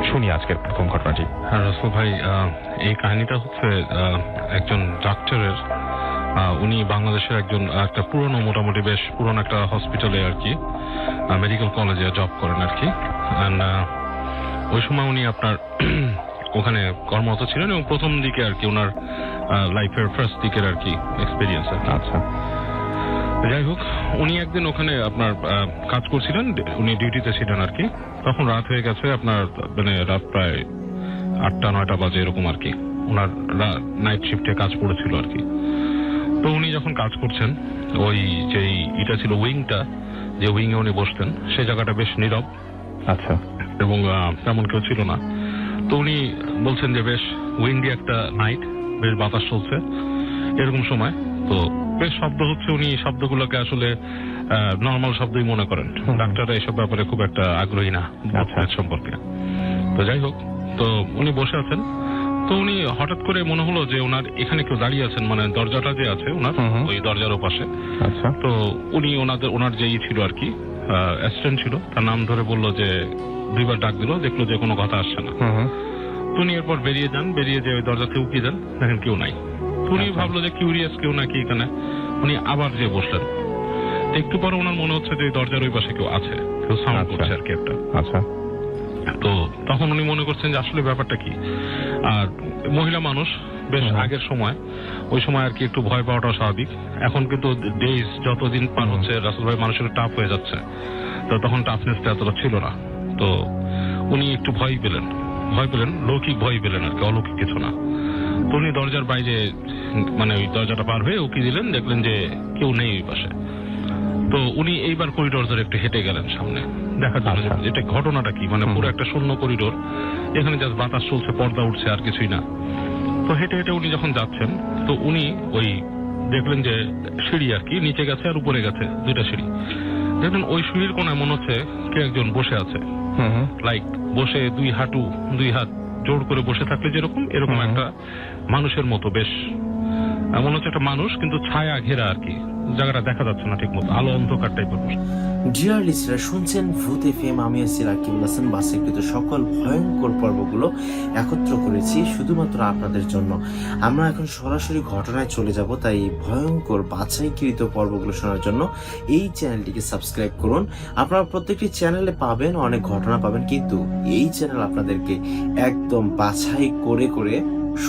শুনি আজকের প্রথম ঘটনাটি। হ্যাঁ রসুল ভাই, এই কাহিনীটা হচ্ছে একজন ডাক্তারের, উনি বাংলাদেশের একটা পুরনো, মোটামুটি বেশ পুরনো একটা হসপিটালে আর কি, মেডিকেল কলেজে জব করেন আর কি। ওই সময় উনি আপনার ওখানে কর্মরত ছিলেন এবং প্রথম দিকে আর কি ওনার লাইফের ফার্স্ট দিকের আর কি এক্সপিরিয়েন্স আর কি। আচ্ছা, যাই হোক, উনি একদিন ওখানে আপনার কাজ করছিলেন, উনি ডিউটিতে ছিলেন আর কি। তখন রাত হয়ে গেছে, আপনার মানে রাত প্রায় 8টা-9টা বাজে এরকম আর কি। ওনার নাইট শিফটে কাজ পড়েছিল আর কি। তো উনি যখন কাজ করছেন, ওই যে এটা ছিল উইংটা, যে উইং এ উনি বসতেন, সেই জায়গাটা বেশ নীরব। আচ্ছা, এবং তেমন কেউ ছিল না। তো উনি বলছেন যে বেশ উইন্ডি একটা নাইট, বেশ বাতাস চলছে এরকম সময়। তো বেশ শব্দ হচ্ছে, উনি শব্দগুলোকে আসলে নর্মাল শব্দই মনে করেন। ডাক্তাররা এইসব ব্যাপারে খুব একটা আগ্রহী না সম্পর্কে। তো যাই হোক, তো উনি বসে আছেন। তো উনি হঠাৎ করে মনে হলো যে ওনার এখানে কেউ দাঁড়িয়ে আছেন, মানে দরজাটা যে আছে ওনার, ওই দরজার ওপাশে। আচ্ছা, তো উনি ওনার যে ছিল আর কি, অ্যাসিস্ট্যান্ট ছিল, তার নাম ধরে বললো যে, 2বার ডাক দিল, দেখলো যে কোনো কথা আসছে না। তো উনি এরপর বেরিয়ে যান, বেরিয়ে যে ওই দরজাতে উকিয়ে যান, দেখেন কেউ নাই। তো উনি ভাবলো যে কিউরিয়াস কেউ নাকি এখানে। উনি আবার যে বসলেন, একটু পরে ওনার মনে হচ্ছে যে দরজার ওই পাশে কেউ আছে, কেউ সাউন্ড করছে আর কি একটা। আচ্ছা, তো তখন উনি মনে করছেন যে আসলে ব্যাপারটা কি। আর মহিলা মানুষ, বেশ আগের সময়, ওই সময় আর কি একটু ভয় পাওয়াটা স্বাভাবিক। এখন কিন্তু ডেজ যতদিন পার হচ্ছে রাসেল ভাই, মানুষের টাফ হয়ে যাচ্ছে। তো তখন টাফনেসটা এতটা ছিল না। তো উনি একটু ভয় পেলেন, লৌকিক ভয় পেলেন আর কি, অলৌকিক কিছু না। তো উনি দরজার বাইরে, মানে ওই দরজাটা পার হয়ে উকি দিলেন, দেখলেন যে কেউ নেই ওই পাশে। তো উনি এইবার করিডোর ধরে একটু হেঁটে গেলেন সামনে, দেখার জন্য এটা ঘটনাটা কি। মানে পুরো একটা শূন্য করিডোর, এখানে জাস্ট বাতাস চলছে, পর্দা উঠছে, আর কিছুই না। তো হেঁটে হেঁটে উনি যখন যাচ্ছেন, তো উনি ওই দেখলেন যে সিঁড়ি আর কি, নিচে গেছে আর উপরে গেছে, 2টা সিঁড়ি। দেখলেন ওই সিঁড়ির কোনায় মনে হচ্ছে কে একজন বসে আছে, লাইক বসে 2 হাত জোর করে বসে থাকলে যেরকম, এরকম একটা মানুষের মতো, বেশ মনে হচ্ছে একটা মানুষ, কিন্তু ছায়া ঘেরা আর কি, জায়গাটা দেখা যাচ্ছে না ঠিক মতো, আলো অন্ধকার টাইপের। ডিয়ার লিসনার, শুনছেন ভূত এফএম। আমি আছি রাকিবুল হাসান। বাছাইকৃত সকল ভয়ঙ্কর পর্বগুলো একত্র করেছি শুধুমাত্র আপনাদের জন্য। আমরা এখন সরাসরি ঘটনায় চলে যাব, তাই ভয়ঙ্কর বাছাইকৃত পর্বগুলো শোনার জন্য এই চ্যানেলটিকে সাবস্ক্রাইব করুন। আপনারা প্রত্যেকটি চ্যানেলে পাবেন, অনেক ঘটনা পাবেন, কিন্তু এই চ্যানেল আপনাদেরকে একদম বাছাই করে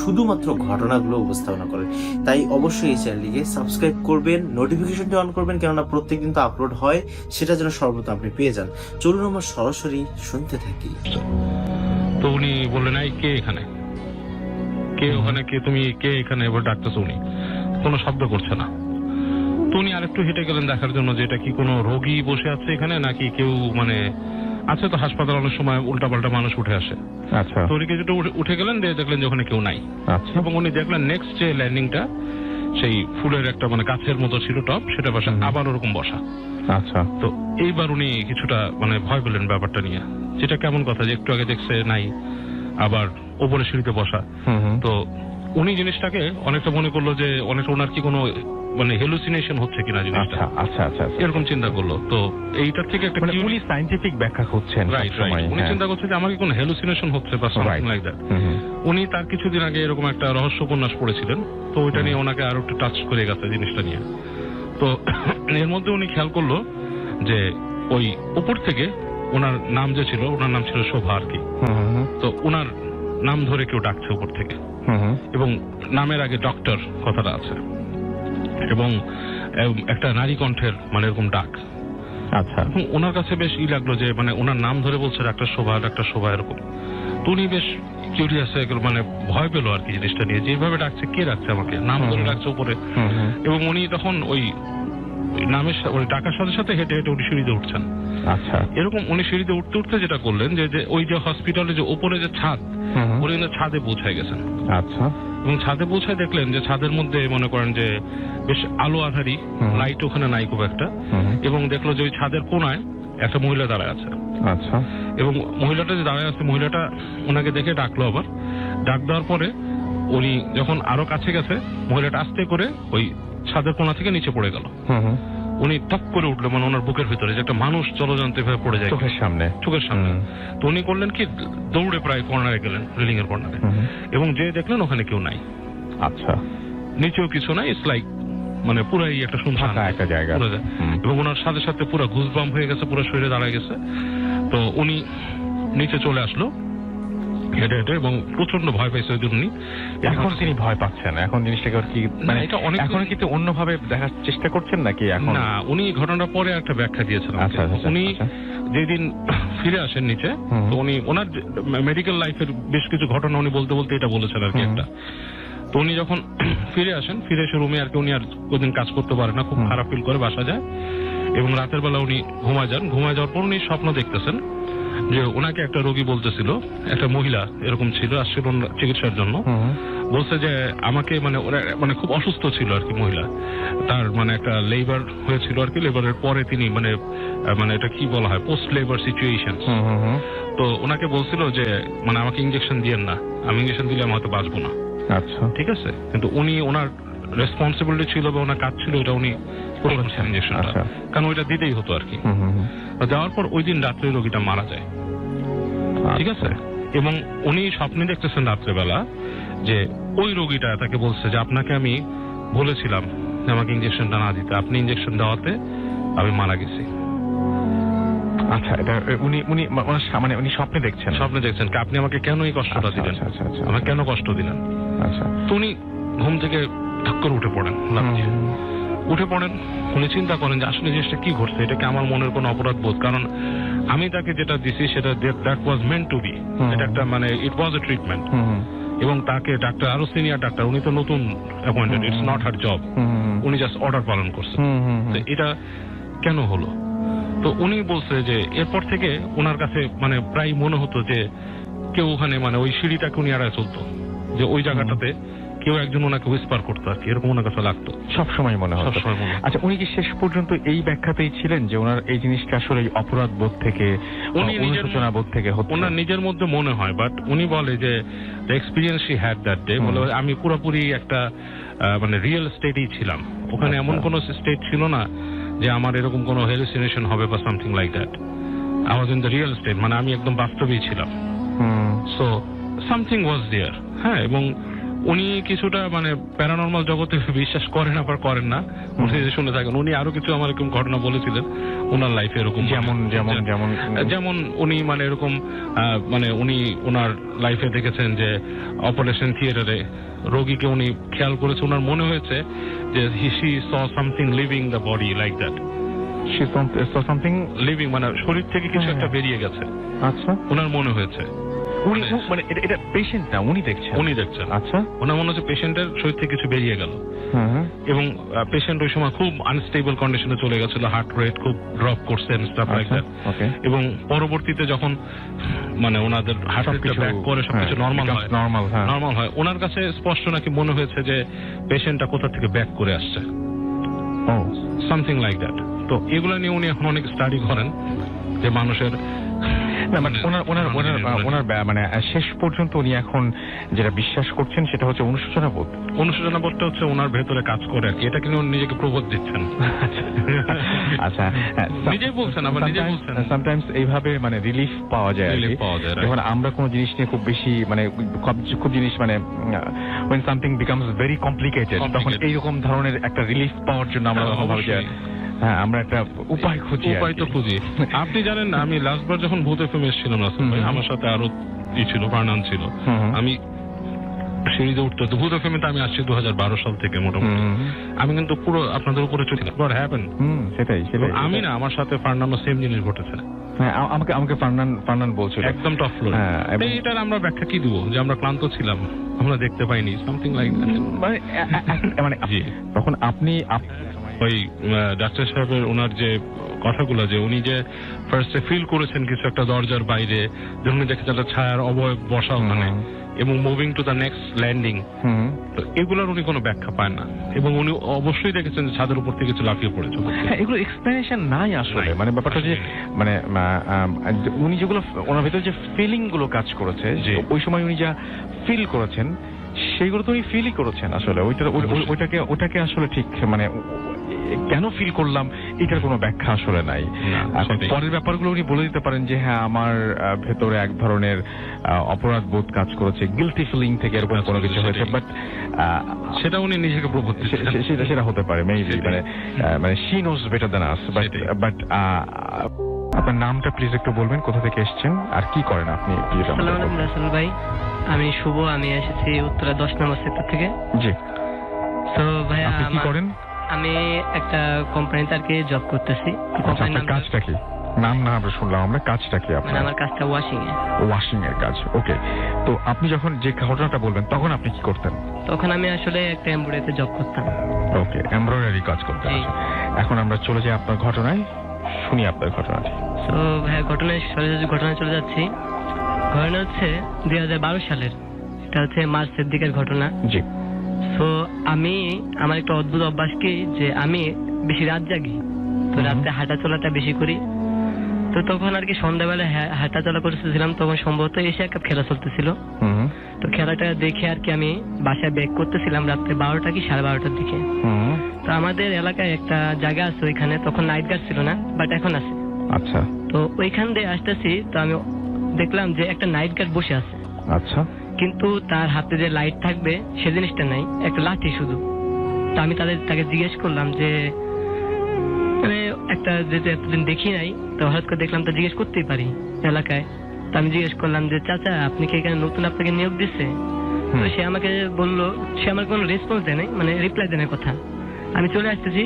শুধুমাত্র ঘটনাগুলো উপস্থাপনা করে। তাই অবশ্যই এই চ্যানেলটিকে সাবস্ক্রাইব করবেন, নোটিফিকেশনটি অন করবেন, কেননা প্রত্যেকদিন তো আপলোড হয়, সেটা যেন সর্বপ্রথম আপনি পেয়ে যান। চলুন আমরা সরাসরি শুনতে থাকি। তো উনি বললেন, এই কে এখানে, কে ওখানে, কে তুমি, কে এখানে, এবার ডাকতেছে। উনি কোনো শব্দ করছে না। তো উনি আরেকটু হেঁটে গেলেন দেখার জন্য যে এটা কি কোনো রোগী বসে আছে এখানে, নাকি কেউ, মানে আছে তো হাসপাতাল অনেক সময় উল্টাপাল্টা মানুষ উঠে আসে। আচ্ছা, তো উনি কিছুটা উঠে গেলেন, দেখলেন যে ওখানে কেউ নাই। আচ্ছা, এবং উনি দেখলেন নেক্সট যে ল্যান্ডিংটা, সেই ফুলের একটা মানে গাছের মতো ছিল টপ, সেটা পাশে আবার ওরকম বসা। আচ্ছা। তো এইবার উনি কিছুটা মানে ভয় পেলেন ব্যাপারটা নিয়ে, যেটা কেমন কথা যে একটু আগে দেখছে নাই, আবার ওপরে সিঁড়িতে বসা। তো উনি জিনিসটাকে অনেকটা মনে করলো যে অনেকটা ওনার কি কোনো মানে হেলুসিনেশন হচ্ছে কিনা জিনিসটা। আচ্ছা, আচ্ছা, এরকম চিন্তা করলো। তো এইটার থেকে একটা উনি সায়েন্টিফিক ব্যাখ্যা করছেন। উনি চিন্তা করছে যে আমার কি কোনো হেলুসিনেশন হচ্ছে বা সামথিং লাইক দ্যাট। উনি তার কিছুদিন আগে এরকম একটা রহস্য উপন্যাস পড়েছিলেন, তো ওইটা নিয়ে ওনাকে আরো একটু টাচ করে গেছে জিনিসটা নিয়ে। তো এর মধ্যে উনি খেয়াল করলো যে ওই উপর থেকে ওনার নাম যে ছিল, ওনার নাম ছিল শোভা আর কি। তো ওনার নাম ধরে কেউ ডাকছে উপর থেকে, এবং নামের আগে ডক্টর কথাটা আছে, এবং একটা নারী কণ্ঠের মানে এরকম ডাক। আচ্ছা, এবং ওনার কাছে বেশ লাগলো যে মানে ওনার নাম ধরে বলছে ডাক্তার শোভা এরকম। তো উনি বেশ কিউরিয়াস হয়ে গেল, মানে ভয় পেলো আর কি জিনিসটা নিয়ে, যেভাবে ডাকছে, কে ডাকছে আমাকে, নাম ধরে ডাকছে উপরে। এবং উনি তখন ওই নামের ডাকার সাথে সাথে হেঁটে হেঁটে উনি সিঁড়িতে উঠছেন। আচ্ছা, এরকম উনি সিঁড়িতে উঠতে যেটা করলেন যে ওই যে হসপিটালে যে উপরে যে ছাদ, উনি কিন্তু ছাদে পৌঁছায় গেছেন। আচ্ছা, এবং ছাদে পৌঁছায় দেখলেন যে ছাদের মধ্যে মনে করেন যে বেশ আলো আধারি, লাইট ওখানে নাই খুব একটা। এবং দেখলো যে ওই ছাদের কোনায় একটা মহিলা দাঁড়ায় আছে। আচ্ছা, এবং মহিলাটা যে দাঁড়ায় আছে, মহিলাটা ওনাকে দেখে ডাকলো। আবার ডাক দেওয়ার পরে উনি যখন আরো কাছে গেছে, মহিলাটা আস্তে করে ওই ছাদের কোনা থেকে নিচে পড়ে গেল। উনি টপ করে উঠলো, মানে ওনার বুকের ভিতরে যে একটা মানুষ জলজন্ত এভাবে পড়ে যায় চোখের সামনে। তো উনি করলেন কি, দৌড়ে প্রায় কর্নারে গেলেন, রেলিং এর কর্নারে, এবং যে দেখলেন ওখানে কেউ নাই। আচ্ছা। নিচেও কিছু নাই, ইটস লাইক মানে পুরাই একটা শুনশান একটা জায়গা। এবং ওনার সাথে সাথে পুরো গুজবাম হয়ে গেছে, পুরো শরীরে দাঁড়ায় গেছে। তো উনি নিচে চলে আসলো হেঁটে হেঁটে, এবং প্রচন্ড ভয় পাইছে ওই জন্য। এখন তিনি ভয় পাচ্ছেন? এখন জিনিসটাকে কি মানে এটা অনেক এখন কিন্তু অন্যভাবে দেখার চেষ্টা করছেন নাকি এখন? না, উনি ঘটনার পরে একটা ব্যাখ্যা দিয়েছেন। আচ্ছা, উনি যেদিন ফিরে আসেন নিচে, তো উনি ওনার মেডিকেল লাইফের বেশ কিছু ঘটনা উনি বলতে বলতে এটা বলেছেন আর কি একটা। তো উনি যখন ফিরে আসেন, ফিরে এসে রুমে আর কি উনি আর কোনদিন কাজ করতে পারে না, খুব খারাপ ফিল করে বাসা যায়, এবং রাতের বেলা উনি ঘুমায় যান। ঘুমায় যাওয়ার পর উনি স্বপ্ন দেখতেছেন যে ওনাকে একটা রোগী বলতেছিল, একটা মহিলা এরকম ছিল, আসছিল চিকিৎসার জন্য, বলছে যে আমাকে মানে খুব অসুস্থ ছিল আর কি মহিলা, তার মানে একটা লেবার হয়েছিল আর কি, লেবারের পরে তিনি মানে এটা কি বলা হয়, পোস্ট লেবার সিচুয়েশন। তো ওনাকে বলছিল যে মানে আমাকে ইঞ্জেকশন দিয়েন না, আমি ইঞ্জেকশন দিলে আমি হয়তো বাঁচবো না। আচ্ছা, ঠিক আছে, কিন্তু উনি ওনার রেসপন্সিবিলিটি ছিল বা ওনার কাজ ছিল এটা উনি করেছেন ইঞ্জেকশনটা, কারণ ওইটা দিতেই হতো আর কি। যাওয়ার পর ওই দিন রাত্রে রোগীটা মারা যায়। ঠিক আছে, এবং উনি স্বপ্নে দেখতেছেন রাত্রেবেলা যে ওই রোগীটা তাকে বলছে যে আপনাকে আমি বলেছিলাম যে আমাকে ইঞ্জেকশনটা না দিতে, আপনি ইঞ্জেকশন দেওয়াতে আমি মারা গেছি। আচ্ছা, এটা উনি স্বপ্নে দেখছেন? স্বপ্নে দেখছেন আপনি আমাকে কেন এই কষ্টটা দিলেন, আমাকে কেন কষ্ট দিলেন। আচ্ছা, তো উনি ঘুম থেকে ধাক করে উঠে পড়েন, উঠে পড়েন। উনি চিন্তা করেন যে আসলে জিনিসটা কি ঘটছে, এটা কি আমার মনের কোনো অপরাধ বোধ, কারণ আমি তাকে যেটা দিছি সেটা that was meant to be, এটা একটা মানে ইট ওয়াজ এ ট্রিটমেন্ট, এবং তাকে ডাক্তার, আরো সিনিয়র ডাক্তার, উনি তো নতুন appointed, it's not her job, উনি জাস্ট অর্ডার পালন করছেন। তো এটা কেন হলো? তো উনি বলছে যে এরপর থেকে ওনার কাছে মানে প্রায় মনে হতো যে কেউ ওখানে মানে ওই সিঁড়িটাকে উনি এড়ায় চলতো, যে ওই জায়গাটাতে কেউ একজন ওনাকে হুইসপার করতো আর কি, এরকম ওনার কাছে লাগতো সবসময় মনে হতো। আচ্ছা, উনি কি শেষ পর্যন্ত এই ব্যাখ্যাতেই ছিলেন যে ওনার এই জিনিসটা আসলে অপরাধ বোধ থেকে, অনুশোচনা বোধ থেকে হতো? ওনার নিজের মধ্যে মনে হয়, বাট উনি বলে যে the experience she had that day, বলে আমি পুরোপুরি একটা মানে রিয়েল স্টেটেই ছিলাম, ওখানে এমন কোনো স্টেট ছিল না যে আমার এরকম কোনো হ্যালুসিনেশন হবে বা something like that. I was in the real estate, মানে আমি একদম বাস্তবেই ছিলাম। সো সামথিং ওয়াজ দেয়ার। হ্যাঁ, এবং উনি কিছুটা মানে প্যারানর্মাল জগতে বিশ্বাস করেন আবার করেন না, উনি শুনে থাকেন। উনি আরো কিছু আমার এরকম ঘটনা বলেছিলেন ওনার লাইফে, এরকম যেমন উনি মানে এরকম মানে উনি ওনার লাইফে দেখেছেন যে অপারেশন থিয়েটারে রোগীকে উনি খেয়াল করেছে, ওনার মনে হয়েছে যে she saw something leaving the body like that. She saw something leaving মানে শরীর থেকে কিছু একটা বেরিয়ে গেছে। আচ্ছা, ওনার মনে হয়েছে উনি মানে এটা পেশেন্ট না, উনি দেখছেন। আচ্ছা, ওনার মনে হচ্ছে পেশেন্টের শরীর থেকে কিছু বেরিয়ে গেল, এবং পেশেন্ট ওই সময় খুব আনস্টেবল কন্ডিশনে চলে গেছিল, হার্ট রেট খুব ড্রপ করছে স্টাফ লাইক দ্যাট। এবং পরবর্তীতে যখন মানে ওনাদের হার্ট রেটটা ব্যাক করে সবকিছু নরমাল হয়, ওনার কাছে স্পষ্ট নাকি মনে হয়েছে যে পেশেন্টটা কোথা থেকে ব্যাক করে আসছে, সামথিং লাইক দ্যাট। তো এগুলো নিয়ে উনি এখন অনেক স্টাডি করেন যে মানুষের মানে শেষ পর্যন্ত উনি এখন যেটা বিশ্বাস করছেন সেটা হচ্ছে অনুশোচনা বোধটা হচ্ছে ওনার ভেতরে কাজ করে আর কি, এটা কিন্তু নিজেকে প্রবোধ দিচ্ছেন। আচ্ছা, নিজেই বলছেন, আবার নিজে বলছেন সামটাইমস এইভাবে মানে রিলিফ পাওয়া যায়। যখন আমরা কোনো জিনিস নিয়ে খুব বেশি মানে খুব জিনিস মানে when something becomes very complicated, তখন এইরকম ধরনের একটা রিলিফ পাওয়ার জন্য আমরা ভাবি যে হ্যাঁ আমরা একটা উপায় খুঁজি। আপনি জানেন না, আমি লাস্টবার যখন ভূত এফএম এসেছিলাম রাসেল ভাই, আমার সাথে আরো ছিল, ফারনান ছিল, আমি সিঁড়িতে উঠতে হতো। ভূত এফএম আমি আসছি 2012 সাল থেকে মোটামুটি। আমি কিন্তু পুরো আপনাদের উপরে চলে সেটাই আমি না, আমার সাথে ফারনানও সেম জিনিস ঘটেছে। হ্যাঁ, আমাকে ফারনান বলছিল একদম টপ ফ্লোর। এটার আমরা ব্যাখ্যা কি দিব, যে আমরা ক্লান্ত ছিলাম, আমরা দেখতে পাইনি, সামথিং লাইক মানে তখন আপনি ওই ডাক্তার সাহেবের ওনার যে কথাগুলো, যে উনি যে ফার্স্টে ফিল করেছেন কিছু একটা দরজার বাইরে, যখন উনি দেখেছেন একটা ছায়ার অবয়ব বসা ওখানে, এবং moving to the next landing, তো এগুলোর উনি কোনো ব্যাখ্যা পায় না। এবং উনি অবশ্যই দেখেছেন যে ছাদের উপর থেকে কিছু লাফিয়ে পড়েছে। এগুলো এক্সপ্লেনেশন নাই আসলে, মানে ব্যাপারটা যে মানে উনি যেগুলো ওনার ভেতরে যে ফিলিং গুলো কাজ করেছে, ওই সময় উনি যা ফিল করেছেন সেইগুলো তো উনি ফিলই করেছেন আসলে ওইটাকে আসলে ঠিক মানে কেন ফিল করলাম এটার কোনো ব্যাখ্যা আসলে নাই। এখন পরের ব্যাপারগুলো উনি বলে দিতে পারেন যে হ্যাঁ আমার ভেতরে এক ধরনের অপরাধ বোধ কাজ করেছে, গিলটি ফিলিং থেকে এরকম কোনো কিছু হয়েছে, বাট সেটা উনি নিজেকে প্রুভ করতে সেটা হতে পারে মেবি, মানে she knows better than us. But আপনার নামটা প্লিজ একটু বলবেন, কোথা থেকে এসেছেন আর কি করেন আপনি? আসসালামু আলাইকুম রাসেল ভাই, আমি শুভ, আমি এসেছি উত্তরা 10 নম্বর সেক্টর থেকে। জি। তো ভাই আপনি কি করেন? আমি একটা কোম্পানিতে আর কি জব করতেছি। আপনার কাজটা কি? নাম না আমরা শুনলাম, আমরা কাজটা কি আপনার? মানে আমার কাজটা ওয়াশিং এর কাজ। ওকে, তো আপনি যখন যে ঘটনাটা বলবেন তখন আপনি কি করতেন? তখন আমি আসলে একটা এমব্রয়ডারিতে জব করতাম। ওকে, এমব্রয়ডারি কাজ করতেন। এখন আমরা চলে যাই আপনার ঘটনায়, শুনি আপনার ঘটনাটি। তো ভাই ঘটনায় চলে যাচ্ছি। ঘটনা হচ্ছে 2012 সালের, এটা হচ্ছে মার্চের দিকের ঘটনা। জি। তো আমার একটা অদ্ভুত অভ্যাস কি যে আমি বেশি রাত জাগি, তো রাতে হাঁটা চলাটা বেশি করি। তো তখন আর কি সন্ধ্যাবেলায় হাঁটা চলা করতেছিলাম, তখন সম্ভবত এসে একটা খেলা চলতেছিল। তো খেলাটা দেখে আর কি আমি বাসায় ব্যাক করতেছিলাম রাত্রে 12টা কি 12:30টার দিকে। তো আমাদের এলাকায় একটা জায়গা আছে, ওইখানে তখন নাইট গার্ড ছিল না, বাট এখন আছে। আচ্ছা। তো ওইখান দিয়ে আসতেছি, তো আমি দেখলাম যে একটা নাইট গার্ড বসে আছে। আচ্ছা। কিন্তু তার হাতে যে লাইট থাকবে সে জিনিসটা নাই, একটা লাঠি শুধু। তো আমি তাকে জিজ্ঞেস করলাম যে মানে একটা যেহেতু এতদিন দেখি নাই, তো হঠাৎ করে দেখলাম, তো জিজ্ঞেস করতেই পারি এলাকায়। তো আমি জিজ্ঞেস করলাম যে চাচা আপনি কি এখানে নতুন, আপনাকে নিয়োগ দিচ্ছে? তো সে আমাকে বললো, সে আমার কোনো রেসপন্স দেয় নাই, মানে রিপ্লাই দেয় নাই কথা। আমি চলে আসতেছি,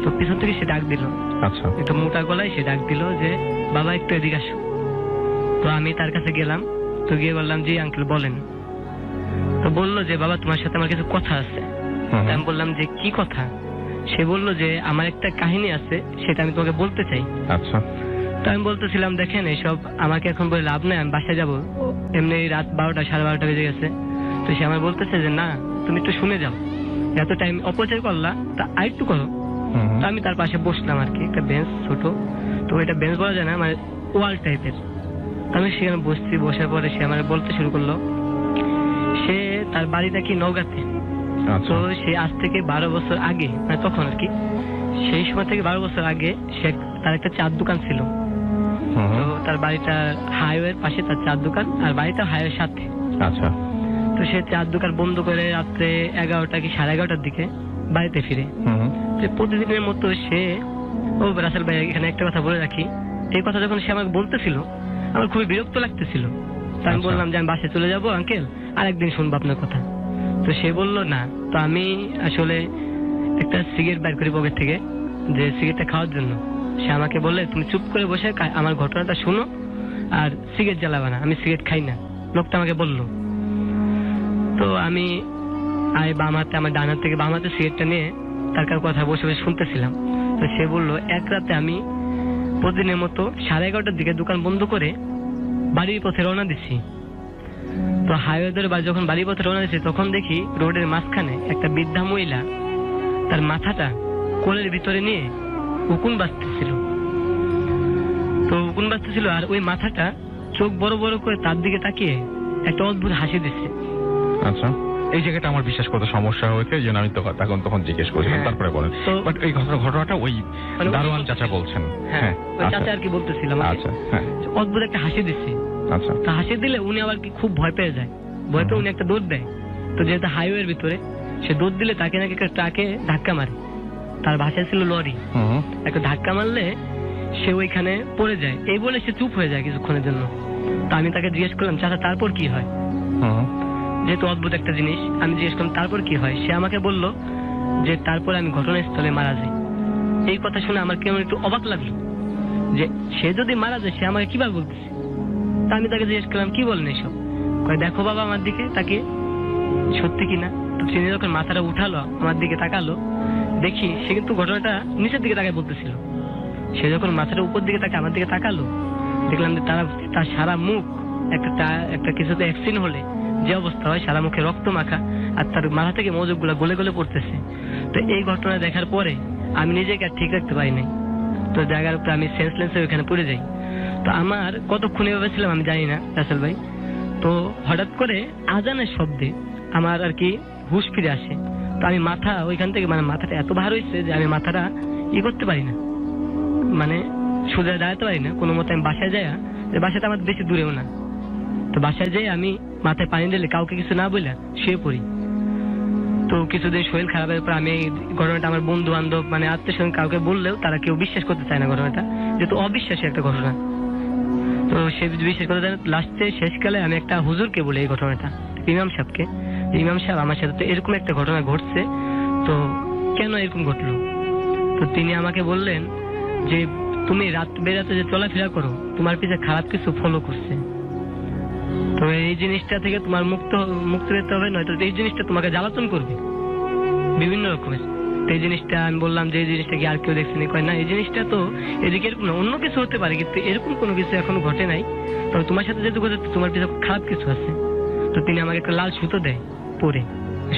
তো পিছন থেকে সে ডাক দিল। আচ্ছা। একটু মোটা গলায় সে ডাক দিল যে বাবা একটু এদিকে আসো। তো আমি তার কাছে গেলাম, তো গিয়ে বললাম জি আঙ্কেল বলেন। তো বললো যে বাবা তোমার সাথে আমার কিছু কথা আছে। আমি বললাম যে কি কথা? সে বললো যে আমার একটা কাহিনী আছে, সেটা আমি তোমাকে বলতে চাই। আচ্ছা। তো আমি বলতেছিলাম দেখেন এসব আমাকে এখন বলে লাভ নাই, আমি বাসায় যাবো, এমনি রাত 12টা 12:30 বেজে গেছে। তো সে আমার বলতেছে যে না তুমি একটু শুনে যাও, এত টাইম অপচয় করলা, তা আরেকটু করো। তো আমি তার পাশে বসলাম আর কি, একটা বেঞ্চ ছোট, তো এটা বেঞ্চ বলা যায় না, মানে ওয়াল টাইপের। আমি সেখানে বসছি, বসার পরে সে আমার বলতে শুরু করলো সে তার বাড়িটা কি নওগাঁতে। তো সে আজ থেকে 12 বছর আগে, মানে তখন আর কি সেই সময় থেকে 12 বছর আগে সে তার একটা চার দোকান ছিল। তো তার বাড়িটা হাইওয়ের পাশে, তার চার দোকান, আর বাড়িটা হাইওয়ের সাথে। আচ্ছা। তো সে চার দোকান বন্ধ করে রাত্রে 11টা কি 11:30টার দিকে বাড়িতে ফিরে। যে প্রতিদিনের মতো সে, ও রাসেল ভাই এখানে একটা কথা বলে রাখি, এই কথা যখন সে আমাকে বলতেছিল আমার খুবই বিরক্ত লাগতেছিল। তো আমি বললাম যে আমি বাসায় চলে যাবো আঙ্কেল, আরেকদিন শুনবো আপনার কথা। তো সে বললো না। তো আমি আসলে একটা সিগারেট বের করি পকেট থেকে, যে সিগারেটটা খাওয়ার জন্য। সে আমাকে বললে তুমি চুপ করে বসে আমার ঘটনাটা শুনো, আর সিগারেট জ্বালাবে না, আমি সিগারেট খাই না, লোকটা আমাকে বললো। তো আমি বাম হাতে, আমার ডান হাত থেকে বাম হাতে সিগারেটটা নিয়ে তার কথা বসে বসে শুনতেছিলাম। তো সে বললো এক রাতে আমি প্রতিদিনের মতো 11:30টার দিকে দোকান বন্ধ করে বাড়ির পথে রওনা দিচ্ছি। তো হাইওয়ে ধরে যখন বাড়ির পথে রওনা দিচ্ছি, তখন দেখি রোডের মাঝখানে একটা বৃদ্ধা মহিলা তার মাথাটা কোলের ভিতরে নিয়ে উকুন বাজতেছিল। তো উকুন বাজতেছিল, আর ওই মাথাটা চোখ বড় বড় করে তার দিকে তাকিয়ে একটা অদ্ভুত হাসি দিচ্ছে। আচ্ছা, এই জায়গাটা আমার বিশ্বাস করতে সমস্যা হয়েছে, এই জন্য আমি তখন জিজ্ঞেস করেছিলাম। তারপরে বলেন। বাট এই ঘটনাটা ওই দারোয়ান চাচা বলছেন। হ্যাঁ, ওই চাচা আর কি বলতেছিলাম। আচ্ছা, হ্যাঁ, অদ্ভুত একটা হাসি দিচ্ছে। আচ্ছা। তা হাসি দিলে উনি আবার কি খুব ভয় পেয়ে যায়, ভয় পেয়ে উনি একটা দৌড় দেয়। তো যেহেতু হাইওয়ের ভিতরে, সে দৌড় দিলে তাকে নাকি একটা ট্রাকে ধাক্কা মারে, তার ভাষায় ছিল লরি। একটা ধাক্কা মারলে সে ওইখানে পড়ে যায়, এই বলে সে চুপ হয়ে যায় কিছুক্ষণের জন্য। তো আমি তাকে জিজ্ঞেস করলাম চাচা তারপর কি হয়? যেহেতু অদ্ভুত একটা জিনিস, আমি জিজ্ঞেস করলাম তারপর কি হয়। সে আমাকে বললো যে তারপর আমি ঘটনাস্থলে মারা যাই। এই কথা শুনে আমার কেমন একটু অবাক লাগলো, যে সে যদি মারা যায় সে আমাকে কিভাবে বলতেছে। তা আমি তাকে জিজ্ঞেস করলাম কি বলেন এসব? কয় দেখো বাবা আমার দিকে তাকিয়ে, সত্যি কিনা। তো সে যখন মাথাটা উঠালো আমার দিকে তাকালো, দেখি সে কিন্তু ঘটনাটা নিচের দিকে তাকায় বলতেছিল। সে যখন মাথাটা উপর দিকে তাকে আমার দিকে তাকালো, দেখলাম যে তার সারা মুখ একটা কিছুতে অ্যাক্সিডেন্ট হলে যে অবস্থা হয়, সারা মুখে রক্ত মাখা, আর তার মাথা থেকে মজক গুলা গলে গলে পড়তেছে। তো এই ঘটনা দেখার পরে আমি নিজেকে আর ঠিক রাখতে পারি নাই। তো জায়গার উপরে আমি সেন্সলেস হয়ে ওখানে পড়ে যাই। তো আমার কতক্ষণ এভাবে ছিলাম আমি জানি না রাসেল ভাই। তো হঠাৎ করে আজানের শব্দে আমার আর কি হুঁশ ফিরে আসে। তো আমি মাথা ওইখান থেকে মানে মাথাটা এত ভার হয়েছে যে আমি মাথাটা করতে পারি না, মানে সোজা দাঁড়াতে পারি না কোনো মতে। আমি বাসায় যাই, বাসাটা আমার বেশি দূরেও না, তো বাসায় যাই আমি মাথায় পানি দিলে কাউকে কিছু না বলে শুয়ে পড়ি। তো কিছুদিন শরীর খারাপের পর আমি এই ঘটনাটা আমার বন্ধু বান্ধব মানে আত্মীয় স্বজন কাউকে বললেও তারা কেউ বিশ্বাস করতে চায় না ঘটনাটা, যেহেতু অবিশ্বাসী একটা ঘটনা। তো সে বিশ্বাস করতে চায় না। লাস্টে শেষকালে আমি একটা হুজুরকে বলি এই ঘটনাটা, ইমাম সাহেবকে, ইমাম সাহেব আমার সাথে তো এরকম একটা ঘটনা ঘটছে, তো কেন এরকম ঘটলো? তো তিনি আমাকে বললেন যে তুমি রাত বেরাতে যে চলাফেরা করো, তোমার পিছে খারাপ কিছু ফলো করছে, তো এই জিনিসটা থেকে তোমার মুক্ত পেতে হবে, নয়তো এই জিনিসটা তোমাকে জ্বালাতন করবে বিভিন্ন রকমের। তো এই জিনিসটা আমি বললাম যে এই জিনিসটা কি আর কেউ দেখছেনি? কয় না, এই জিনিসটা তো এদিকে এরকম না, অন্য কিছু হতে পারে, কিন্তু এরকম কোনো কিছু এখনো ঘটে নাই, তবে তোমার সাথে যেহেতু ঘটে তোমার পিছনে খারাপ কিছু আছে। তো তিনি আমাকে একটা লাল সুতো দেয় পরে,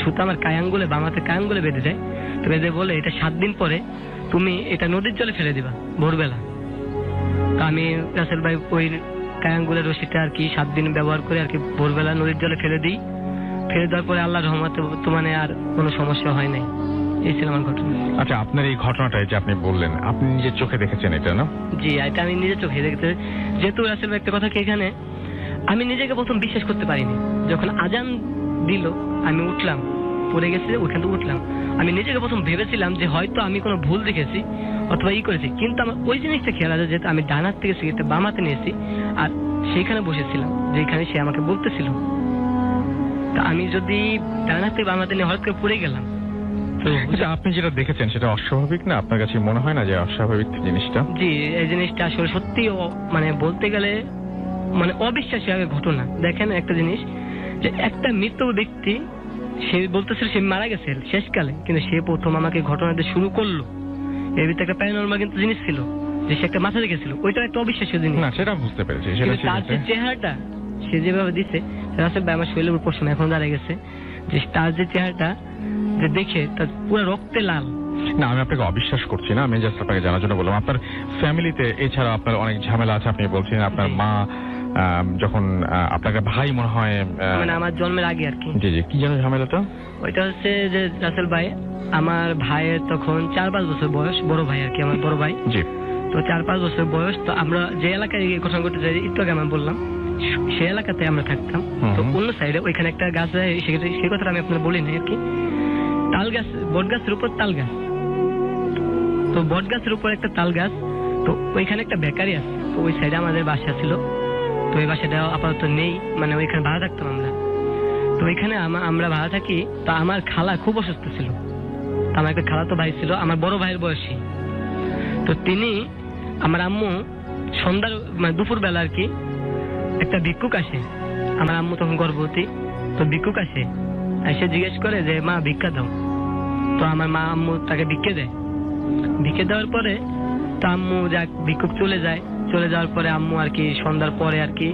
সুতো আমার কায়াঙ্গুলে বামাতে কায়াঙ্গুলে বেঁধে যায়। তো বেঁধে বলে এটা 7 দিন পরে তুমি এটা নদীর জলে ফেলে দিবা ভোরবেলা। তো আমি রাসেল ভাই ওই কায়াঙ্গুলের রশিটা আর কি 7 দিন ব্যবহার করে আর কি ভোরবেলা নদীর জলে ফেলে দিই। ফেলে দেওয়ার পরে আল্লাহর রহমতে বর্তমানে আর কোনো সমস্যা হয় নাই। এই ছিল আমার ঘটনা। আচ্ছা, আপনার এই ঘটনাটা যে আপনি বললেন, আপনি নিজের চোখে দেখেছেন এটা, না? জি, এটা আমি নিজের চোখে দেখেছি। যেহেতু রাসেল ভাই একটা কথা কি, এখানে আমি নিজেকে প্রথম বিশ্বাস করতে পারিনি। যখন আজান দিল আমি উঠলাম, পড়ে গেছে ওখান থেকে উঠলাম, আমি নিজেকে প্রথম ভেবেছিলাম যে হয়তো আমি কোনো ভুল দেখেছি অথবা করেছি, কিন্তু আমার ওই জিনিসটা খেয়াল আছে যেহেতু আমি ডান হাত থেকে সিগারেটটা বাম হাতে নিয়েছি আর সেইখানে বসেছিলাম যেখানে সে আমাকে বলতেছিল। তা আমি যদি ডান হাত থেকে বাম হাতে নিয়ে হঠাৎ করে পড়ে গেলাম। আচ্ছা, আপনি যেটা দেখেছেন সেটা অস্বাভাবিক না? আপনার কাছে মনে হয় না যে অস্বাভাবিক জিনিসটা? জি, এই জিনিসটা আসলে সত্যি মানে বলতে গেলে মানে অবিশ্বাসী ঘটনা। দেখেন একটা জিনিস, যে একটা মৃত ব্যক্তি সে বলতেছিল সে মারা গেছে শেষকালে, কিন্তু সে প্রথম আমাকে ঘটনাটা শুরু করলো। এর ভিতরে একটা প্যারানরমাল কিন্তু জিনিস ছিল, যে সে একটা মাথা রেখেছিল, ওইটা একটা অবিশ্বাসীয় জিনিস না, সেটা বুঝতে পেরেছি। তার যে চেহারাটা সে যেভাবে দিচ্ছে, রাসেল ভাই আমার শরীরের উপর প্রশ্ন এখন দাঁড়িয়ে গেছে, যে তার যে চেহারাটা যে দেখে তার পুরো রক্তে লাল। না, আমি আপনাকে অবিশ্বাস করছি না, আমি জাস্ট আপনাকে জানার জন্য বললাম। আপনার ফ্যামিলিতে এছাড়া আপনার অনেক ঝামেলা আছে, আপনি বলছেন আপনার মা যখন আপনাকে ভাই মনে হয় মানে আমার জন্মের আগে আর কি। জি জি, কি যেন ঝামেলাটা? ওইটা হচ্ছে যে রাসেল ভাই আমার ভাইয়ের তখন 4-5 বছর বয়স, বড় ভাই আর কি, আমার বড় ভাই। জি। তো 4-5 বছর বয়স। তো আমরা যে এলাকায় ঘটনা ঘটে যাই একটু আগে আমি বললাম, সেই এলাকাতে আমরা থাকতাম। তো অন্য সাইডে ওইখানে একটা গাছ, সেই কথাটা আমি আপনার বলি না আর কি, তাল গাছ, বট গাছের উপর তাল গাছ। তো বট গাছের উপর একটা তাল গাছ, তো ওইখানে একটা বেকারি আছে, তো ওই সাইডে আমাদের বাসা ছিল। তো ওই বাসাটা আপাতত নেই, মানে ওইখানে ভাড়া থাকতাম আমরা। তো ওইখানে আমরা ভাড়া থাকি। তো আমার খালা খুব অসুস্থ ছিল, আমার একটা খালা তো ভাই ছিল আমার বড় ভাইয়ের বয়সী। তো তিনি আমার আম্মু সন্ধ্যার মানে দুপুর বেলা আর কি একটা ভিক্ষুক আসে, আমার আম্মু তখন গর্ভবতী। তো ভিক্ষুক আসে, এসে জিজ্ঞেস করে যে মা ভিক্ষা দাও। তো আমার মা আম্মু তাকে ভিক্ষে দেয়। ভিক্ষে দেওয়ার পরে তো আম্মু যাক ভিক্ষুক চলে যায়। চলে যাওয়ার পরে আম্মু আর কি সন্ধ্যার পরে আর কি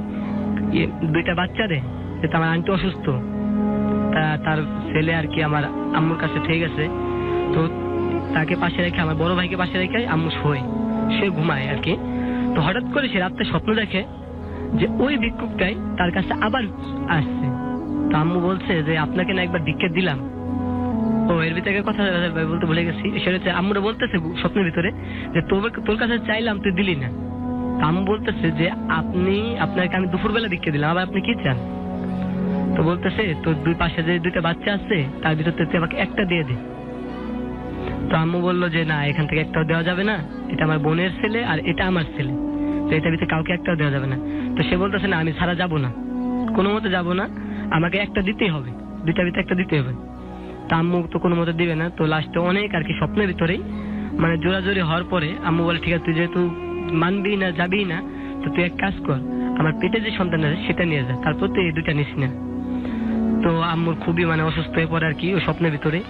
2টা বাচ্চা দেয়। যেটা আমার আন্টি অসুস্থ, তার ছেলে আর কি আমার আম্মুর কাছে ঠিক আছে। তো তাকে পাশে রেখে, আমার বড় ভাইকে পাশে রেখে আম্মু শোয়, সে ঘুমায় আর কি। তো হঠাৎ করে সে রাত্রে স্বপ্ন দেখে যে ওই ভিক্ষুকটাই তার কাছে আবার আসছে। তো আম্মু বলছে যে আপনাকে না একবার ভিক্ষে দিলাম। ও এর ভিতরে কথা বলতে ভুলে গেছি, সেটা হচ্ছে আম্মুরা বলতেছে স্বপ্নের ভিতরে যে তোর কাছে চাইলাম তুই দিলি না। আম্মু বলতেছে যে আপনাকে আমি দুপুরবেলা ভিক্ষে দিলাম, আবার আপনি কি চান? তো বলতেছে তোর দুই পাশে যে 2টা বাচ্চা আছে তার ভিতর তুই আমাকে একটা দিয়ে দে। তো আম্মু বললো যে না, এখান থেকে একটাও দেওয়া যাবে না, এটা আমার বোনের ছেলে আর এটা আমার ছেলে, তো এটার ভিতরে কাউকে একটাও দেওয়া যাবে না। তো সে বলতেছে না, আমি ছাড়া যাবো না, কোনো মতে যাবো না, আমাকে একটা দিতেই হবে, 2টার ভিতরে একটা দিতে হবে। তা আম্মু তো কোনো মতে দিবে না। তো লাস্টে অনেক আর কি স্বপ্নের ভিতরেই মানে জোরাজোরি হওয়ার পরে আম্মু বলে ঠিক আছে, তুই যেহেতু মানবি না, যাবি না, তো তুই এক কাজ কর, আমার পেটে যে সন্তান আছে সেটা নিয়ে যা, তারপর তুই এই 2টা নিস না। তো আম্মুর খুবই মানে অসুস্থ হয়ে পড়ে আর কি ওই স্বপ্নের ভিতরে।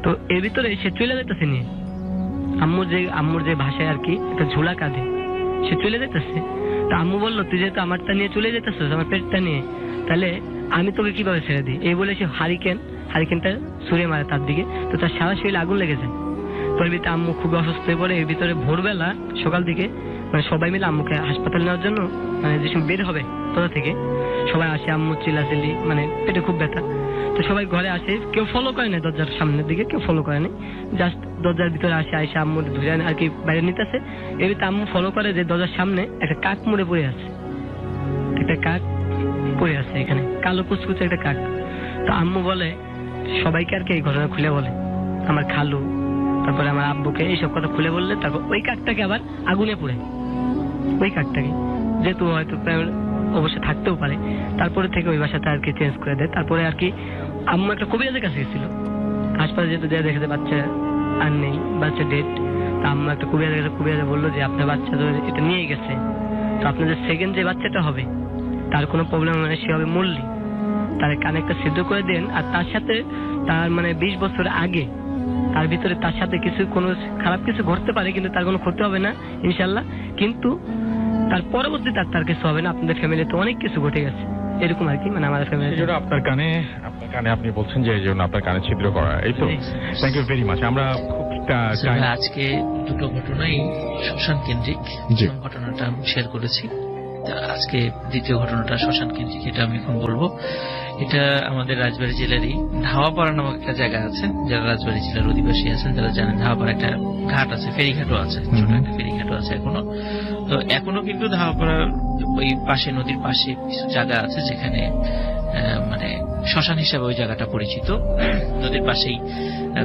তো এর ভিতরে সে চলে যেতেছে নিয়ে, আম্মুর যে ভাষায় আর কি একটা ঝোলা কাঁধে, সে চলে যেতেছে। তো আম্মু বললো তুই যেহেতু আমারটা নিয়ে চলে যেতেছিস, আমার পেটটা নিয়ে, তাহলে আমি তোকে কিভাবে ছেড়ে দিই? এই বলে সে হারিকেনটা ছুঁড়ে মারে তার দিকে। তো তার সারা শরীরে আগুন লেগে যায়। তো এর ভিতরে আম্মু খুবই অসুস্থ হয়ে পড়ে। এর ভিতরে ভোরবেলা সকাল দিকে মানে সবাই মিলে আম্মুকে হাসপাতালে নেওয়ার জন্য মানে যে বের হবে কোথা থেকে, সবাই আসে, আম্মু চিল্লাচিল্লি, মানে পেটে খুব ব্যথা। তো সবাই ঘরে আসে, কেউ ফলো করে না দরজার সামনের দিকে, কেউ ফলো করে না, জাস্ট দরজার ভিতরে আসে, আইসা আম্মু ধরে আর কি বাইরে নিতেছে। এমনিতে আম্মু ফলো করে যে দরজার সামনে একটা কাক মরে পড়ে আছে, একটা কাক পড়ে আছে এখানে, কালো কুচকুচে একটা কাক। তো আম্মু বলে সবাইকে আর কি এই ঘটনা খুলে বলে, আমার খালু, তারপরে আমার আব্বুকে এইসব কথা খুলে বললে, তারপর ওই কাকটাকে আবার আগুনে পুড়ে, ওই কাকটাকে, যেহেতু হয়তো অবশ্যই থাকতেও পারে, তারপরে থেকে ওই বাসাটা আর কি চেঞ্জ করে দেয়। তারপরে আর কি আম্মু একটা কবিরাজের কাছে গেছিল, হাসপাতালে যেহেতু যা দেখেছে বাচ্চা আর নেই, বাচ্চা ডেড। তা আম্মু একটা কবিরাজের কাছে, কবিরাজ বললো যে আপনার বাচ্চা তো এটা নিয়ে গেছে, তো আপনার যে সেকেন্ড যে বাচ্চাটা হবে তার কোনো প্রবলেম মানে সে হবে মুরলি, তার কানে একটা সিদ্ধ করে দেন, আর তার সাথে তার মানে 20 বছর আগে তার ভিতরে তার সাথে কিছু কোনো খারাপ কিছু ঘটতে পারে, কিন্তু তার কোনো ক্ষতি হবে না ইনশাল্লাহ, কিন্তু তার পরবর্তীতে তার কিছু হবে না। আপনাদের ফ্যামিলিতে অনেক কিছু ঘটে গেছে এরকম আর কি, মানে আমাদের ফ্যামিলিতে। আপনার কানে আপনি বলছেন যে এই জন্য আপনার কানে ছিদ্র করা, এই তো? Thank you very much. আমরা আজকে দুটো ঘটনাই শ্মশান কেন্দ্রিক, ঘটনাটা আমি শেয়ার করেছি, আজকে দ্বিতীয় ঘটনাটা শ্মশান কেন্দ্রিক, এটা আমি এখন বলবো। এটা আমাদের রাজবাড়ী জেলারই ধাওয়াপাড়া নামক একটা জায়গা আছে, যারা রাজবাড়ী জেলার অধিবাসী আছেন তারা জানেন, ধাওয়াপাড়া একটা ঘাট আছে, ফেরিঘাটও আছে, ছোট একটা ফেরিঘাটও আছে এখনো। তো এখনো কিন্তু ধাওয়াপাড়ার ওই পাশে, নদীর পাশে কিছু জায়গা আছে যেখানে মানে শ্মশান হিসাবে ওই জায়গাটা পরিচিত, নদীর পাশেই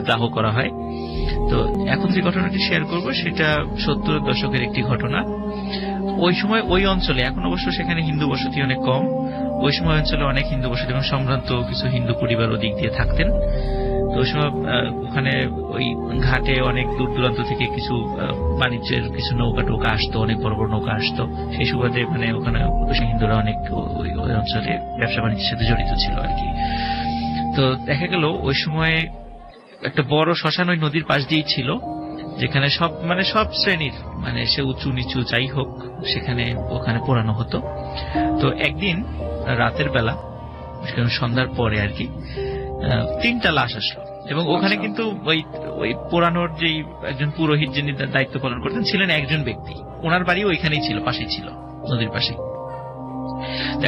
দাহ করা হয়। তো এখন যে ঘটনাটি শেয়ার করব সেটা 70-এর দশকের একটি ঘটনা। ওই সময় ওই অঞ্চলে, এখন অবশ্য সেখানে হিন্দু বসতি অনেক কম, ওই সময় অঞ্চলে অনেক হিন্দু বসতি এবং সম্ভ্রান্ত কিছু হিন্দু পরিবার ওদিক দিয়ে থাকতেন। তো ওই সময় ওখানে ওই ঘাটে অনেক দূর দূরান্ত থেকে কিছু বাণিজ্যের কিছু নৌকা টোকা আসতো, অনেক বড় বড় নৌকা আসতো। সেই সুবাদে মানে ওখানে হিন্দুরা অনেক ওই অঞ্চলে ব্যবসা বাণিজ্যের সাথে জড়িত ছিল আর কি। তো দেখা গেল ওই সময় একটা বড় শ্মশান ওই নদীর পাশ দিয়েই ছিল, যেখানে সব শ্রেণীর, মানে সে উঁচু নিচু যাই হোক, সেখানে ওখানে পোড়ানো হতো। তো একদিন রাতের বেলা, সন্ধ্যার পরে আর কি, 3টা লাশ আসলো এবং ওখানে কিন্তু ওই পোড়ানোর যেই একজন পুরোহিত যিনি দায়িত্ব পালন করতেন ছিলেন একজন ব্যক্তি, ওনার বাড়ি ওইখানেই ছিল, পাশেই ছিল, নদীর পাশে।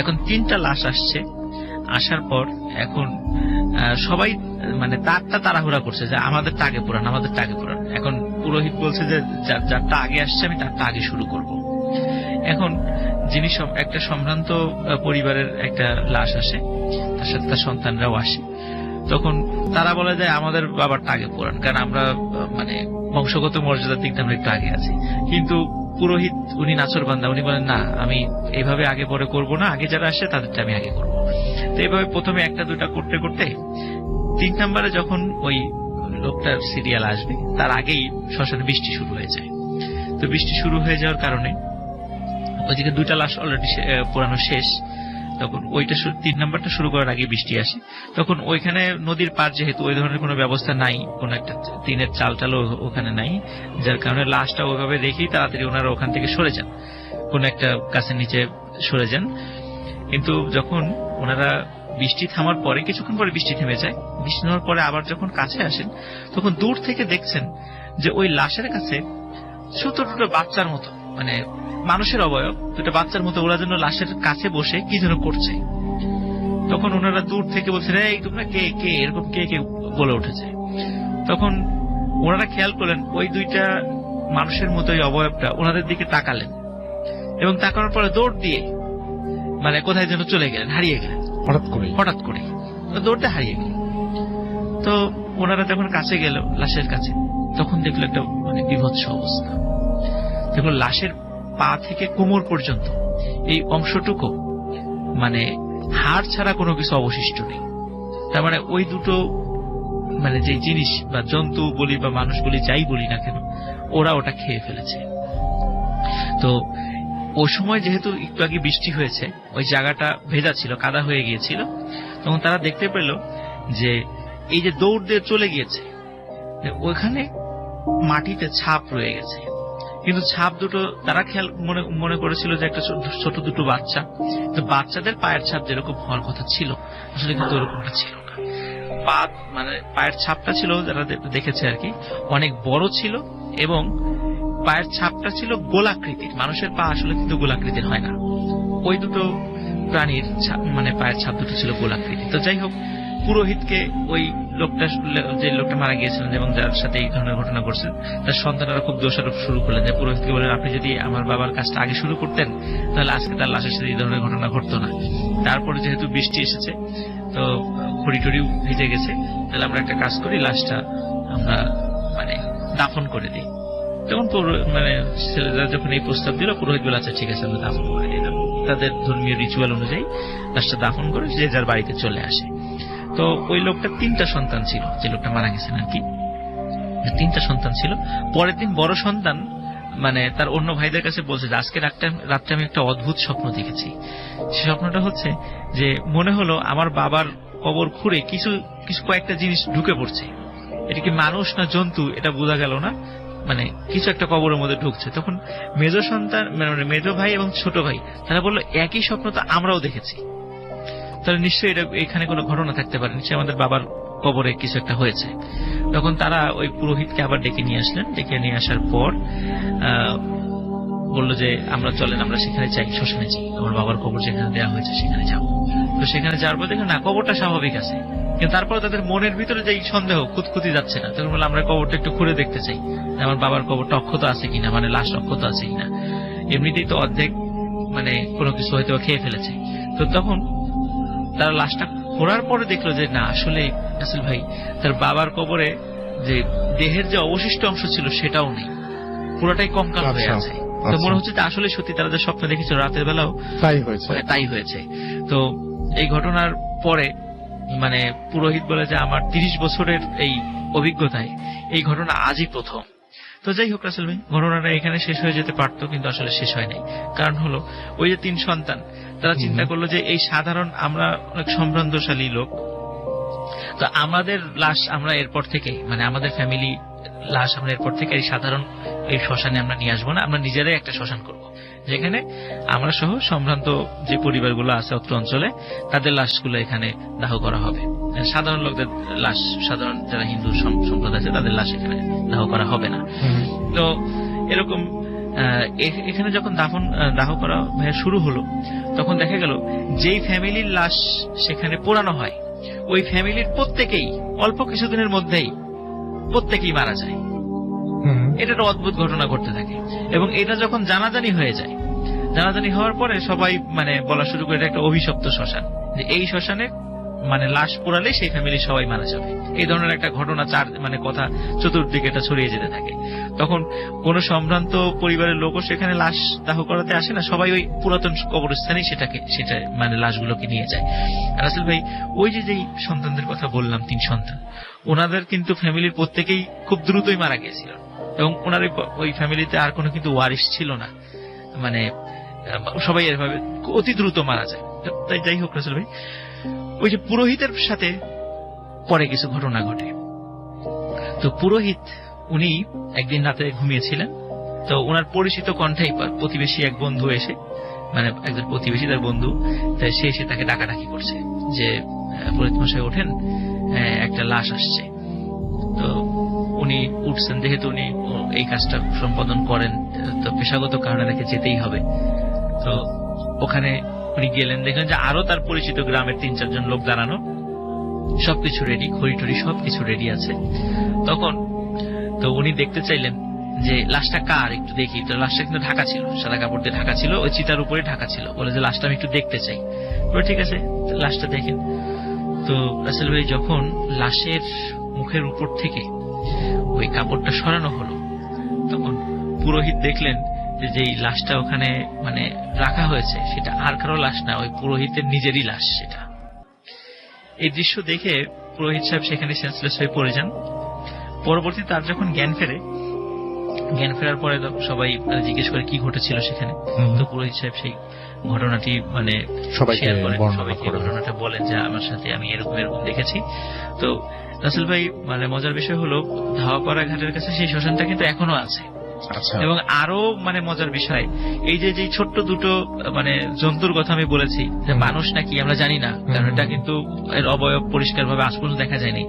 এখন 3টা লাশ আসছে, আসার পর এখন সবাই মানে তাড়াহুড়া করছে যে আমাদের টাকে পুরান, আমাদের টাকে পুরান। এখন পুরোহিত বলছে যে যারটা আগে আসছে আমি তারটা আগে শুরু করব। এখন যিনি একটা সম্ভ্রান্ত পরিবারের একটা লাশ আসে, তার সাথে তার সন্তানরাও আসে, তখন তারা বলে যায় আমাদের বাবারটা আগে পুরান, কারণ আমরা মানে বংশগত মর্যাদার দিক দিয়ে আমরা একটু আগে আছি। কিন্তু পুরোহিত উনি নাচরবান্দা, উনি বলেন না, আমি এইভাবে আগে পরে করব না, আগে যারা আসে তাদেরটা আমি আগে করব। তো এইভাবে প্রথমে একটা দুটা করতে করতে 3 নম্বরে যখন ওই লোকটার সিরিয়াল আসবে তার আগেই শ্মশানে বৃষ্টি শুরু হয়ে যায়। তো বৃষ্টি শুরু হয়ে যাওয়ার কারণে ওইদিকে 2টা লাশ অলরেডি পোড়ানো শেষ, তখন ওইটা 3 নম্বরটা শুরু করার আগে বৃষ্টি আসে। তখন ওইখানে নদীর পার যেহেতু ওই ধরনের কোনো ব্যবস্থা নাই, কোন একটা টিনের চাল টালও ওখানে নাই, যার কারণে লাশটা ওইভাবে রেখেই তাড়াতাড়ি ওনারা ওখান থেকে সরে যান, কোন একটা গাছের নিচে সরে যান। কিন্তু যখন ওনারা বৃষ্টি থামার পরে, কিছুক্ষণ পরে বৃষ্টি থেমে যায়, বৃষ্টি থামার পরে আবার যখন কাছে আসেন তখন দূর থেকে দেখছেন যে ওই লাশের কাছে ছোট ছোট বাচ্চার মতো, মানে মানুষের অবয়ব, 2টা বাচ্চার মতো ওরা যেন লাশের কাছে বসে কি যেন করছে। তখন ওনারা দূর থেকে বলছেন এই তোমরা কে কে, এরকম কে কে বলে উঠেছে। তখন ওনারা খেয়াল করলেন ওই 2টা মানুষের মতো ওই অবয়বটা ওনাদের দিকে তাকালেন এবং তাকানোর পরে দৌড় দিয়ে মানে কোথায় যেন চলে গেলেন, হারিয়ে গেলেন হঠাৎ করে দৌড়তে হারিয়ে গেলেন। তো ওনারা যখন কাছে গেল লাশের কাছে, তখন দেখলো একটা মানে বিভৎস অবস্থা। দেখলো লাশের পা থেকে কোমর পর্যন্ত এই অংশটুকু মানে হাড় ছাড়া কোনো কিছু অবশিষ্ট নেই। তার মানে ওই দুটো মানে যে জিনিস বা জন্তু বলি বা মানুষ বলি যাই বলি না কেন, ওরা ওটা খেয়ে ফেলেছে। তো ওই সময় যেহেতু একটু আগে বৃষ্টি হয়েছে, ওই জায়গাটা ভেজা ছিল, কাদা হয়ে গিয়েছিল, তখন তারা দেখতে পেল যে এই যে দৌড় দিয়ে চলে গিয়েছে ওইখানে মাটিতে ছাপ রয়ে গেছে। কিন্তু ছাপ দুটো তারা খেয়াল মনে করেছিল যে একটা ছোট 2টো বাচ্চা, তো বাচ্চাদের পায়ের ছাপ যেরকম হওয়ার কথা ছিল আসলে কিন্তু ওরকমটা ছিল না। মানে পায়ের ছাপটা ছিল, যারা দেখেছে আর কি, অনেক বড় ছিল এবং পায়ের ছাপটা ছিল গোলাকৃতির। মানুষের পা আসলে কিন্তু গোলাকৃতির হয় না। ওই দুটো প্রাণীর মানে পায়ের ছাপ দুটো ছিল গোলাকৃতি। তো যাই হোক, পুরোহিতকে ওই লোকটা, যে লোকটা মারা গিয়েছিলেন এবং যার সাথে এই ধরনের ঘটনা ঘটছে, তার সন্তানেরা খুব দোষারোপ শুরু করলেন যে পুরোহিতকে বলেন, আপনি যদি আমার বাবার কাজটা আগে শুরু করতেন তাহলে আজকে তার লাশের সাথে এই ধরনের ঘটনা ঘটতো না। তারপরে যেহেতু বৃষ্টি এসেছে, তো খড়ি টড়িও ভিজে গেছে, তাহলে আমরা একটা কাজ করি, লাশটা আমরা মানে দাফন করে দিই। তখন মানে ছেলেরা যখন এই প্রস্তাব দিল, পুরোহিত বলে আচ্ছা ঠিক আছে আমরা দাফন করে দিলাম। তাদের ধর্মীয় রিচুয়াল অনুযায়ী লাশটা দাফন করে যে যার বাড়িতে চলে আসে। তো ওই লোকটা 3টা সন্তান ছিল, যে লোকটা মারা গেছেন আর কি, 3টা সন্তান ছিল। পরের দিন বড় সন্তান মানে তার অন্য ভাইদের কাছে বলছে যে আজকে রাত্রে আমি একটা অদ্ভুত স্বপ্ন দেখেছি। সে স্বপ্নটা হচ্ছে যে মনে হলো আমার বাবার কবর খুঁড়ে কিছু কয়েকটা জিনিস ঢুকে পড়ছে। এটা কি মানুষ না জন্তু এটা বোঝা গেল না, মানে কিছু একটা কবরের মধ্যে ঢুকছে। তখন মেজ সন্তান মানে মেজ ভাই এবং ছোট ভাই তারা বললো একই স্বপ্ন তো আমরাও দেখেছি, তাহলে নিশ্চয়ই এটা এখানে কোনো ঘটনা থাকতে পারে, নিশ্চয়ই আমাদের বাবার কবরে কিছু একটা হয়েছে। তখন তারা ওই পুরোহিতকে আবার ডেকে নিয়ে আসলেন। ডেকে নিয়ে আসার পর বললো যে আমরা চলেন, আমরা সেখানে যাই, শ্মশানে যাই, আমার বাবার কবর যেখানে দেওয়া হয়েছে সেখানে যাবো। তো সেখানে যাওয়ার পর দেখেন না, কবরটা স্বাভাবিক আছে, কিন্তু তারপরে তাদের মনের ভিতরে যে সন্দেহ খুঁতখুঁতি যাচ্ছে না। তখন বললো আমরা কবরটা একটু খুঁড়ে দেখতে চাই, আমার বাবার কবরটা অক্ষত আছে কিনা, মানে লাশ অক্ষত আছে কিনা। এমনিতেই তো অর্ধেক মানে কোনো কিছু হয়তো খেয়ে ফেলেছে। তো তখন তারা লাশটা খোঁড়ার পরে দেখলো যে না, আসলে রাসেল ভাই তার বাবার কবরে যে দেহের যে অবশিষ্ট অংশ ছিল সেটাও নেই, পুরোটাই কঙ্কাল হয়ে আছে। তো মনে হচ্ছে যে আসলে সত্যি তারা যে স্বপ্ন দেখেছিল রাতের বেলাও তাই হয়েছে। তো এই ঘটনার পরে মানে পুরোহিত বলে যে আমার 30 বছরের এই অভিজ্ঞতায় এই ঘটনা আজই প্রথম। তো যাই হোক রাসেল ভাই, ঘটনাটা এখানে শেষ হয়ে যেতে পারতো, কিন্তু আসলে শেষ হয় নাই। কারণ হলো ওই যে 3 সন্তান, তারা চিন্তা করলো যে এই সাধারণ আমরা অনেক সম্ভ্রান্তশালী লোক, তো আমাদের লাশ আমরা এরপর থেকে মানে আমাদের ফ্যামিলি লাশ আমরা এরপর থেকে এই সাধারণ এই শ্মশানে আমরা নিয়ে আসবো না, আমরা নিজেরাই একটা শ্মশান করব, যেখানে আমরা সহ সম্ভ্রান্ত যে পরিবারগুলো আছে অত্র অঞ্চলে তাদের লাশগুলো এখানে দাহ করা হবে। সাধারণ লোকদের লাশ, সাধারণ যারা হিন্দু সম্প্রদায় আছে তাদের লাশ এখানে দাহ করা হবে না। তো এরকম এখানে যখন দাহ করা শুরু হলো, তখন দেখা গেল যেই ফ্যামিলির লাশ সেখানে পোড়ানো হয় ওই ফ্যামিলির প্রত্যেকেই অল্প কিছুদিনের মধ্যেই প্রত্যেকেই মারা যায়। এটা একটা অদ্ভুত ঘটনা ঘটতে থাকে, এবং এটা যখন জানাজানি হয়ে যায়, জানাজানি হওয়ার পরে সবাই মানে বলা শুরু করে এটা একটা অভিশপ্ত শ্মশান, যে এই শ্মশানে মানে লাশ পোড়ালে সেই ফ্যামিলি সবাই মারা যাবে। এই ধরনের একটা ঘটনা মানে কথা চতুর্দিকে এটা ছড়িয়ে যেতে থাকে। তখন কোন সম্ভ্রান্ত পরিবারের লোকও সেখানে লাশ দাহ করাতে আসে না, সবাই ওই পুরাতন কবরস্থানেই সেটা মানে লাশগুলোকে নিয়ে যায়। রাসেল ভাই, ওই যে যেই সন্তানদের কথা বললাম 3 সন্তান, ওনাদের কিন্তু ফ্যামিলির প্রত্যেকেই খুব দ্রুতই মারা গিয়েছিল, এবং ওনার ওই ফ্যামিলিতে আর কোনো কিন্তু ওয়ারিশ ছিল না, মানে সবাই এভাবে অতি দ্রুত মারা যায়। তাই যাই হোক রাসেল ভাই, ওই যে পুরোহিতের সাথে পরে কিছু ঘটনা ঘটে। তো পুরোহিত উনি একদিন রাতে ঘুমিয়েছিলেন, তো ওনার পরিচিত কণ্ঠেই প্রতিবেশী এক বন্ধু এসে, মানে একজন প্রতিবেশী তার বন্ধু, সে এসে তাকে ডাকাডাকি করছে যে পুরোহিত মশাই ওঠেন, একটা লাশ আসছে। তো উনি উঠছেন, যেহেতু উনি এই কাজটা সম্পাদন করেন তো পেশাগত কারণে তাকে যেতেই হবে। তো ওখানে উনি গেলেন, দেখলেন যে আরো তার পরিচিত গ্রামের 3-4 জন লোক দাঁড়ানো, সবকিছু রেডি, খড়ি টড়ি সবকিছু রেডি আছে। তখন তো উনি দেখতে চাইলেন যে লাশটা কার, একটু দেখি। তো লাশটা কিন্তু ঢাকা ছিল, সাদা কাপড় দিয়ে ঢাকা ছিল, ওই চিতার উপরে ঢাকা ছিল। বলে যে লাশটা আমি একটু দেখতে চাই। ঠিক আছে, লাশটা দেখেন। তো রাসেল ভাই, যখন লাশের মুখের উপর থেকে ওই কাপড়টা সরানো হলো, তখন পুরোহিত দেখলেন যে যেই লাশটা ওখানে মানে রাখা হয়েছে সেটা আর কারো লাশ না, ওই পুরোহিতের নিজেরই লাশ সেটা। এই দৃশ্য দেখে পুরোহিত সাহেব সেখানে সেন্সলেস হয়ে পড়ে যান। পরবর্তী তার যখন জ্ঞান ফেরার পরে সবাই জিজ্ঞেস করে কি ঘটেছিল সেখানে। তো পুরোহিত সাহেব সেই ঘটনাটি মানে শেয়ার করেন, সবাইকে ঘটনাটা বলেন যে আমার সাথে আমি এরকম দেখেছি। তো রাসেল ভাই, মানে মজার বিষয় হলো ধাওয়াপাড়া ঘাটের কাছে সেই শ্মশানটা কিন্তু এখনো আছে। এবং আরো মানে মজার বিষয়, এই যে ছোট্ট দুটো মানে জন্তুর কথা আমি বলেছি, যে মানুষ নাকি আমরা জানি না, কারণ এটা কিন্তু এর অবয়ব পরিষ্কার ভাবে আজ পর্যন্ত দেখা যায়নি।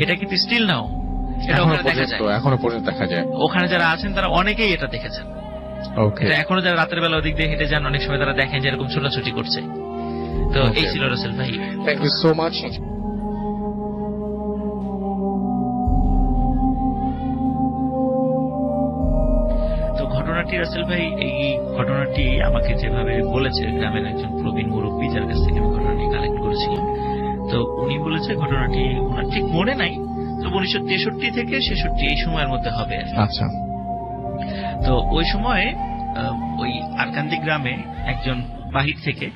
এটা কিন্তু স্টিল নাও এটা ওখানে দেখা যায়, এখনো পর্যন্ত দেখা যায়। ওখানে যারা আছেন তারা অনেকেই এটা দেখেছেন। এখনো যারা রাতের বেলা ওদিক দিয়ে হেঁটে যান, অনেক সময় তারা দেখেন যে এরকম ছোটাছুটি করছে। তো এই ছিল রাসেল ভাই। Thank you so much. তো ঘটনাটি রাসেল ভাই, এই ঘটনাটি আমাকে যেভাবে বলেছে গ্রামের একজন প্রবীণ মুরব্বী, যার কাছ থেকে আমি ঘটনাটি কালেক্ট করেছিলাম, তো উনি বলেছে ঘটনাটি ওনার ঠিক মনে নাই, তো 1963 থেকে 66 এই সময়ের মধ্যে হবে আর কি। আচ্ছা। তো ওই সময়ে ওই আরকান্দি গ্রামে একজন বাহির থেকে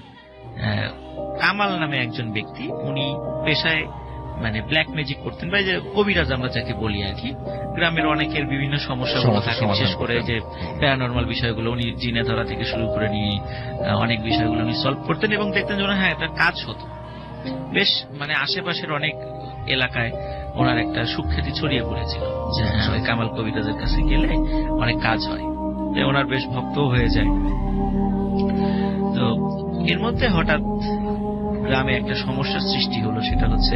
কামাল নামে একজন ব্যক্তি, উনি পেশায় মানে ব্ল্যাক ম্যাজিক করতেন, বা যে কবিরাজ আমরা যাকে বলি আর কি। গ্রামের অনেকের বিভিন্ন সমস্যাগুলো থাকে, বিশেষ করে যে প্যারানরমাল বিষয়গুলো উনি জিনে ধরা থেকে শুরু করে নিয়ে অনেক বিষয়গুলো উনি সলভ করতেন, এবং দেখতেন যে হ্যাঁ একটা কাজ হতো। বেশ মানে আশেপাশের অনেক এলাকায় ওনার একটা সুখ্যাতি ছড়িয়ে পড়েছিল যে হ্যাঁ ওই কামাল কবিরাজের কাছে গেলে অনেক কাজ হয়, ওনার বেশ ভক্ত হয়ে যায়। তো এর মধ্যে হঠাৎ গ্রামে একটা সমস্যার সৃষ্টি হলো, সেটা হচ্ছে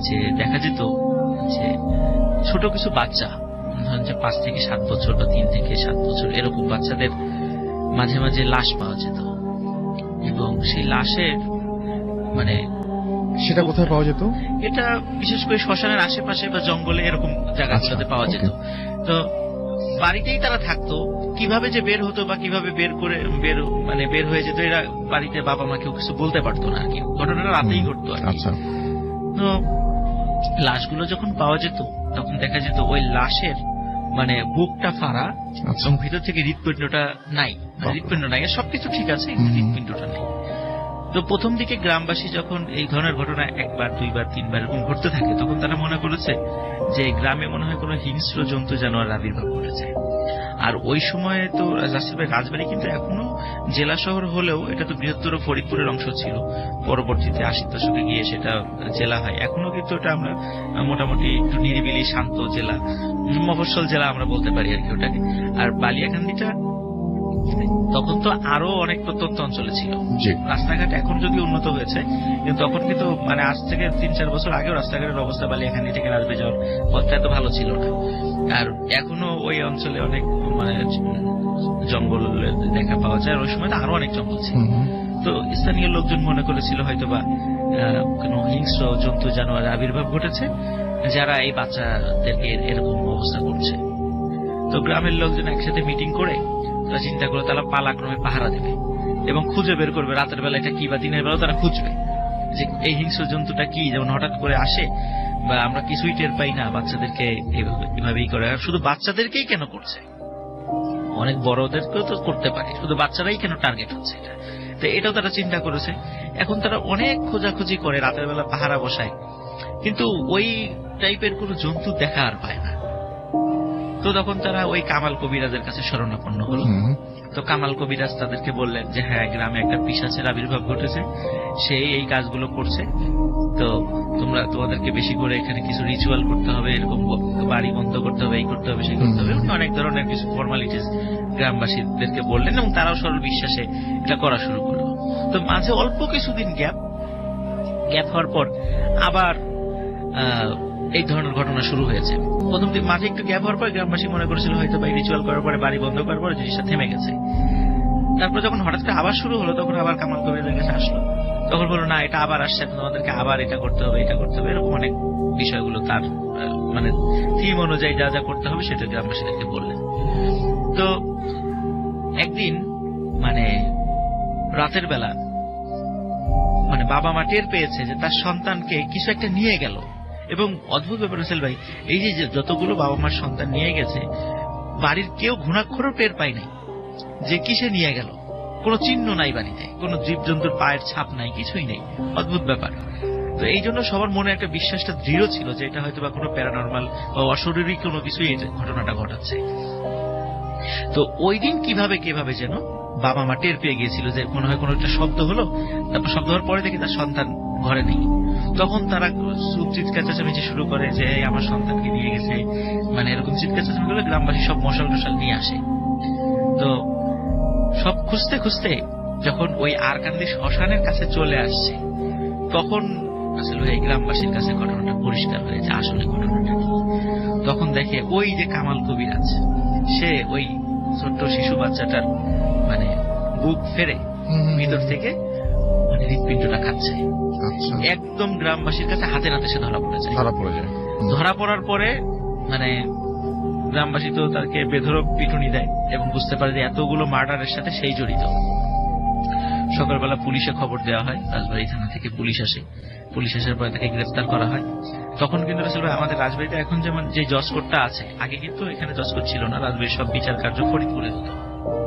যে দেখা যেত যে ছোট কিছু বাচ্চা, ধরেন যে 5 থেকে 7 বছর বা 3 থেকে 7 বছর এরকম বাচ্চাদের মাঝে মাঝে লাশ পাওয়া যেত, এবং সেই লাশের মানে সেটা কোথায় পাওয়া যেত? এটা বিশেষ করে শ্মশানের আশেপাশে বা জঙ্গলে এরকম জায়গাগুলোতে পাওয়া যেত। তো বাড়িতেই তারা থাকতো, কিভাবে যে বের হতো বা কিভাবে বের হয়ে যেত, এরা বাড়িতে বাবা মা কেউ কিছু বলতে পারতো না আর কি। ঘটনাটা রাতেই ঘটতো আর কি। তো লাশগুলো যখন পাওয়া যেত তখন দেখা যেত ওই লাশের মানে বুকটা ফাড়া এবং ভিতর থেকে হৃৎপিণ্ডটা নাই, হৃৎপিণ্ড নাই, সবকিছু ঠিক আছে, হৃৎপিণ্ডটা নেই। তো প্রথম দিকে গ্রামবাসী যখন এই ধরনের ঘটনা 1বার 2বার 3বার এরকম ঘটতে থাকে, তখন তারা মনে করেছে যে গ্রামে মনে হয় কোনো হিংস্র জন্তু জানোয়ার আবির্ভাব ঘটেছে। আর ওই সময়ে তো রাজবাড়ী কিন্তু এখনো জেলা শহর হলেও এটা তো বৃহত্তর ফরিদপুরের অংশ ছিল, পরবর্তীতে 80 দশকে গিয়ে সেটা জেলা হয়। এখনো কিন্তু এটা আমরা মোটামুটি একটু নিরিবিলি শান্ত জেলা, মফস্বল জেলা আমরা বলতে পারি আর কি ওটাকে। আর বালিয়াকান্দিটা তখন তো আরো অনেক প্রত্যন্ত অঞ্চলে ছিল। রাস্তাঘাট এখন যদি উন্নত হয়েছে, কিন্তু তখন কিন্তু মানে আজ থেকে 3-4 বছর আগেও রাস্তাঘাটের অবস্থা বালিয়াকান্দি থেকে রাজবে যাওয়ার পথটা এত ভালো ছিল না। আর এখনো ওই অঞ্চলে অনেক মানে জঙ্গল দেখা পাওয়া যায়, আর ওই সময় তো আরো অনেক জঙ্গল ছিল। তো স্থানীয় লোকজন মনে করেছিল হয়তো বা কোন হিংস্র জন্তু জানোয়ার আবির্ভাব ঘটেছে, যারা এই বাচ্চাদেরকে এরকম অবস্থা করছে। তো গ্রামের লোকজন একসাথে মিটিং করে তারা চিন্তা করে তারা পালাক্রমে পাহারা দেবে এবং খুঁজে বের করবে রাতের বেলা এটা কি বা দিনের বেলা তারা খুঁজবে যে এই হিংস্র জন্তুটা কি, যেমন হঠাৎ করে আসে বা আমরা কিছুই টের পাই না, বাচ্চাদেরকে এভাবেই করে। আর শুধু বাচ্চাদেরকেই কেন করছে, অনেক বড়দেরকেও তো করতে পারে, শুধু বাচ্চারাই কেন টার্গেট হচ্ছে এটা। তো এটাও তারা চিন্তা করেছে। এখন তারা অনেক খোঁজাখুঁজি করে, রাতের বেলা পাহারা বসায়, কিন্তু ওই টাইপের কোন জন্তু দেখা আর পায় না। তো তখন তারা ওই কামাল কবিরাজের কাছে শরণাপন্ন হলো। তো কামাল কবিরাজ তাদেরকে বললেন যে হ্যাঁ গ্রামে একটা পিশাচের আবির্ভাব ঘটেছে, সেই এই কাজগুলো করছে, তো তোমাদেরকে বেশি করে এখানে কিছু রিচুয়াল করতে হবে, এরকম বাড়ি বন্ধ করতে হবে, এই করতে হবে, সেই করতে হবে, অনেক ধরনের কিছু ফর্মালিটিস গ্রামবাসীদেরকে বললেন, এবং তারাও সরল বিশ্বাসে এটা করা শুরু করলো। তো মাঝে অল্প কিছুদিন গ্যাপ হওয়ার পর আবার এই ধরনের ঘটনা শুরু হয়েছে। প্রথম দিন মাঝে একটু গ্যাপ হওয়ার পর গ্রামবাসী মনে করেছিল হয়তো বা রিচুয়াল করার পরে, বাড়ি বন্ধ করার পরে জিনিসটা থেমে গেছে। তারপর যখন হঠাৎ করে আবার শুরু হলো, তখন আবার কামাল কবিরাজের কাছে আসলো, তখন বললো না এটা আবার আসছে, তোমাদেরকে আবার এটা করতে হবে, এটা করতে হবে, এরকম অনেক বিষয়গুলো তার মানে থিম অনুযায়ী যা যা করতে হবে সেটা গ্রামবাসীদেরকে বললেন। তো একদিন মানে রাতের বেলা মানে বাবা মা টের পেয়েছে যে তার সন্তানকে কিছু একটা নিয়ে গেল। এবং অদ্ভুত ব্যাপার হোসেল ভাই, এই যে যতগুলো বাবা মার সন্তান নিয়ে গেছে, বাড়ির কেউ ঘুণাক্ষরও টের পায় নাই যে কিসে নিয়ে গেল। কোনো চিহ্ন নাই বাড়িতে, কোনো জীবজন্তুর পায়ের ছাপ নাই, কিছুই নেই। অদ্ভুত ব্যাপার। তো এই জন্য সবার মনে একটা বিশ্বাসটা দৃঢ় ছিল যে এটা হয়তো বা কোনো প্যারানরমাল বা অশরীরী কোনো কিছুই ঘটনাটা ঘটাচ্ছে। তো ওই দিন কিভাবে যেন বাবা মা টের পেয়ে গিয়েছিল যে মনে হয় কোনো একটা শব্দ হলো, তারপর শব্দ হওয়ার পরে দেখি তার সন্তান ঘরে নেই। তখন তারা চিৎকার চেঁচামেচি শুরু করে যে আমার সন্তানকে নিয়ে গেছে, মানে এরকম চিৎকার চেঁচামেচি করে গ্রামবাসী সব মশাল টশাল নিয়ে আসে। তো সব খুঁজতে খুঁজতে যখন ওই আরকান্দি শ্মশানের কাছে চলে আসছে, তখন আসলে এই গ্রামবাসীর কাছে ঘটনাটা পরিষ্কার হয়ে যায় আসলে ঘটনাটা কি। তখন দেখে ওই যে কামাল কবিরাজ, সে ওই ছোট্ট শিশু বাচ্চাটার মানে বুক ফেরে ভিতর থেকে মানে হৃৎপিণ্ডটা খাচ্ছে। আচ্ছা, একদম গ্রামবাসীর কাছে হাতে নাতে সে ধরা পড়ে যায়। হুম। ধরা পড়ার পরে মানে গ্রামবাসী তো তাকে বেধড়ক পিটুনি দেয় এবং বুঝতে পারে যে এতগুলো মার্ডারের সাথে সেই জড়িত। সকালবেলা পুলিশে খবর দেওয়া হয়, রাজবাড়ী থানা থেকে পুলিশ আসে। পুলিশ আসার পরে তাকে গ্রেফতার করা হয়। তখন কিন্তু রাসেল ভাই আমাদের রাজবাড়িতে এখন যেমন যে জজ কোর্টটা আছে, আগে কিন্তু এখানে জজ কোর্ট ছিল না, রাজবাড়ির সব বিচার কার্য ফরিদপুরে হতো।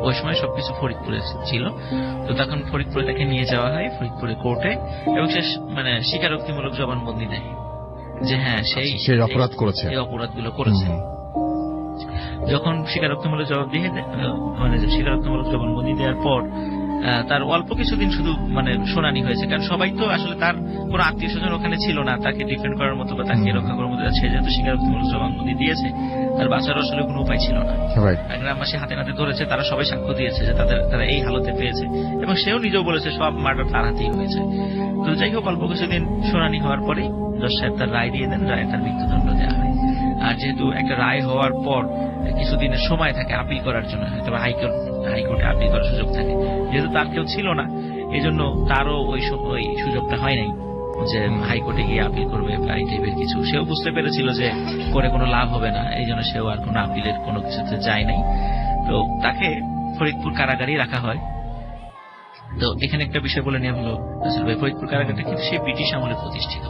ওই সময় সবকিছু ফরিদপুরে ছিল। তো তখন ফরিদপুরে তাকে নিয়ে যাওয়া হয়, ফরিদপুরে কোর্টে, এবং সে মানে স্বীকারোক্তিমূলক জবানবন্দি দেয় যে হ্যাঁ সেই অপরাধ করেছে, এই অপরাধগুলো করেছে। যখন স্বীকারোক্তিমূলক জবাব দিয়ে মানে স্বীকারোক্তিমূলক জবানবন্দি দেওয়ার পর তার অল্প কিছুদিন শুধু মানে শুনানি হয়েছে, কারণ সবাই তো আসলে তার কোনো আত্মীয় স্বজন ওখানে ছিল না তাকে ডিফেন্ড করার মতো বা তাকে রক্ষা করার মতো। সে যেহেতু স্বীকারোক্তিমূলক জবানবন্দি দিয়েছে, তার বাঁচার আসলে কোনো উপায় ছিল না। গ্রামবাসী হাতে নাতে ধরেছে, তারা সবাই সাক্ষ্য দিয়েছে যে তারা এই হালতে পেয়েছে, এবং সেও নিজেও বলেছে সব মার্ডার তার হাতেই হয়েছে। তো যাই হোক, অল্প কিছুদিন শুনানি হওয়ার পরেই জজ সাহেব তার রায় দিয়ে দেন, রায় তার মৃত্যুদণ্ড দেওয়া হয়। আর যেহেতু একটা রায় হওয়ার পর কিছুদিনের সময় থাকে আপিল করার জন্য, হয়তো হাইকোর্টে আপিল করার সুযোগ থাকে, যেহেতু তার কেউ ছিল না এই জন্য তারও ওই সুযোগটা হয় নাই যে হাইকোর্টে গিয়ে আপিল করবে বা এই টাইপের কিছু। সেও বুঝতে পেরেছিল যে করে কোনো লাভ হবে না, এই জন্য সেও আর কোনো আপিলের কোনো কিছুতে যায় নাই। তো তাকে ফরিদপুর কারাগারেই রাখা হয়। তো এখানে একটা বিষয় বলে নেওয়া হলো রাসেল ভাই, ফরিদপুর কারাগারটা কিন্তু সেই ব্রিটিশ আমলে প্রতিষ্ঠিত,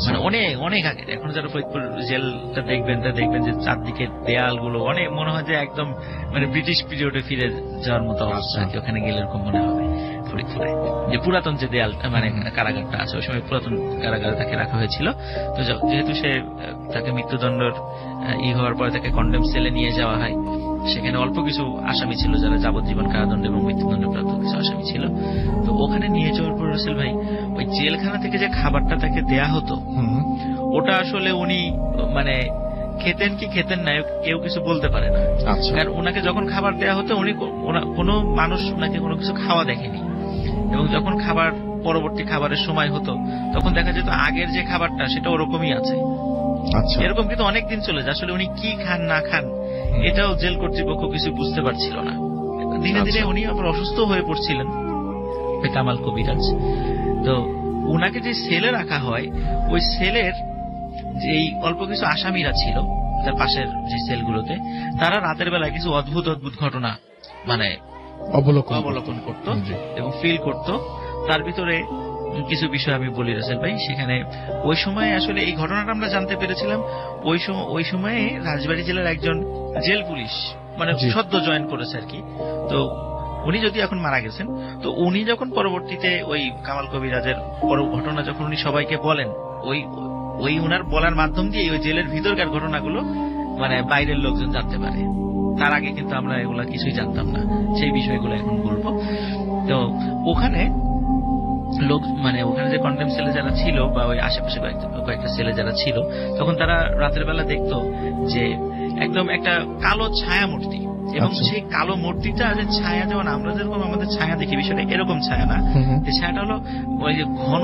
মানে অনেক অনেক আগে। এখন যারা ফরিদপুর জেলটা দেখবেন যে চারদিকে দেয়ালগুলো অনেক মনে হয় যে একদম মানে ব্রিটিশ পিরিয়ডে ফিরে যাওয়ার মতো অবস্থা। ওখানে গেলে এরকম মনে হবে ফরিদপুরে যে পুরাতন যে দেয়াল মানে কারাগারটা আছে, ওই সময় পুরাতন কারাগারে তাকে রাখা হয়েছিল। তো যেহেতু তাকে মৃত্যুদণ্ডের হওয়ার পরে তাকে কন্ডেম সেলে নিয়ে যাওয়া হয়, সেখানে অল্প কিছু আসামি ছিল যারা যাবজ্জীবন কারাদণ্ড এবং মৃত্যুদণ্ড প্রাপ্ত কিছু আসামি ছিল। তো ওখানে নিয়ে যাওয়ার পর রাসেল ভাই ওই জেলখানা থেকে যে খাবারটা তাকে দেয়া হতো, ওটা আসলে উনি মানে খেতেন কি খেতেন না কেউ কিছু বলতে পারে না। কারণ ওনাকে যখন খাবার দেয়া হতো উনি কোনো মানুষ ওনাকে কোনো কিছু খাওয়া দেখেনি, এবং যখন পরবর্তী খাবারের সময় হতো তখন দেখা যেত আগের যে খাবারটা সেটা ওরকমই আছে। এরকম কিন্তু অনেকদিন চলে যায়। আসলে উনি কি খান না খান এটাও জেল কর্তৃপক্ষ কিছু বুঝতে পারছিল না। দিনে দিনে উনি আবার অসুস্থ হয়ে পড়ছিলেন, কামাল কবিরাজ। তো উনাকে যে সেলে রাখা হয়, ওই সেলের যে অল্প কিছু আসামিরা ছিল তার পাশের যে সেলগুলোতে, তারা রাতের বেলায় কিছু অদ্ভুত ঘটনা মানে অবলোকন করত এবং ফিল করত। তার ভিতরে কিছু বিষয় আমি বলি রাসেল ভাই। সেখানে ওই সময় আসলে এই ঘটনাটা আমরা জানতে পেরেছিলাম ওই সময়ে রাজবাড়ী জেলার একজন জেল পুলিশ মানে সদ্য জয়েন করেছে আর কি। তো উনি যদি এখন মারা গেছেন, তো উনি যখন পরবর্তীতে ওই কামাল কবিরাজের ঘটনা যখন উনি সবাইকে বলেন, ওই উনার বলার মাধ্যম দিয়ে ওই জেলের ভিতরকার ঘটনাগুলো মানে বাইরের লোকজন জানতে পারে। তার আগে কিন্তু আমরা এগুলা কিছুই জানতাম না, সেই বিষয়গুলো এখন বলবো। তো ওখানে লোক মানে ওখানে যে কন্ডেম সেলে যারা ছিল বা ওই আশেপাশে কয়েকটা সেলে যারা ছিল, তখন তারা রাতের বেলা দেখতো যে একদম একটা কালো ছায়া মূর্তি, এবং সেই কালো মূর্তিটা যে ছায়া, যেমন আমরা যেরকম আমাদের ছায়া দেখি বিষয়টা এরকম ছায়া না, এই ছায়াটা হলো ওই যে ঘন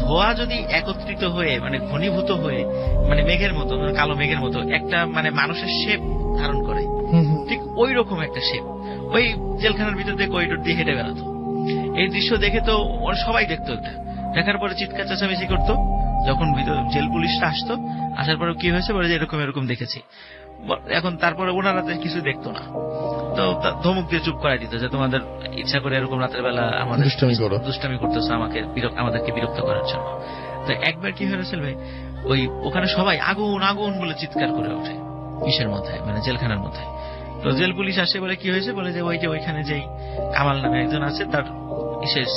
ধোয়া যদি একত্রিত হয়ে মানে ঘনীভূত হয়ে মানে মেঘের মতো, কালো মেঘের মতো একটা মানে মানুষের শেপ ধারণ করে, ঠিক ওই রকম একটা শেপ ওই জেলখানার ভিতর দিয়ে করিডোর দিয়ে হেঁটে বেড়াতো। এই দৃশ্য দেখে তো সবাই দেখতো, দেখার পরে চিৎকার চেঁচামেচি করতো। যখন জেল পুলিশটা আসতো, আসার পরে কি হয়েছে বলে যে এরকম দেখেছি। এখন তারপরে ওনারা কিছু দেখতো না, তো ধমক দিয়ে চুপ করাই দিত যে তোমাদের ইচ্ছা করে এরকম রাতের বেলা আমাদের দুষ্টামি করতেছো আমাদেরকে বিরক্ত করার জন্য। তো একবার কি হয়েছিল ভাই, ওখানে সবাই আগুন আগুন বলে চিৎকার করে ওঠে কিসের মধ্যে মানে জেলখানার মধ্যে। তো জেল পুলিশ আসে, বলে কি হয়েছে, বলে যে ওইখানে যেই কামাল নামে একজন আছে তার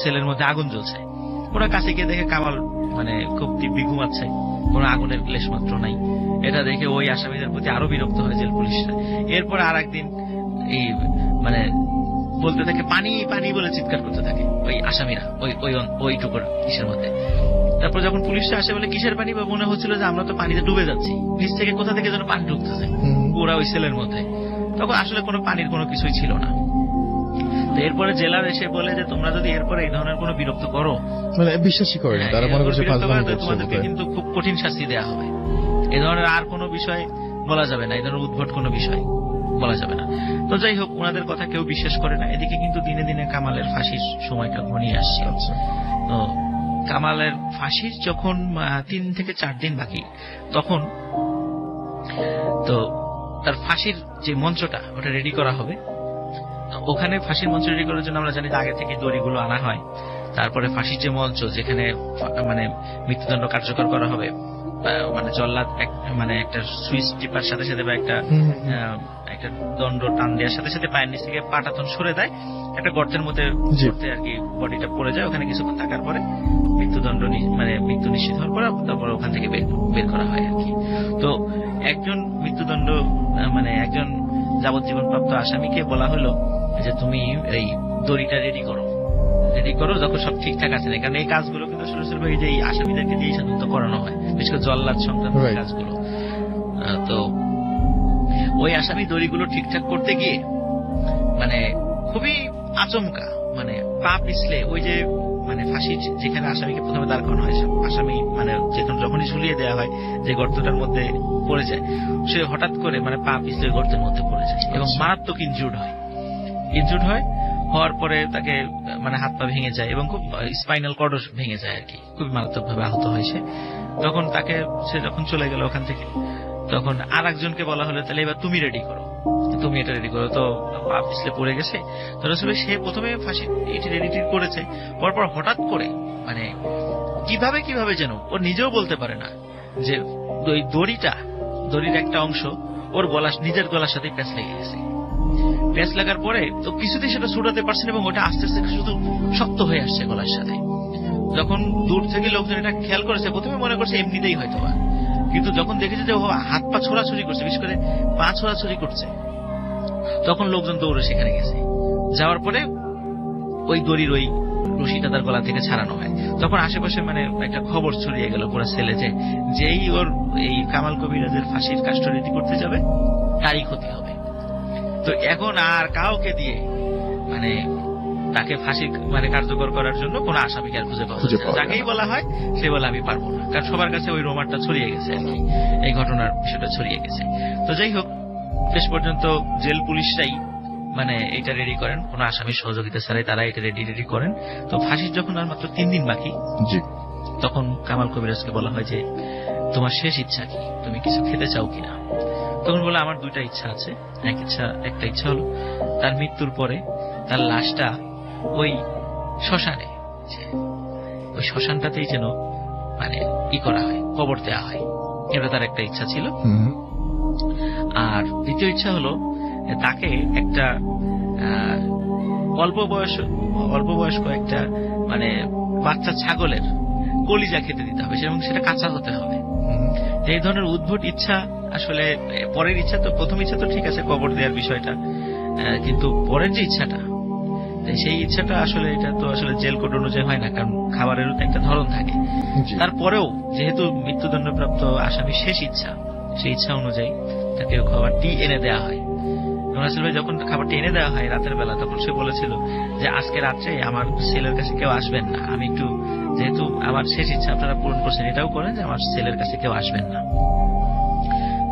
সেলের মধ্যে আগুন জ্বলছে। ওরা কাছে গিয়ে দেখে কামাল মানে খুব দিব্যি ঘুমাচ্ছে, কোনো আগুনের লেশ মাত্র নাই। এটা দেখে ওই আসামিদের প্রতি আরো বিরক্ত হয় জেল পুলিশরা। এরপর আর একদিন এই মানে বলতে থাকে পানি পানি বলে চিৎকার করতে থাকে ওই আসামিরা ওই টুকুর কিসের মধ্যে। তারপর যখন পুলিশরা আসে, বলে কিসের পানি, বা মনে হচ্ছিল যে আমরা তো পানিতে ডুবে যাচ্ছি, নিচ থেকে কোথা থেকে যেন পানি ঢুকতেছে ওরা ওই সেলের মধ্যে। তখন আসলে কোনো পানির কোনো কিছুই ছিল না। তো এরপরে জেলার এসে বলে যে তোমরা যদি এরপরে এই ধরনের কোনো বিরক্ত করো, মানে বিশ্বাসই করে না তারা, মনে করছে তোমাদেরকে কিন্তু খুব কঠিন শাস্তি দেওয়া হবে। এই ধরনের আর কোনো বিষয় বলা যাবে না, এই ধরনের উদ্ভট কোনো বিষয় বলা যাবে না। তো যাই হোক, ওনাদের কথা কেউ বিশ্বাস করে না। এদিকে কিন্তু দিনে দিনে কামালের ফাঁসির সময়টা ঘনিয়ে আসছে। তো কামালের ফাঁসির যখন 3 থেকে 4 দিন বাকি, তখন তো তার ফাঁসির যে মঞ্চটা ওটা রেডি করা হবে। ওখানে ফাঁসির মঞ্চ রেডি করার জন্য আমরা জানি যে আগে থেকে দড়িগুলো আনা হয়। তারপরে ফাঁসির যে মঞ্চ, যেখানে মানে মৃত্যুদণ্ড কার্যকর করা হবে, মানে জল্লাদ মানে একটা সুইচ টিপার সাথে সাথে বা একটা দণ্ড টান দেওয়ার সাথে সাথে পায়ের নিচ থেকে পাটাতন সরে দেয়, একটা গর্তের মধ্যে আর কি বডিটা পড়ে যায়। ওখানে কিছুক্ষণ থাকার পরে মৃত্যুদণ্ড মানে মৃত্যু নিশ্চিত হওয়ার পর তারপরে ওখান থেকে বের করা হয় আর কি। তো একজন মৃত্যুদণ্ড মানে একজন যাবজ্জীবন প্রাপ্ত আসামিকে বলা হলো যে তুমি এই দড়িটা রেডি করো, যখন সব ঠিকঠাক আছে না। কারণ এই কাজগুলো কিন্তু সরাসরি এই যে আসামিদেরকে দিয়ে সাধারণত করানো হয়, বিশেষ করে জল্লাদ সংক্রান্ত কাজগুলো। তো ওই আসামি দড়িগুলো ঠিকঠাক করতে গিয়ে মানে খুবই আচমকা মানে পা পিছলে ওই যে মানে ফাঁসি যেখানে আসামিকে প্রথমে দাঁড় করানো হয়, আসামি মানে যখনই ঝুলিয়ে দেওয়া হয় যে গর্তটার মধ্যে পড়ে যায়, সে হঠাৎ করে মানে পা পিছলে গর্তের মধ্যে পড়ে যায় এবং মারাত্মক ইনজুর্ড হয়। হওয়ার পরে তাকে মানে হাত পা ভেঙে যায় এবং খুব স্পাইনাল কর্ডও ভেঙে যায় আর কি, খুবই মারাত্মক ভাবে আহত হয় সে। তখন সে যখন চলে গেল ওখান থেকে, তখন আর একজনকে বলা হলো তাহলে এবার তুমি এটা রেডি করো। তো পা পিছলে পড়ে গেছে। তো আসলে সে প্রথমে ফাঁসি এটি রেডি করেছে, পরপর হঠাৎ করে মানে কিভাবে যেন ও নিজেও বলতে পারে না যে ওই দড়ির একটা অংশ ওর নিজের গলার সাথে প্যাঁচ লেগে গেছে। প্যাঁচ লাগার পরে তো কিছুতেই সেটা ছুটাতে পারছে না এবং ওটা আস্তে আস্তে শুধু শক্ত হয়ে আসছে গলার সাথে। যখন দূর থেকে লোকজন এটা খেয়াল করেছে, প্রথমে মনে করছে এমনিতেই হয়তো, কিন্তু যখন দেখেছে যে ও হাত পা ছোড়াছুড়ি করছে, বিশেষ করে পা ছোড়াছুড়ি করছে, তখন লোকজন দৌড়ে সেখানে গেছে। যাওয়ার পরে ওই দড়ির ওই রশিটা তার গলা থেকে ছাড়ানো হয়। তখন আশেপাশে মানে একটা খবর ছড়িয়ে গেল পুরো ছেলে যে যেই ওর এই কামাল কবিরাজের ফাঁসির কাজটা রেডি করতে যাবে তারই ক্ষতি হবে। তো এখন আর কাউকে দিয়ে মানে তাকে ফাঁসি মানে কার্যকর করার জন্য কোন আসামিকে আর খুঁজে পাওয়া যাচ্ছে না। যাকেই বলা হয় সে বলে আমি পারবো না, কারণ সবার কাছে ওই রোমারটা ছড়িয়ে গেছে আর কি, এই ঘটনার বিষয়টা ছড়িয়ে গেছে। তো যাই হোক, শেষ পর্যন্ত জেল পুলিশরাই মানে এটা রেডি করেন, কোন আসামির সহযোগিতা ছাড়াই তারা এটা রেডি করেন। তো ফাঁসির যখন আর মাত্র 3 দিন বাকি, তখন কামাল কবিরাজকে বলা হয় যে তোমার শেষ ইচ্ছা কি, তুমি কিছু খেতে চাও কিনা? তখন বলে আমার 2টা ইচ্ছা আছে। একটা ইচ্ছা হলো তার মৃত্যুর পরে তার লাশটা ওই শ্মশানে, ওই শ্মশানটাতেই যেন মানে করা হয়, কবর দেওয়া হয়, এটা তার একটা ইচ্ছা ছিল। আর দ্বিতীয় ইচ্ছা হলো তাকে একটা অল্প বয়স্ক একটা মানে বাচ্চা ছাগলের কলিজা খেতে দিতে হবে এবং সেটা কাঁচা হতে হবে। এই ধরনের উদ্ভট ইচ্ছা আসলে পরের ইচ্ছা তো, প্রথম ইচ্ছা তো ঠিক আছে কবর দেওয়ার বিষয়টা, কিন্তু পরের যে ইচ্ছাটা, সেই ইচ্ছাটা আসলে এটা তো আসলে জেল কোড অনুযায়ী হয় না, কারণ খাবারেরও তো একটা ধরন থাকে। তারপরেও যেহেতু মৃত্যুদণ্ডপ্রাপ্ত আসামির শেষ ইচ্ছা, সেই ইচ্ছা অনুযায়ী তাকে খাবারটি এনে দেওয়া হয়। রাসেল ভাই যখন খাবারটি এনে দেওয়া হয় রাতের বেলা, তখন সে বলেছিল যে আজকে রাত্রে আমার ছেলের কাছে কেউ আসবেন না, আমি একটু যেহেতু আমার শেষ ইচ্ছা আপনারা পূরণ করছেন, এটাও করেন যে আমার ছেলের কাছে কেউ আসবেন না।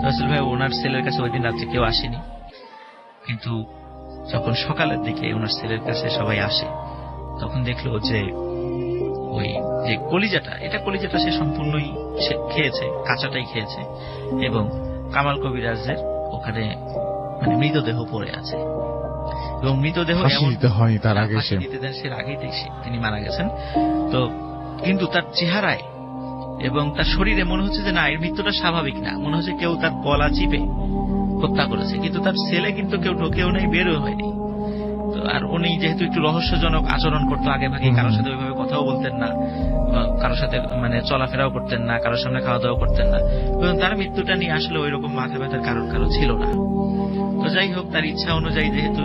রাসেল ভাই ওনার ছেলের কাছে ওই দিন রাত্রে কেউ আসেনি, কিন্তু যখন সকালের দিকে ওনার ছেলের কাছে সবাই আসে, তখন দেখলো যে ওই যে কলিজাটা সে সম্পূর্ণই খেয়েছে, কাঁচাটাই খেয়েছে, এবং কামাল কবিরাজের ওখানে মানে মৃতদেহ পড়ে আছে এবং মৃতদেহ আগেই তিনি মারা গেছেন। তো কিন্তু তার চেহারায় এবং তার শরীরে মনে হচ্ছে যে না, এর মৃত্যুটা স্বাভাবিক না, মনে হচ্ছে কেউ তার গলা চিপে হত্যা করেছে। কিন্তু তার ছেলে কিন্তু কেউ ঢোকেও নাই, বেরও হয়নি। তো আর উনি যেহেতু একটু রহস্যজনক আচরণ করতো, আগে ভাগে কারোর সাথে ওইভাবে কথাও বলতেন না, কারোর সাথে মানে চলাফেরাও করতেন না, কারোর সামনে খাওয়া দাওয়া করতেন না, এবং তার মৃত্যুটা নিয়ে আসলে ওই রকম মাথা ব্যথার কারো ছিল না। তো যাই হোক, তার ইচ্ছা অনুযায়ী যেহেতু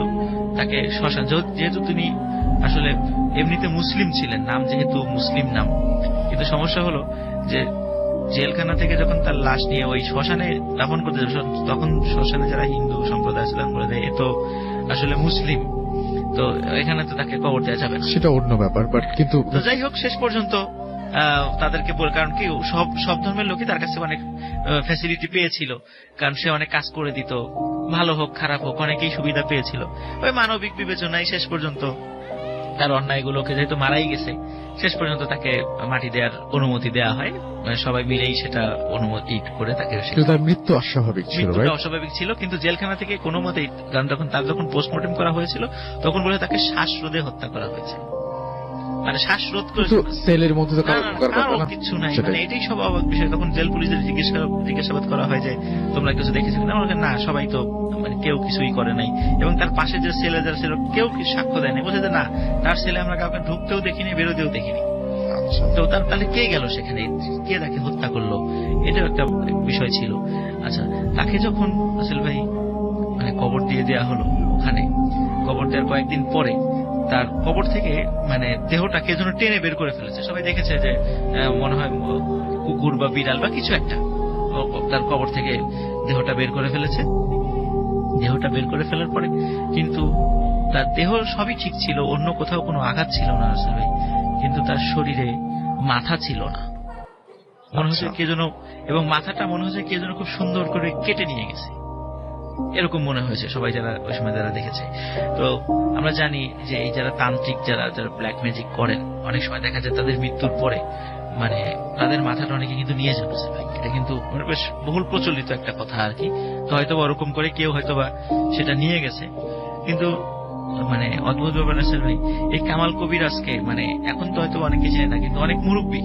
তাকে শ্মশান, যেহেতু তিনি আসলে এমনিতে মুসলিম ছিলেন, নাম যেহেতু মুসলিম নাম, কিন্তু সমস্যা হলো যে জেলখানা থেকে যখন তার লাশ নিয়ে ওই শ্মশানে দাফন করতে যাবে, তখন শ্মশানে যারা হিন্দু সম্প্রদায় ছিলেন বলে দেয় এ তো আসলে মুসলিম, তো এখানে তো তাকে কবর দেওয়া যাবে না, সেটা অন্য ব্যাপার। বাট কিন্তু যাই হোক, শেষ পর্যন্ত তাদেরকে কারণ কি সব ধর্মের লোকই তার কাছে অনেক ফ্যাসিলিটি পেয়েছিল, কারণ সে অনেক কাজ করে দিত, ভালো হোক খারাপ হোক অনেকেই সুবিধা পেয়েছিল। ওই মানবিক বিবেচনায় শেষ পর্যন্ত তার অন্যায়গুলোকে যেহেতু মারাই গেছে, শেষ পর্যন্ত তাকে মাটি দেওয়ার অনুমতি দেওয়া হয়, সবাই মিলেই সেটা অনুমতি করে তাকে। তার মৃত্যু অস্বাভাবিক ছিল, অস্বাভাবিক ছিল, কিন্তু জেলখানা থেকে কোনো মতেই, কারণ যখন পোস্টমর্টম করা হয়েছিল তখন বলে তাকে শ্বাসরোধে হত্যা করা হয়েছে, মানে শ্বাসরোধ করে সেলের মধ্যে কিছু নাই, মানে এটাই সব অবাক বিষয়। তখন জেল পুলিশের জিজ্ঞাসাবাদ করা হয় যে তোমরা কিছু দেখেছো কিনা, না সবাই তো মানে কেউ কিছুই করে নাই, এবং তার পাশে যে ছেলে যারা ছিল কেউ কিছু সাক্ষ্য দেয় নাই, বলছে যে না তার ছেলে আমরা কাউকে ঢুকতেও দেখিনি বেরোতেও দেখিনি। তো তাহলে কে গেল সেখানে, কে তাকে হত্যা করলো, এটাও একটা বিষয় ছিল। আচ্ছা, তাকে যখন রাসেল ভাই মানে কবর দিয়ে দেওয়া হলো, ওখানে কবর দেওয়ার কয়েকদিন পরে তার কবর থেকে মানে দেহটা কে যেন টেনে বের করে ফেলেছে। সবাই দেখেছে যে মনে হয় কুকুর বা বিড়াল বা কিছু একটা তার কবর থেকে দেহটা বের করে ফেলেছে। দেহটা বের করে ফেলার পরে কিন্তু তার দেহ সবই ঠিক ছিল, অন্য কোথাও কোনো আঘাত ছিল না রাসেল ভাই, কিন্তু তার শরীরে মাথা ছিল না, মনে হচ্ছে কে যেন, এবং মাথাটা মনে হচ্ছে কে যেন খুব সুন্দর করে কেটে নিয়ে গেছে, এরকম মনে হয়েছে সবাই যারা ওই সময় যারা দেখেছে। তো আমরা জানি যে এই যারা তান্ত্রিক যারা ব্ল্যাক ম্যাজিক করেন, অনেক সময় দেখা যায় তাদের মৃত্যুর পরে মানে তাদের মাথাটা অনেকে কিন্তু নিয়ে যাবে, এটা কিন্তু বেশ বহুল প্রচলিত একটা কথা আর কি। তো হয়তো ওরকম করে কেউ হয়তো বা সেটা নিয়ে গেছে, কিন্তু মানে অদ্ভুত ব্যাপার রাসেল ভাই, এই কামাল কবিরাজকে মানে এখন তো হয়তো অনেকে চেনে না, কিন্তু অনেক মুরব্বী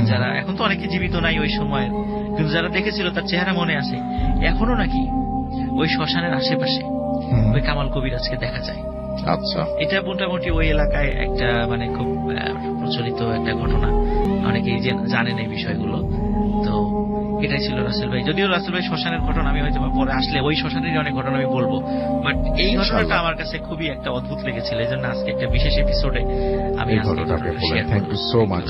যারা, এখন তো অনেকে জীবিত নাই ওই সময়ের, কিন্তু যারা দেখেছিল তার চেহারা মনে আছে, এখনো নাকি ওই শ্মশানের আশেপাশে ওই কামাল কবিরাজকে দেখা যায়। আচ্ছা, এটা মোটামুটি ওই এলাকায় একটা মানে খুব প্রচলিত একটা ঘটনা, অনেকেই জানেন এই বিষয়গুলো। তো এটাই ছিল রাসেল ভাই। যদিও রাসেল ভাই শ্মশানের ঘটনা আমি হয়তো পরে আসলে ওই শ্মশানের অনেক ঘটনা আমি বলবো, বাট এই ঘটনাটা আমার কাছে খুবই একটা অদ্ভুত লেগেছিল, এই জন্য আজকে একটা বিশেষ এপিসোডে আমি থ্যাংক ইউ সো মাচ।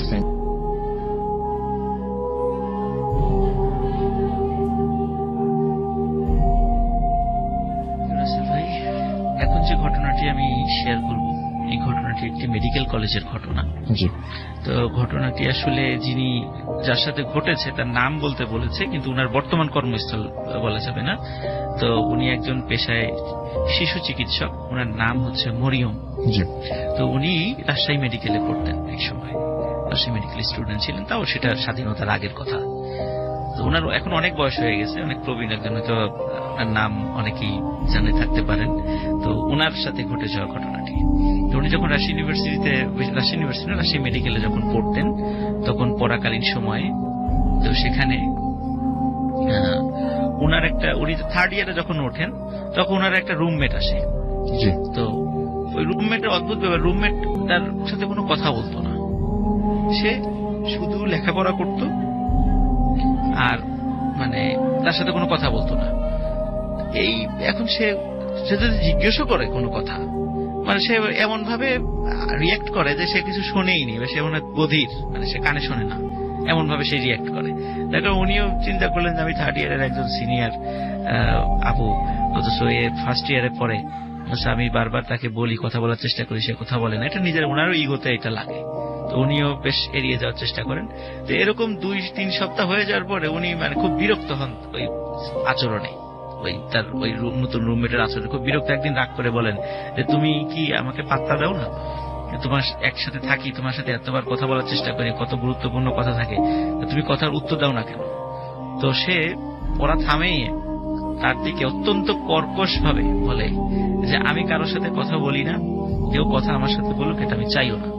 এখন যে ঘটনাটি আমি শেয়ার করব, এই ঘটনাটি একটি মেডিকেল কলেজের ঘটনা। তো ঘটনাটি আসলে যিনি যার সাথে ঘটেছে তার নাম বলতে বলেছে, কিন্তু উনার বর্তমান কর্মস্থল বলা যাবে না। তো উনি একজন পেশায় শিশু চিকিৎসক, উনার নাম হচ্ছে মরিয়ম। তো উনি রাজশাহী মেডিকেলে পড়তেন, এক সময় রাজশাহী মেডিকেল স্টুডেন্ট ছিলেন, তাও সেটা স্বাধীনতার আগের কথা। তো ওনার এখন অনেক বয়স হয়ে গেছে, অনেক প্রবীণ একজন, হয়তো আপনার নাম অনেকেই জানে থাকতে পারেন। তো ওনার সাথে ঘটে যাওয়া ঘটনাটি, তো উনি যখন রাজশাহী মেডিকেলে যখন পড়তেন, তখন পড়াকালীন সময়ে তো সেখানে উনার একটা, উনি থার্ড ইয়ারে যখন ওঠেন তখন ওনার একটা রুমমেট আসে। তো ওই রুমমেটের অদ্ভুত ব্যাপার, রুমমেট তার সাথে কোনো কথা বলতো না, সে শুধু লেখাপড়া করত আর মানে তার সাথে কোনো কথা বলতো না। এই এখন সে যদি জিজ্ঞেসও করে কোনো কথা, মানে সে এমন ভাবে রিয়াক্ট করে যে সে কিছু শোনেইনি, সে মনে গধীর, মানে সে কানে শোনে না, এমন ভাবে সে রিয়াক্ট করে। দেখো উনিও চিন্তা করলেন যে আমি থার্ড ইয়ারের একজন সিনিয়র আপু, অথচ এ ফার্স্ট ইয়ারে পড়ে, আমি বারবার তাকে বলি, কথা বলার চেষ্টা করি, সে কথা বলে না, এটা নিজের ওনারও ইগোতে এটা লাগে। তো উনিও বেশ এড়িয়ে যাওয়ার চেষ্টা করেন। তো এরকম 2-3 সপ্তাহ হয়ে যাওয়ার পরে উনি মানে খুব বিরক্ত হন ওই আচরণে, ওই তার ওই নতুন রুমমেটের আচরণে খুব বিরক্ত। একদিন রাগ করে বলেন যে তুমি কি আমাকে পাত্তা দাও না, তোমার একসাথে থাকি, তোমার সাথে এতবার কথা বলার চেষ্টা করি, কত গুরুত্বপূর্ণ কথা থাকে, তুমি কথার উত্তর দাও না কেন? তো সে পড়া থামেই তার দিকে অত্যন্ত কর্কশ ভাবে বলে যে আমি কারোর সাথে কথা বলি না, কেউ কথা আমার সাথে বলুক এটা আমি চাইও না,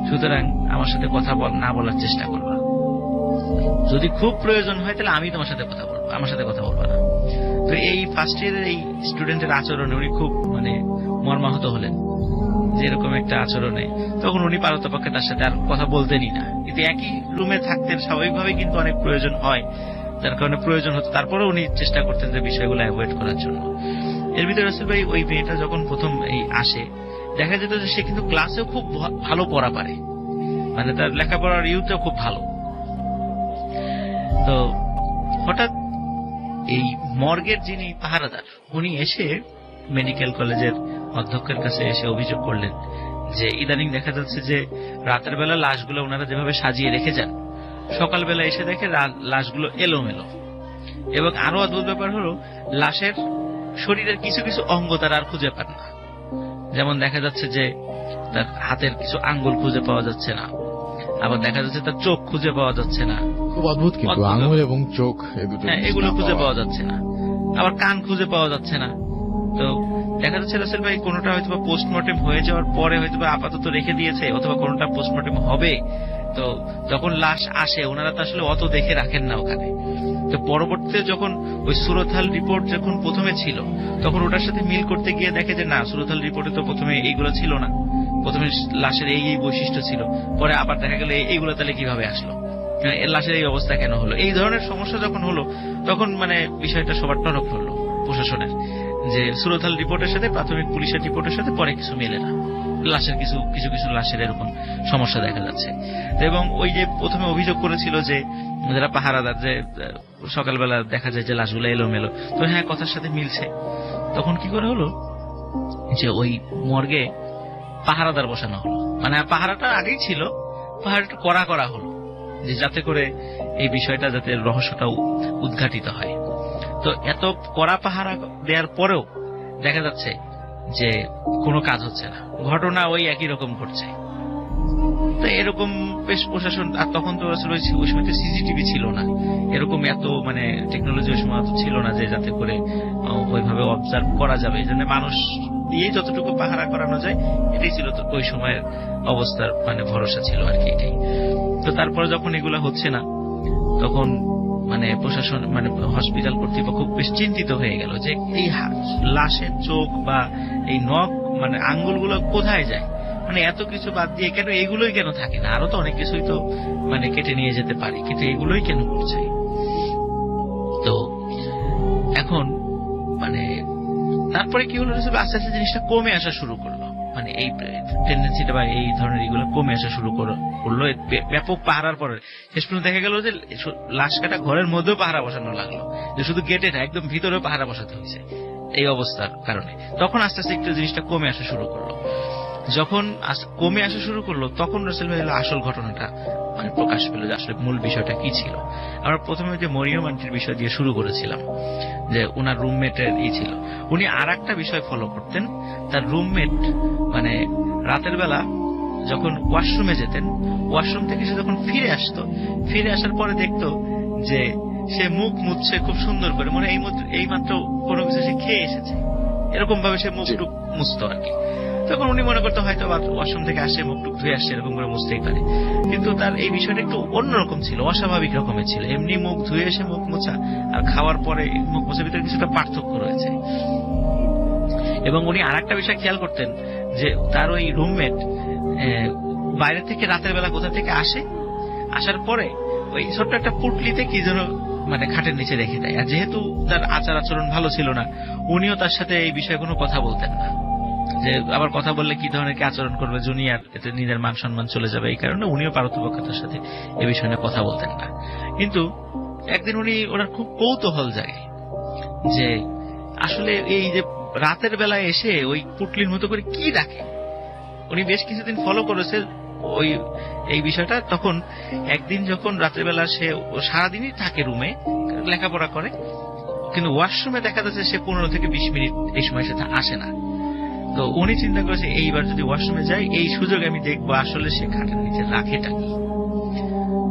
সুতরাং আমার সাথে কথা না বলার চেষ্টা করবা, যদি খুব প্রয়োজন হয় তাহলে আমি তোমার সাথে কথা বলবো, আমার সাথে কথা বলবা না। তো এই ফার্স্ট ইয়ারের এই স্টুডেন্টের আচরণে উনি খুব মানে মর্মাহত হলেন যে এরকম একটা আচরণে। তখন উনি পারতপক্ষে তার সাথে আর কথা বলতেনই না, কিন্তু একই রুমে থাকতেন, স্বাভাবিকভাবে কিন্তু অনেক প্রয়োজন হয়, যার কারণে প্রয়োজন হতো, তারপরে উনি চেষ্টা করতেন যে বিষয়গুলো অ্যাভয়েড করার জন্য। এর ভিতরে রাসেল ভাই ওই মেয়েটা যখন প্রথম এই আসে, দেখা যেত যে সে কিন্তু ক্লাসেও খুব ভালো পড়া পারে, মানে তার লেখাপড়ার ইউতেও খুব ভালো। তো হঠাৎ এই মর্গের যিনি পাহারাদার, উনি এসে মেডিকেল কলেজের অধ্যক্ষের কাছে এসে অভিযোগ করলেন যে ইদানিং দেখা যাচ্ছে যে রাতের বেলা লাশগুলো ওনারা যেভাবে সাজিয়ে রেখে যান, সকালবেলা এসে দেখে লাশগুলো এলোমেলো। এবং আরো অদ্ভুত ব্যাপার হলো, লাশের শরীরের কিছু কিছু অঙ্গ তারা আর খুঁজে পান না। যেমন দেখা যাচ্ছে যে তার হাতের কিছু আঙ্গুল খুঁজে পাওয়া যাচ্ছে না, আবার দেখা যাচ্ছে তার চোখ খুঁজে পাওয়া যাচ্ছে না। খুব অদ্ভুত, কিন্তু আঙুল এবং চোখ এগুলো খুঁজে পাওয়া যাচ্ছে না, আবার কান খুঁজে পাওয়া যাচ্ছে না। তো দেখা যাচ্ছে রাসেল ভাই কোনোটা হয়তো পোস্টমর্টেম হয়ে যাওয়ার পরে হয়তো আপাতত রেখে দিয়েছে, অথবা কোনোটা পোস্টমর্টেম হবে। তো যখন লাশ আসে ওনারা তো আসলে অত দেখে রাখেন না ওখানে। তো পরবর্তীতে যখন ওই সুরতহাল রিপোর্ট যখন প্রথমে ছিল, তখন ওটার সাথে মিল করতে গিয়ে দেখে যে না, সুরতহাল রিপোর্টে তো প্রথমে এইগুলো ছিল না, প্রথমে লাশের এই বৈশিষ্ট্য ছিল, পরে আবার দেখা গেল এইগুলো তাহলে কিভাবে আসলো, লাশের এই অবস্থা কেন হলো। এই ধরনের সমস্যা যখন হলো, তখন মানে বিষয়টা সবার টনক হলো প্রশাসনের, যে সুরতহাল রিপোর্টের সাথে প্রাথমিক পুলিশের রিপোর্টের সাথে পরে কিছু মেলে না, লাশের কিছু লাশের এরকম সমস্যা দেখা যাচ্ছে। এবং ওই যে প্রথমে অভিযোগ করেছিল যে যারা পাহারাদার, যে সকালবেলা দেখা যায় যে লাশগুলো এলোমেলো, তো হ্যাঁ কথার সাথে মিলছে। তখন কি করে হলো যে ওই মর্গে পাহারাদার বসানো হলো, মানে পাহারাটা আগেই ছিল, পাহারাটা করা হলো, যে যাতে করে এই বিষয়টা যাতে রহস্যটা উদ্ঘাটিত হয়। তো এত কড়া পাহারা দেওয়ার পরেও দেখা যাচ্ছে যে কোনো কাজ হচ্ছে না, ঘটনা ওই একই রকম ঘটছে। তো এরকম বেশ প্রশাসন, আর তখন তো আসলে ওই সময় তো সিসিটিভি ছিল না, এরকম এত মানে টেকনোলজি ওই সময় তো ছিল না যে যাতে করে ওইভাবে অবজার্ভ করা যাবে। এই জন্য মানুষ দিয়ে যতটুকু পাহারা করানো যায় এটাই ছিল তো ওই সময়ের অবস্থার মানে ভরসা ছিল আর কি, এটাই। তো তারপরে যখন এগুলা হচ্ছে না, তখন মানে প্রশাসন মানে হসপিটাল কর্তৃপক্ষ বেশ চিন্তিত হয়ে গেল যে এই লাশের চোখ বা এই নখ মানে আঙ্গুলগুলো কোথায় যায়, মানে এত কিছু বাদ দিয়ে কেন এগুলোই কেন থাকে না, আরো তো অনেক কিছুই তো মানে কেটে নিয়ে যেতে পারে, কিন্তু এগুলোই কেন করছে। তো এখন মানে তারপরে কি হলো, আস্তে আস্তে জিনিসটা কমে আসা শুরু করলো, মানে এই টেন্ডেন্সিটা বা এই ধরনের এগুলো কমে আসা শুরু করলো। ব্যাপক পাহারার পরে শেষ পর্যন্ত দেখা গেল যে লাশ কাটা ঘরের মধ্যেও পাহারা বসানো লাগলো, যে শুধু গেটে না একদম ভিতরেও পাহারা বসাতে হয়েছে এই অবস্থার কারণে। তখন আস্তে আস্তে একটু জিনিসটা কমে আসা শুরু করলো। যখন কমে আসা শুরু করলো, তখন রাসেল ভাই আসল ঘটনাটা মানে প্রকাশ পেল যে আসলে মূল বিষয়টা কি ছিল। আমরা প্রথমে যে মরিয়ম আন্টির বিষয় দিয়ে শুরু করেছিলাম, যে ওনার রুমমেটের ছিল, উনি আর একটা বিষয় ফলো করতেন। তার রুমমেট মানে রাতের বেলা যখন ওয়াশরুমে যেতেন, ওয়াশরুম থেকে সে যখন ফিরে আসতো, ফিরে আসার পরে দেখতো যে সে মুখ মুছছে খুব সুন্দর করে, মানে এই মাত্র কোনো কিছু সে খেয়ে এসেছে, এরকম ভাবে সে মুখ টুক মুছতো আর কি। তখন উনি মনে করতো হয়তো ওয়াশরুম থেকে আসছে, মুখ টুক ধুয়ে আসছে, এরকম করে মুছতেই পারে। কিন্তু তার এই বিষয়টা একটু অন্যরকম ছিল, অস্বাভাবিক রকমের ছিল। এমনি মুখ ধুয়ে এসে মুখ মোছা আর খাওয়ার পরে মুখ মোছার ভিতরে কিছুটা পার্থক্য রয়েছে। এবং উনি আর একটা বিষয় খেয়াল করতেন যে তার ওই রুমমেট বাইরে থেকে রাতের বেলা কোথা থেকে আসে, আসার পরে ওই ছোট্ট একটা পুটলিতে কি যেন মানে খাটের নিচে রেখে দেয়। আর যেহেতু তার আচার আচরণ ভালো ছিল না, উনিও তার সাথে এই বিষয়ে কোনো কথা বলতেন না, যে আবার কথা বললে কি ধরনের কি আচরণ করবে জুনিয়র, এতে নিজের মান সম্মান চলে যাবে, এই কারণে উনিও পারতপক্ষতার সাথে এই বিষয় নিয়ে কথা বলতেন না। কিন্তু একদিন ওনার খুব কৌতূহল জাগে যে আসলে এই যে রাতের বেলায় এসে ওই পুটলির মতো করে কি ডাকে। উনি বেশ কিছুদিন ফলো করেছে ওই এই বিষয়টা। তখন একদিন যখন রাতের বেলা সে সারাদিনই থাকে রুমে লেখাপড়া করে, কিন্তু ওয়াশরুমে দেখা যাচ্ছে সে 15 থেকে 20 মিনিট এই সময় সাথে আসে না। তো উনি চিন্তা করেছে এইবার যদি ওয়াশরুমে যাই, এই সুযোগে আমি দেখবো আসলে সে খাটের নিচে রাখেটা কি।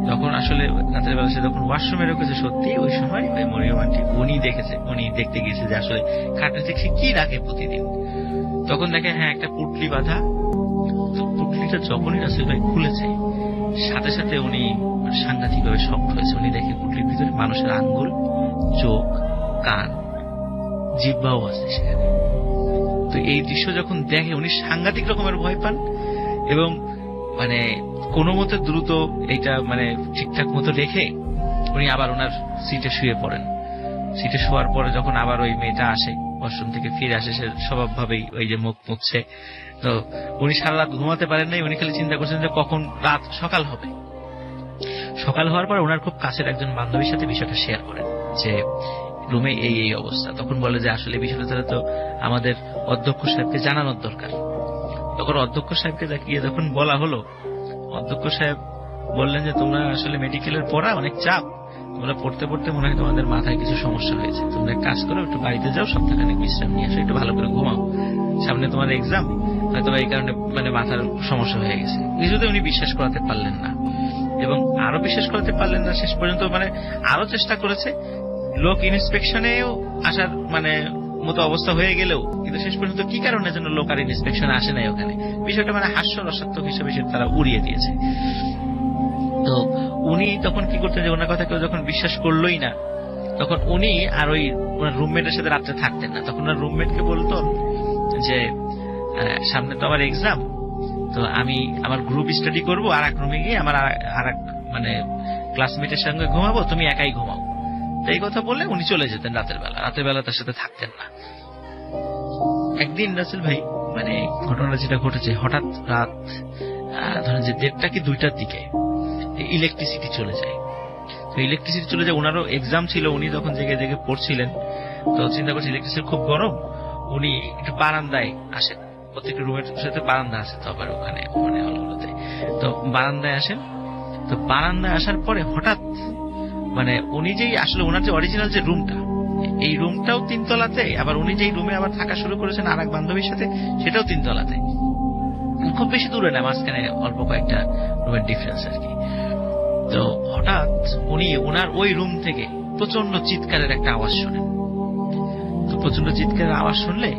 তখন আসলে রাতের বেলা সে যখন ওয়াশরুমে রেখেছে, সত্যি ওই সময় ওই মরিয়ম আন্টি উনি দেখতে গিয়েছে যে আসলে খাটের নিচে সে কি রাখে প্রতিদিন। তখন দেখে হ্যাঁ একটা পুটলি বাঁধা। তো পুটলিটা যখনই রাসেল ভাই খুলেছে, সাথে সাথে উনি সাংঘাতিক ভাবে শক্ট হয়েছে। উনি দেখে পুটলির ভিতরে মানুষের আঙ্গুল, চোখ, কান, জিহ্বাও আছে সেখানে। তো এই দৃশ্য যখন দেখে উনি সাংঘাতিক রকমের ভয় পান এবং মানে কোনো মতে দ্রুত এইটা মানে ঠিকঠাক মতো রেখে উনি আবার ওনার সিটে শুয়ে পড়েন। সিটে শোয়ার পরে যখন আবার ওই মেয়েটা আসে, ওয়াশরুম থেকে ফিরে আসে, সে স্বভাবভাবেই ওই যে মুখ মুছছে। তো উনি সারা রাত ঘুমাতে পারেন নাই, উনি খালি চিন্তা করছেন যে কখন সকাল হবে। সকাল হওয়ার পর ওনার খুব কাছের একজন বান্ধবীর সাথে বিষয়টা শেয়ার করেন যে রুমে এই অবস্থা। তখন বলে যে আসলে বিষয়টা তো আমাদের অধ্যক্ষ সাহেবকে জানানোর দরকার। তখন অধ্যক্ষ সাহেবকে গিয়ে যখন বলা হলো, অধ্যক্ষ সাহেব বললেন যে তোমরা আসলে মেডিকেলের পড়া অনেক চাপ, তোমরা পড়তে পড়তে মনে হয় তোমাদের মাথায় কিছু সমস্যা হয়েছে, তোমরা এক কাজ করো, একটু বাড়িতে যাও, সপ্তাহখানেক বিশ্রাম নিয়ে আসো, একটু ভালো করে ঘুমাও, সামনে তোমার এক্সাম, হয়তো এই কারণে মানে মাথার সমস্যা হয়ে গেছে। কিছুতে উনি বিশ্বাস করাতে পারলেন না, এবং আরো বিশ্বাস করাতে পারলেন না, শেষ পর্যন্ত মানে আরো চেষ্টা করেছে, লোক ইন্সপেকশনেও আসার মানে মতো অবস্থা হয়ে গেলেও কিন্তু শেষ পর্যন্ত কি কারণে যেন লোক আর ইন্সপেকশনে আসে নাই ওখানে, বিষয়টা মানে হাস্যরসাত্মক হিসেবে তারা উড়িয়ে দিয়েছে। তো উনি তখন কি করতেন যে ওনার কথা কেউ যখন বিশ্বাস করলোই না, তখন উনি আর ওই ওনার রুমমেটের সাথে রাত্রে থাকতেন না। তখন ওনার রুমমেটকে বলতো যে সামনে তো আমার এক্সাম, তো আমি আমার গ্রুপ স্টাডি করবো, আর এক রুমে গিয়ে আমার আর এক মানে ক্লাসমেটের সঙ্গে ঘুমাবো, তুমি একাই ঘুমাও। তো এই কথা বলে উনি চলে যেতেন রাতের বেলা তার সাথে থাকতেন না। একদিন রাসেল ভাই মানে ঘটনা যেটা ঘটেছে, হঠাৎ রাত ধরেন যে 1:30 কি 2টার দিকে ইলেকট্রিসিটি চলে যায়। তো ইলেকট্রিসিটি চলে যায়, ওনারও এক্সাম ছিল, উনি যখন জেগে জেগে পড়ছিলেন, তো চিন্তা করছে ইলেকট্রিসিটি খুব গরম, উনি একটু বারান্দায় আসেন, প্রত্যেকটা রুমের সাথে বারান্দা আছে তো আবার ওখানে মানে হলগুলোতে, তো বারান্দায় আসেন। তো বারান্দায় আসার পরে হঠাৎ মানে উনি যেই আসলে ওনার যে অরিজিনাল যে রুমটা, এই রুমটাও 3 তলাতে, আবার উনি যেই রুমে আবার থাকা শুরু করেছেন আর এক বান্ধবীর সাথে, সেটাও 3 তলাতে, খুব বেশি দূরে না, মাঝখানে অল্প কয়েকটা রুমের ডিফারেন্স আর কি। তো হঠাৎ উনি ওনার ওই রুম থেকে প্রচন্ড চিৎকারের একটা আওয়াজ শোনেন। তো প্রচন্ড চিৎকারের আওয়াজ শুনলে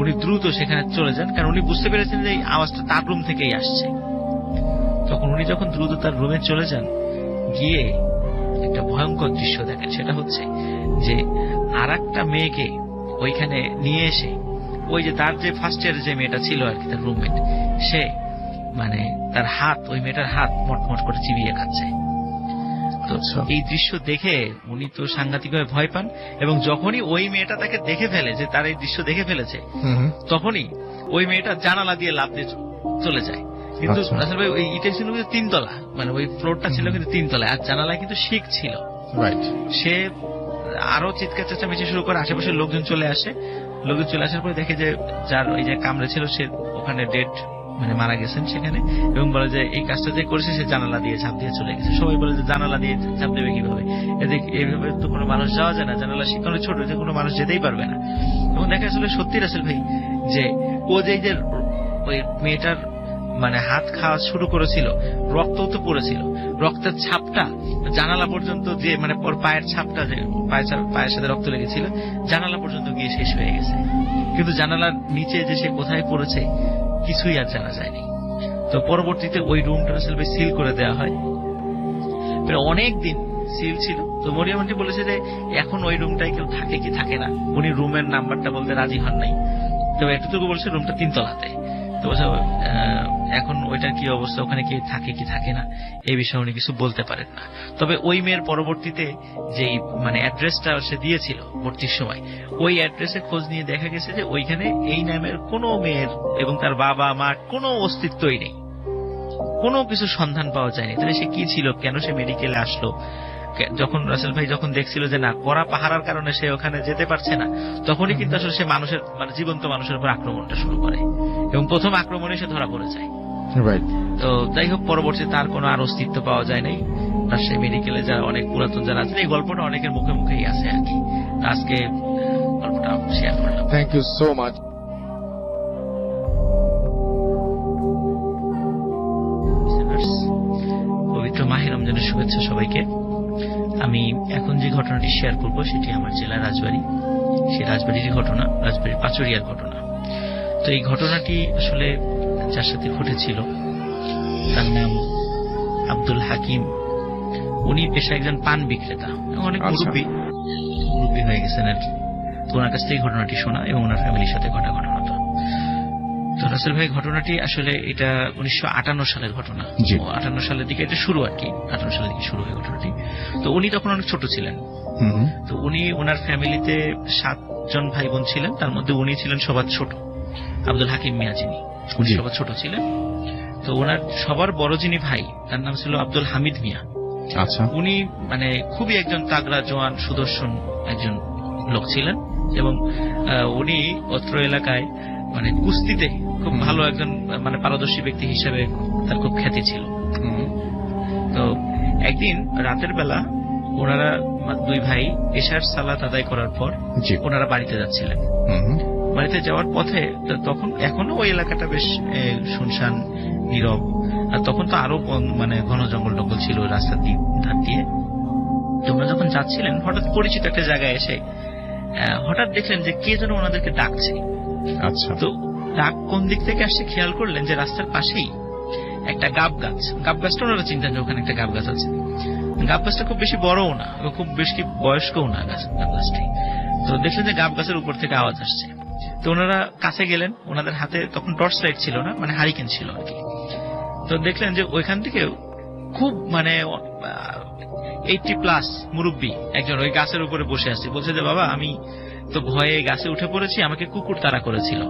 উনি দ্রুত সেখানে চলে যান, কারণ উনি বুঝতে পেরেছেন যে এই আওয়াজটা তার রুম থেকেই আসছে। তখন উনি যখন দ্রুত তার রুমে চলে যান, গিয়ে একটা ভয়ঙ্কর দৃশ্য দেখেন। সেটা হচ্ছে যে আর একটা মেয়েকে ওইখানে নিয়ে এসে, ওই যে তার যে ফার্স্ট ইয়ারের যে মেয়েটা ছিল আর কি, তার রুমমেট, সে মানে তার হাত, ওই মেয়েটার হাত মটমট করে চিবিয়ে খাচ্ছে। তো এই দৃশ্য দেখে উনি তো সাংঘাতিকভাবে ভয় পান, এবং যখনই ওই মেয়েটা তাকে দেখে ফেলে যে তার এই দৃশ্য দেখে ফেলেছে, তখনই ওই মেয়েটা জানালা দিয়ে লাফ দিয়ে চলে যায়। কিন্তু আসলে ভাই ওই ইটা ছিল কিন্তু 3 তলা, মানে ওই ফ্লোরটা ছিল কিন্তু 3 তলায়, আর জানালায় কিন্তু শিক ছিল। সে আরো চিৎকার চেঁচামেচি শুরু করে, আশেপাশের লোকজন চলে আসে। লোকজন চলে আসার পরে দেখে যে যার ওই যে কামড়ে ছিল সে ওখানে ডেড মানে মারা গেছেন সেখানে, এবং বলে যে এই কাজটা যে করেছে সে জানালা দিয়ে ঝাঁপ দিয়ে চলে গেছে। সবাই বলে যে জানালা দিয়ে ঝাঁপ দেবে কিভাবে, এইভাবে তো কোনো মানুষ যাওয়া যায় না, জানালা শিখানো ছোট, যে কোনো মানুষ যেতেই পারবে না। এবং দেখা আসলে সত্যি রাসেল ভাই যে ও যে ওই মেয়েটার মানে হাত খাওয়া শুরু করেছিল, রক্ত তো পড়েছিল, রক্তের ছাপটা জানালা পর্যন্ত, যে মানে পায়ের ছাপটা যে পায়ের সাথে রক্ত লেগেছিল জানালা পর্যন্ত গিয়ে শেষ হয়ে গেছে, কিন্তু জানালার নিচে যে সে কোথায় পড়েছে কিছুই আর জানা যায়নি। তো পরবর্তীতে ওই রুমটা আসলে সিল করে দেওয়া হয়, অনেক দিন সিল ছিল। তো মরিয়ম আন্টি বলেছে যে এখন ওই রুমটায় কেউ থাকে কি থাকে না, উনি রুমের নাম্বারটা বলতে রাজি হন নাই, তো এতটুকু বলছে রুমটা 3 তলাতে। তো এখন ওইটার কি অবস্থা, ওখানে কি থাকে কি থাকে না, এই বিষয়ে উনি কিছু বলতে পারেন না। তবে ওই মেয়ের পরবর্তীতে যে মানে অ্যাড্রেসটা সে দিয়েছিল ভর্তির সময়, ওই অ্যাড্রেসে খোঁজ নিয়ে দেখা গেছে যে ওইখানে এই নামের কোনো মেয়ের এবং তার বাবা মা কোনো অস্তিত্বই নেই, কোনো কিছু সন্ধান পাওয়া যায়নি। তাহলে সে কি ছিল, কেন সে মেডিকেলে আসলো? যখন রাসেল ভাই যখন দেখছিল যে না কড়া পাহারার কারণে সে ওখানে যেতে পারছে না, তখনই কিন্তু আসলে সে মানুষের মানে জীবন্ত মানুষের উপর আক্রমণটা শুরু করে, এবং প্রথম আক্রমণে সে ধরা পড়ে যায়। তো যাই হোক, পরবর্তীতে তার কোনো আর অস্তিত্ব পাওয়া যায় নাই। রাজশাহী মেডিকেলে যারা অনেক পুরাতন যারা আছেন, এই গল্পটা অনেকের মুখে মুখেই আছে আর কি। আজকে গল্পটা শেয়ার করলাম। Thank you so much. পবিত্র মাহে রমজানের শুভেচ্ছা সবাইকে। আমি এখন যে ঘটনাটি শেয়ার করব সেটি আমার জেলা রাজবাড়ী, সেই রাজবাড়ির ঘটনা, রাজবাড়ির পাচুরিয়ার ঘটনা। তো এই ঘটনাটি আসলে যার সাথে ঘটেছিল তার নাম আব্দুল হাকিম। উনি পেশা একজন পান বিক্রেতা, অনেক মুরব্বী হয়ে গেছেন আর কি। তো ওনার কাছ থেকে ঘটনাটি শোনা এবং ওনার ফ্যামিলির সাথে ঘটা ঘটনাটা। তো রাসেল ভাই ঘটনাটি আসলে এটা 1958 সালের ঘটনা, 58 সালের দিকে এটা শুরু আর কি, 58 সালের দিকে শুরু হয় ঘটনাটি। তো উনি তখন অনেক ছোট ছিলেন। তো উনি ওনার ফ্যামিলিতে 7 জন ভাই বোন ছিলেন, তার মধ্যে উনি ছিলেন সবার ছোট, আব্দুল হাকিম মিয়া যিনি, উনি সবার ছোট ছিলেন। তো ওনার সবার বড় যিনি ভাই তার নাম ছিল আব্দুল হামিদ মিয়া। আচ্ছা, উনি মানে খুবই একজন তাগড়া জোয়ান সুদর্শন একজন লোক ছিলেন, এবং উনি অত্র এলাকায় মানে কুস্তিতে খুব ভালো একজন মানে পারদর্শী ব্যক্তি হিসেবে তার খুব খ্যাতি ছিল। তো একদিন রাতের বেলা ওনারা দুই ভাই এশার সালাত আদায় করার পর ওনারা বাড়িতে যাচ্ছিলেন। বাড়িতে যাওয়ার পথে তখন এখনো ওই এলাকাটা বেশ শুনশান নীরব, আর তখন তো আরো মানে ঘন জঙ্গল টঙ্গল ছিল রাস্তার ধার দিয়ে। তোমরা যখন যাচ্ছিলেন হঠাৎ পরিচিত একটা জায়গায় এসে হঠাৎ দেখলেন যে কে যেন ওনাদেরকে ডাকছে। আচ্ছা, তো ডাক কোন দিক থেকে আসছে খেয়াল করলেন যে রাস্তার পাশেই একটা গাব গাছ। গাব গাছটা ওনারা চিন্তা যে ওখানে একটা গাব গাছ আছে। গাব গাছটা খুব বেশি বড়ও না, খুব বেশি বয়স্কও না গাব গাছটি। তো দেখলেন যে গাব গাছের উপর থেকে আওয়াজ আসছে। তো ওনারা কাছে গেলেন, ওনাদের হাতে তখন টর্চ লাইট ছিল না, মানে হারিকেন ছিল আর কি। তো দেখলেন যে ওইখান থেকে খুব মানে 80+ মুরব্বী একজন ওই গাছের উপরে বসে আছে। বলছে যে বাবা আমি তো ভয়ে গাছে উঠে পড়েছি, আমাকে কুকুর তাড়া করেছিল,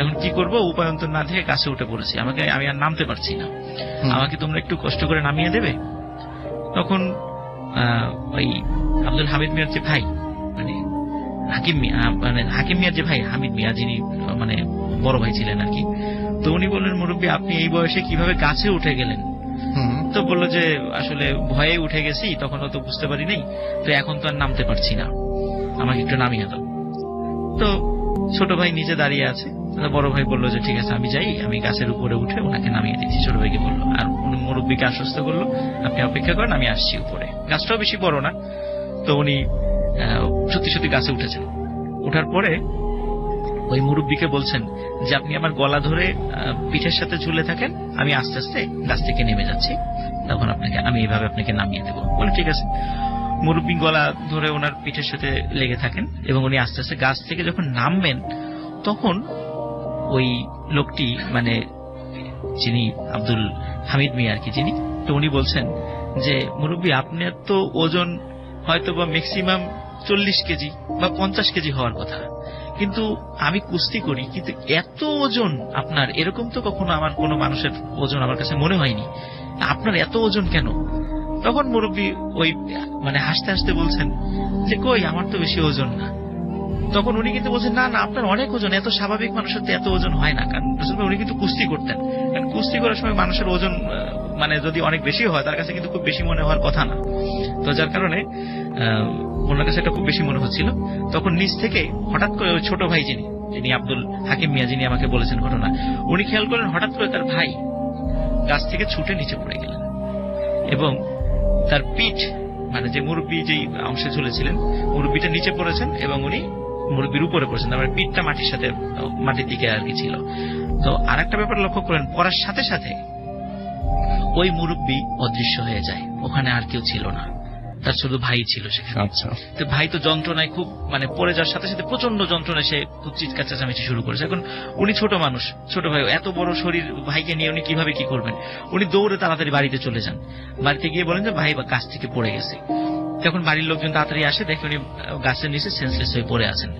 এখন কি করব উপায়ন্তর না দেখে গাছে উঠে পড়েছি, আমি আর নামতে পারছি না, আমাকে তোমরা একটু কষ্ট করে নামিয়ে দেবে? তখন ওই আব্দুল হামিদ মিয়ার যে ভাই মানে হাকিম মিয়ার যে ভাই হামিদ মিয়া, যিনি মানে বড় ভাই ছিলেন আর কি, তো উনি বললেন মুরব্বী আপনি এই বয়সে কিভাবে গাছে উঠে গেলেন? তো বললো যে আসলে ভয়ে উঠে গেছি, তখন তো বুঝতে পারি নাই, তো এখন তো আর নামতে পারছি না, আমাকে একটু নামিয়ে দাও। তো ছোট ভাই নিচে দাঁড়িয়ে আছে, বড় ভাই বললো যে ঠিক আছে আমি যাই, আমি গাছের উপরে উঠে ওনাকে নামিয়ে দিচ্ছি। ছোট ভাইকে বললো, আর উনি মুরব্বীকে আশ্বস্ত করলো আপনি অপেক্ষা করেন, আমি আসছি উপরে। গাছটাও বেশি বড় না। তো উনি সত্যি সত্যি গাছে উঠেছেন। উঠার পরে ওই মুরব্বীকে বলছেন যে আপনি আমার গলা ধরে পিঠের সাথে ঝুলে থাকেন, আমি আস্তে আস্তে গাছ থেকে নেমে যাচ্ছি, তখন আমি এইভাবে আপনাকে নামিয়ে দেবো। বলে ঠিক আছে। মুরব্বী গলা ধরে ওনার পিঠের সাথে লেগে থাকেন এবং উনি আস্তে আস্তে গাছ থেকে যখন নামবেন তখন ওই লোকটি মানে যিনি আব্দুল হামিদ মিয়া আর কি যিনি, তো উনি বলছেন যে মুরব্বী আপনার তো ওজন হয়তো বা ম্যাক্সিমাম 40 কেজি বা 50 কেজি হওয়ার কথা, কিন্তু আমি কুস্তি করি, কিন্তু এত ওজন আপনার, এরকম তো কখনো আমার কোনো মানুষের ওজন আমার কাছে মনে হয়নি, আপনার এত ওজন কেন? তখন মুরব্বী ওই মানে হাসতে হাসতে বলছেন যে কই আমার তো বেশি ওজন না। তখন উনি কিন্তু বলছেন না না আপনার অনেক ওজন, এত স্বাভাবিক মানুষের তো এত ওজন হয় না, কারণ উনি কিন্তু কুস্তি করতেন, কারণ কুস্তি করার সময় মানুষের ওজন মানে যদি অনেক বেশি হয় তার কাছে কিন্তু খুব বেশি মনে হওয়ার কথা না। তো যার কারণে ওনার কাছে এটা খুব বেশি মনে হচ্ছিল। তখন নিচ থেকে হঠাৎ করে ওই ছোট ভাই যিনি আব্দুল হাকিম মিয়া যিনি আমাকে বলেছেন ঘটনা, উনি খেয়াল করেন হঠাৎ করে তার ভাই গাছ থেকে ছুটে নিচে পড়ে গেলেন এবং তার পিঠ মানে যে মুরব্বী যেই অংশে ঝুলেছিলেন মুরব্বীটা নিচে পড়েছেন এবং উনি মুরব্বীর উপরে পড়েছেন, তারপরে পিঠটা মাটির দিকে আর কি ছিল। তো আর একটা ব্যাপার লক্ষ্য করেন, পড়ার সাথে সাথে ওই মুরব্বী অদৃশ্য হয়ে যায়, ওখানে আর কেউ ছিল না, তার শুধু ভাই ছিল সেখানে। আচ্ছা, তো ভাই তো যন্ত্রণায় খুব মানে পড়ে যাওয়ার সাথে সাথে প্রচন্ড যন্ত্রণায় সে খুব চিৎকার চেঁচামেচি শুরু করেছে। এখন উনি ছোট মানুষ, ছোট ভাই, এত বড় শরীর, ভাইকে নিয়ে উনি কিভাবে কি করবেন? উনি দৌড়ে তাড়াতাড়ি বাড়িতে চলে যান। বাড়িতে গিয়ে বলেন যে ভাই গাছ থেকে পড়ে গেছে। তখন বাড়ির লোকজন তাড়াতাড়ি আসে, দেখে উনি গাছের নিচে সেন্সলেস হয়ে পড়ে আছেন।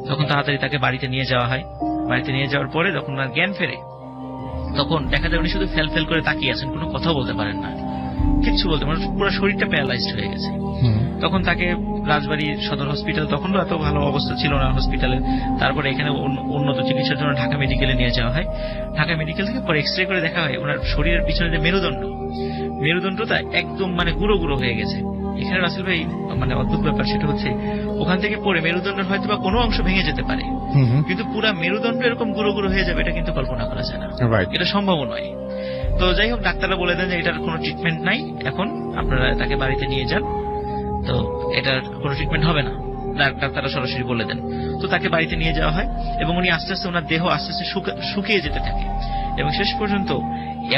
তখন তাড়াতাড়ি তাকে বাড়িতে নিয়ে যাওয়া হয়। বাড়িতে নিয়ে যাওয়ার পরে যখন ওনার জ্ঞান ফেরে তখন দেখা যায় উনি শুধু ফেল করে তাকিয়ে আছেন, কোনো কথাও বলতে পারেন না, কিচ্ছু বলতে পারেন, পুরো শরীরটা প্যারালাইজড হয়ে গেছে। তখন তাকে রাজবাড়ী সদর হসপিটাল, তখন তো এত ভালো অবস্থা ছিল না হসপিটালে, তারপরে এখানে উন্নত চিকিৎসার জন্য ঢাকা মেডিকেলে নিয়ে যাওয়া হয়। ঢাকা মেডিকেল থেকে পরে এক্সরে করে দেখা হয় ওনার শরীরের পিছনে যে মেরুদণ্ডটা একদম মানে গুঁড়ো গুঁড়ো হয়ে গেছে। এখানে রাসেল ভাই মানে অদ্ভুত ব্যাপার সেটা হচ্ছে ওখান থেকে পরে মেরুদণ্ডের হয়তো বা কোনো অংশ ভেঙে যেতে পারে, কিন্তু পুরা মেরুদণ্ড এরকম গুঁড়ো গুঁড়ো হয়ে যাবে এটা কিন্তু কল্পনা করা যায় না, এটা সম্ভব নয়। তো যাই হোক ডাক্তাররা বলে দেন যে এটার কোনো ট্রিটমেন্ট নাই, এখন আপনারা তাকে বাড়িতে নিয়ে যান, তো এটার কোনো ট্রিটমেন্ট হবে না, ডাক্তাররা সরাসরি বলে দেন। তো তাকে বাড়িতে নিয়ে যাওয়া হয় এবং উনি আস্তে আস্তে ওনার দেহ আস্তে আস্তে শুকিয়ে যেতে থাকে এবং শেষ পর্যন্ত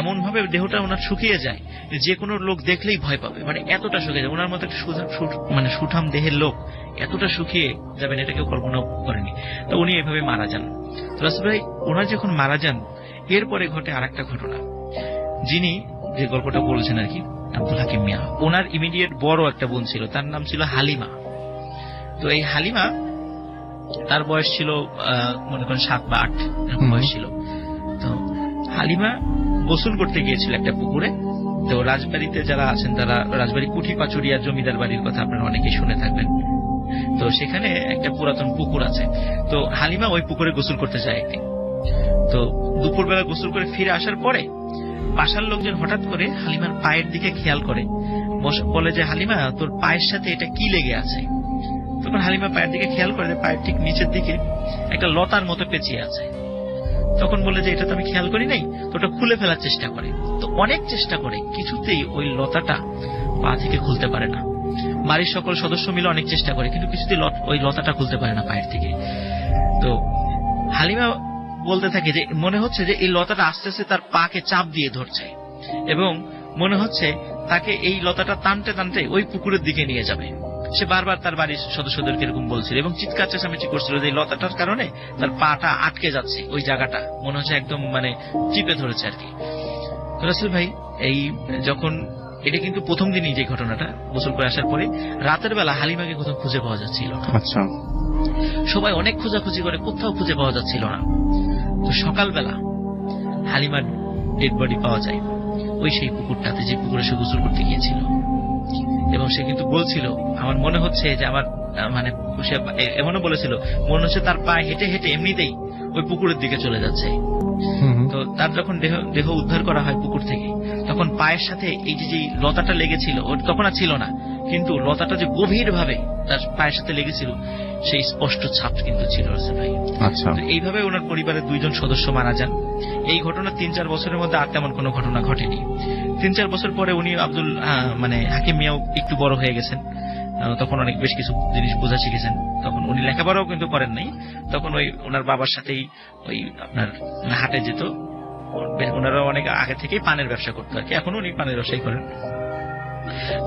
এমন ভাবে দেহটা ওনার শুকিয়ে যায় যে কোনো লোক দেখলেই ভয় পাবে, মানে এতটা শুকিয়ে যায়। ওনার মতো মানে সুঠাম দেহের লোক এতটা শুকিয়ে যাবেন এটা কেউ কল্পনা করেনি। তো উনি এভাবে মারা যান। তো রাসেল ভাই ওনার যখন মারা যান এরপরে ঘটে আর একটা ঘটনা, যিনি যে গল্পটা বলছেন আর কি আব্দুল হাকিম মিয়া, ওনার ইমিডিয়েট বড় একটা বোন ছিল, তার নাম ছিল হালিমা। তো এই হালিমা তার বয়স ছিল মনে করেন 7 বা 8 এরকম বয়স ছিল। তো হালিমা গোসল করতে গিয়েছিল একটা পুকুরে। তো রাজবাড়িতে যারা আছেন তারা রাজবাড়ি কুঠি পাচুরিয়া জমিদার বাড়ির কথা আপনারা অনেকেই শুনে থাকবেন। তো সেখানে একটা পুরাতন পুকুর আছে, তো হালিমা ওই পুকুরে গোসল করতে যায় একদিন। তো দুপুরবেলা গোসল করে ফিরে আসার পরে বাসার লোকজন হঠাৎ করে হালিমার পায়ের দিকে খেয়াল করে, বলে যে হালিমা তোর পায়ের সাথে এটা কি লেগে আছে। তখন হালিমা পায়ের দিকে খেয়াল করে পায়ের ঠিক নিচের দিকে একটা লতার মতো পেঁচিয়ে আছে। তখন বলে যে এটা তো আমি খেয়াল করি নাই, তো ওটা খুলে ফেলার চেষ্টা করে। তো অনেক চেষ্টা করে, কিছুতেই ওই লতাটা পা থেকে খুলতে পারে না। বাড়ির সকল সদস্য মিলে অনেক চেষ্টা করে, কিন্তু কিছুতেই ওই লতাটা খুলতে পারে না পায়ের থেকে। তো হালিমা বলতে থাকে যে মনে হচ্ছে যে এই লতাটা আস্তে আস্তে তার পাকে চাপ দিয়ে ধরছে, এবং মনে হচ্ছে তাকে এই লতাটা টানতে টানতে ওই পুকুরের দিকে নিয়ে যাবে। সে বারবার তার বাড়ির সদস্যদেরকে এরকম বলছিল এবং চিৎকার চেঁচামেচি করছিল যে এই লতাটার কারণে তার পাটা আটকে যাচ্ছে, ওই জায়গাটা মনে হচ্ছে একদম মানে চিপে ধরেছে আর কি। তো রাসেল ভাই, এই যখন এটা কিন্তু প্রথম দিনই যে ঘটনাটা, গোসল করে আসার পরে রাতের বেলা হালিমাকে কোথাও খুঁজে পাওয়া যাচ্ছিল না। আচ্ছা, সবাই অনেক খোঁজাখুঁজি করে, কোথাও খুঁজে পাওয়া যাচ্ছিল না। তো সকালবেলা হালিমার ডেড বডি পাওয়া যায় ওই সেই পুকুরটাতে, যে পুকুরে সে গোসল করতে গিয়েছিল। এবং সে কিন্তু বলছিল, আমার মনে হচ্ছে যে আমার মানে সে এমনও বলেছিল মনে হচ্ছে তার পা হেঁটে হেঁটে এমনিতেই ওই পুকুরের দিকে চলে যাচ্ছে। তো তার যখন দেহ উদ্ধার করা হয় পুকুর থেকে, তখন পায়ের সাথে এই যে লতাটা লেগেছিল, ওর তখন আর ছিল না, কিন্তু লতাটা যে গভীর ভাবে তার পায়ের সাথে লেগেছিল সেই স্পষ্ট ছাপ কিন্তু ছিল রাসেল ভাই। আচ্ছা, এইভাবে ওনার পরিবারের 2 জন সদস্য মারা যান। এই ঘটনা 3-4 বছরের মধ্যে আর তেমন কোনো ঘটনা ঘটেনি। 3-4 বছর পরে উনি মানে হাকিম মিয়াও একটু বড় হয়ে গেছেন, তখন অনেক বেশ কিছু জিনিস বোঝা শিখেছেন। তখন উনি লেখাপড়াও কিন্তু করেন নাই, তখন ওই ওনার বাবার সাথেই ওই আপনার হাটে যেত। ওনারা অনেক আগে থেকেই পানের ব্যবসা করতো আর কি, এখন উনি পানের ব্যবসাই করেন।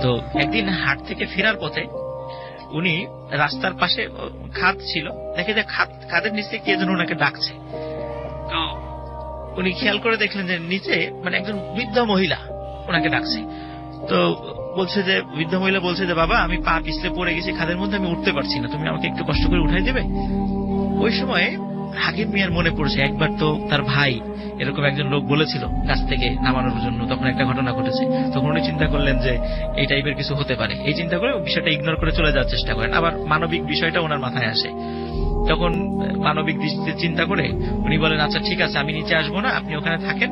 তো একদিন হাট থেকে ফেরার পথে উনি রাস্তার পাশে খাদ ছিল, দেখে যে খাদের নিচে কে যেন ওনাকে ডাকছে। তো উনি খেয়াল করে দেখলেন যে নিচে মানে একজন বৃদ্ধ মহিলা ওনাকে ডাকছে। তো বলছে যে বৃদ্ধ মহিলা বলছে যে বাবা, আমি পা পিছলে পড়ে গেছি খাদের মধ্যে, আমি উঠতে পারছি না, তুমি আমাকে একটু কষ্ট করে উঠাই দেবে। ওই সময় হাকিম মিয়ার মনে পড়ছে একবার তো তার ভাই এরকম একজন লোক বলেছিল গাছ থেকে নামানোর জন্য, তখন একটা ঘটনা ঘটেছে। তখন উনি চিন্তা করলেন যে এই টাইপের কিছু হতে পারে, এই চিন্তা করে বিষয়টা ইগনোর করে চলে যাওয়ার চেষ্টা করেন। আবার মানবিক বিষয়টা ওনার মাথায় আসে, তখন মানবিক দৃষ্টিতে চিন্তা করে উনি বলেন আচ্ছা ঠিক আছে, আমি নিচে আসবো না, আপনি ওখানে থাকেন,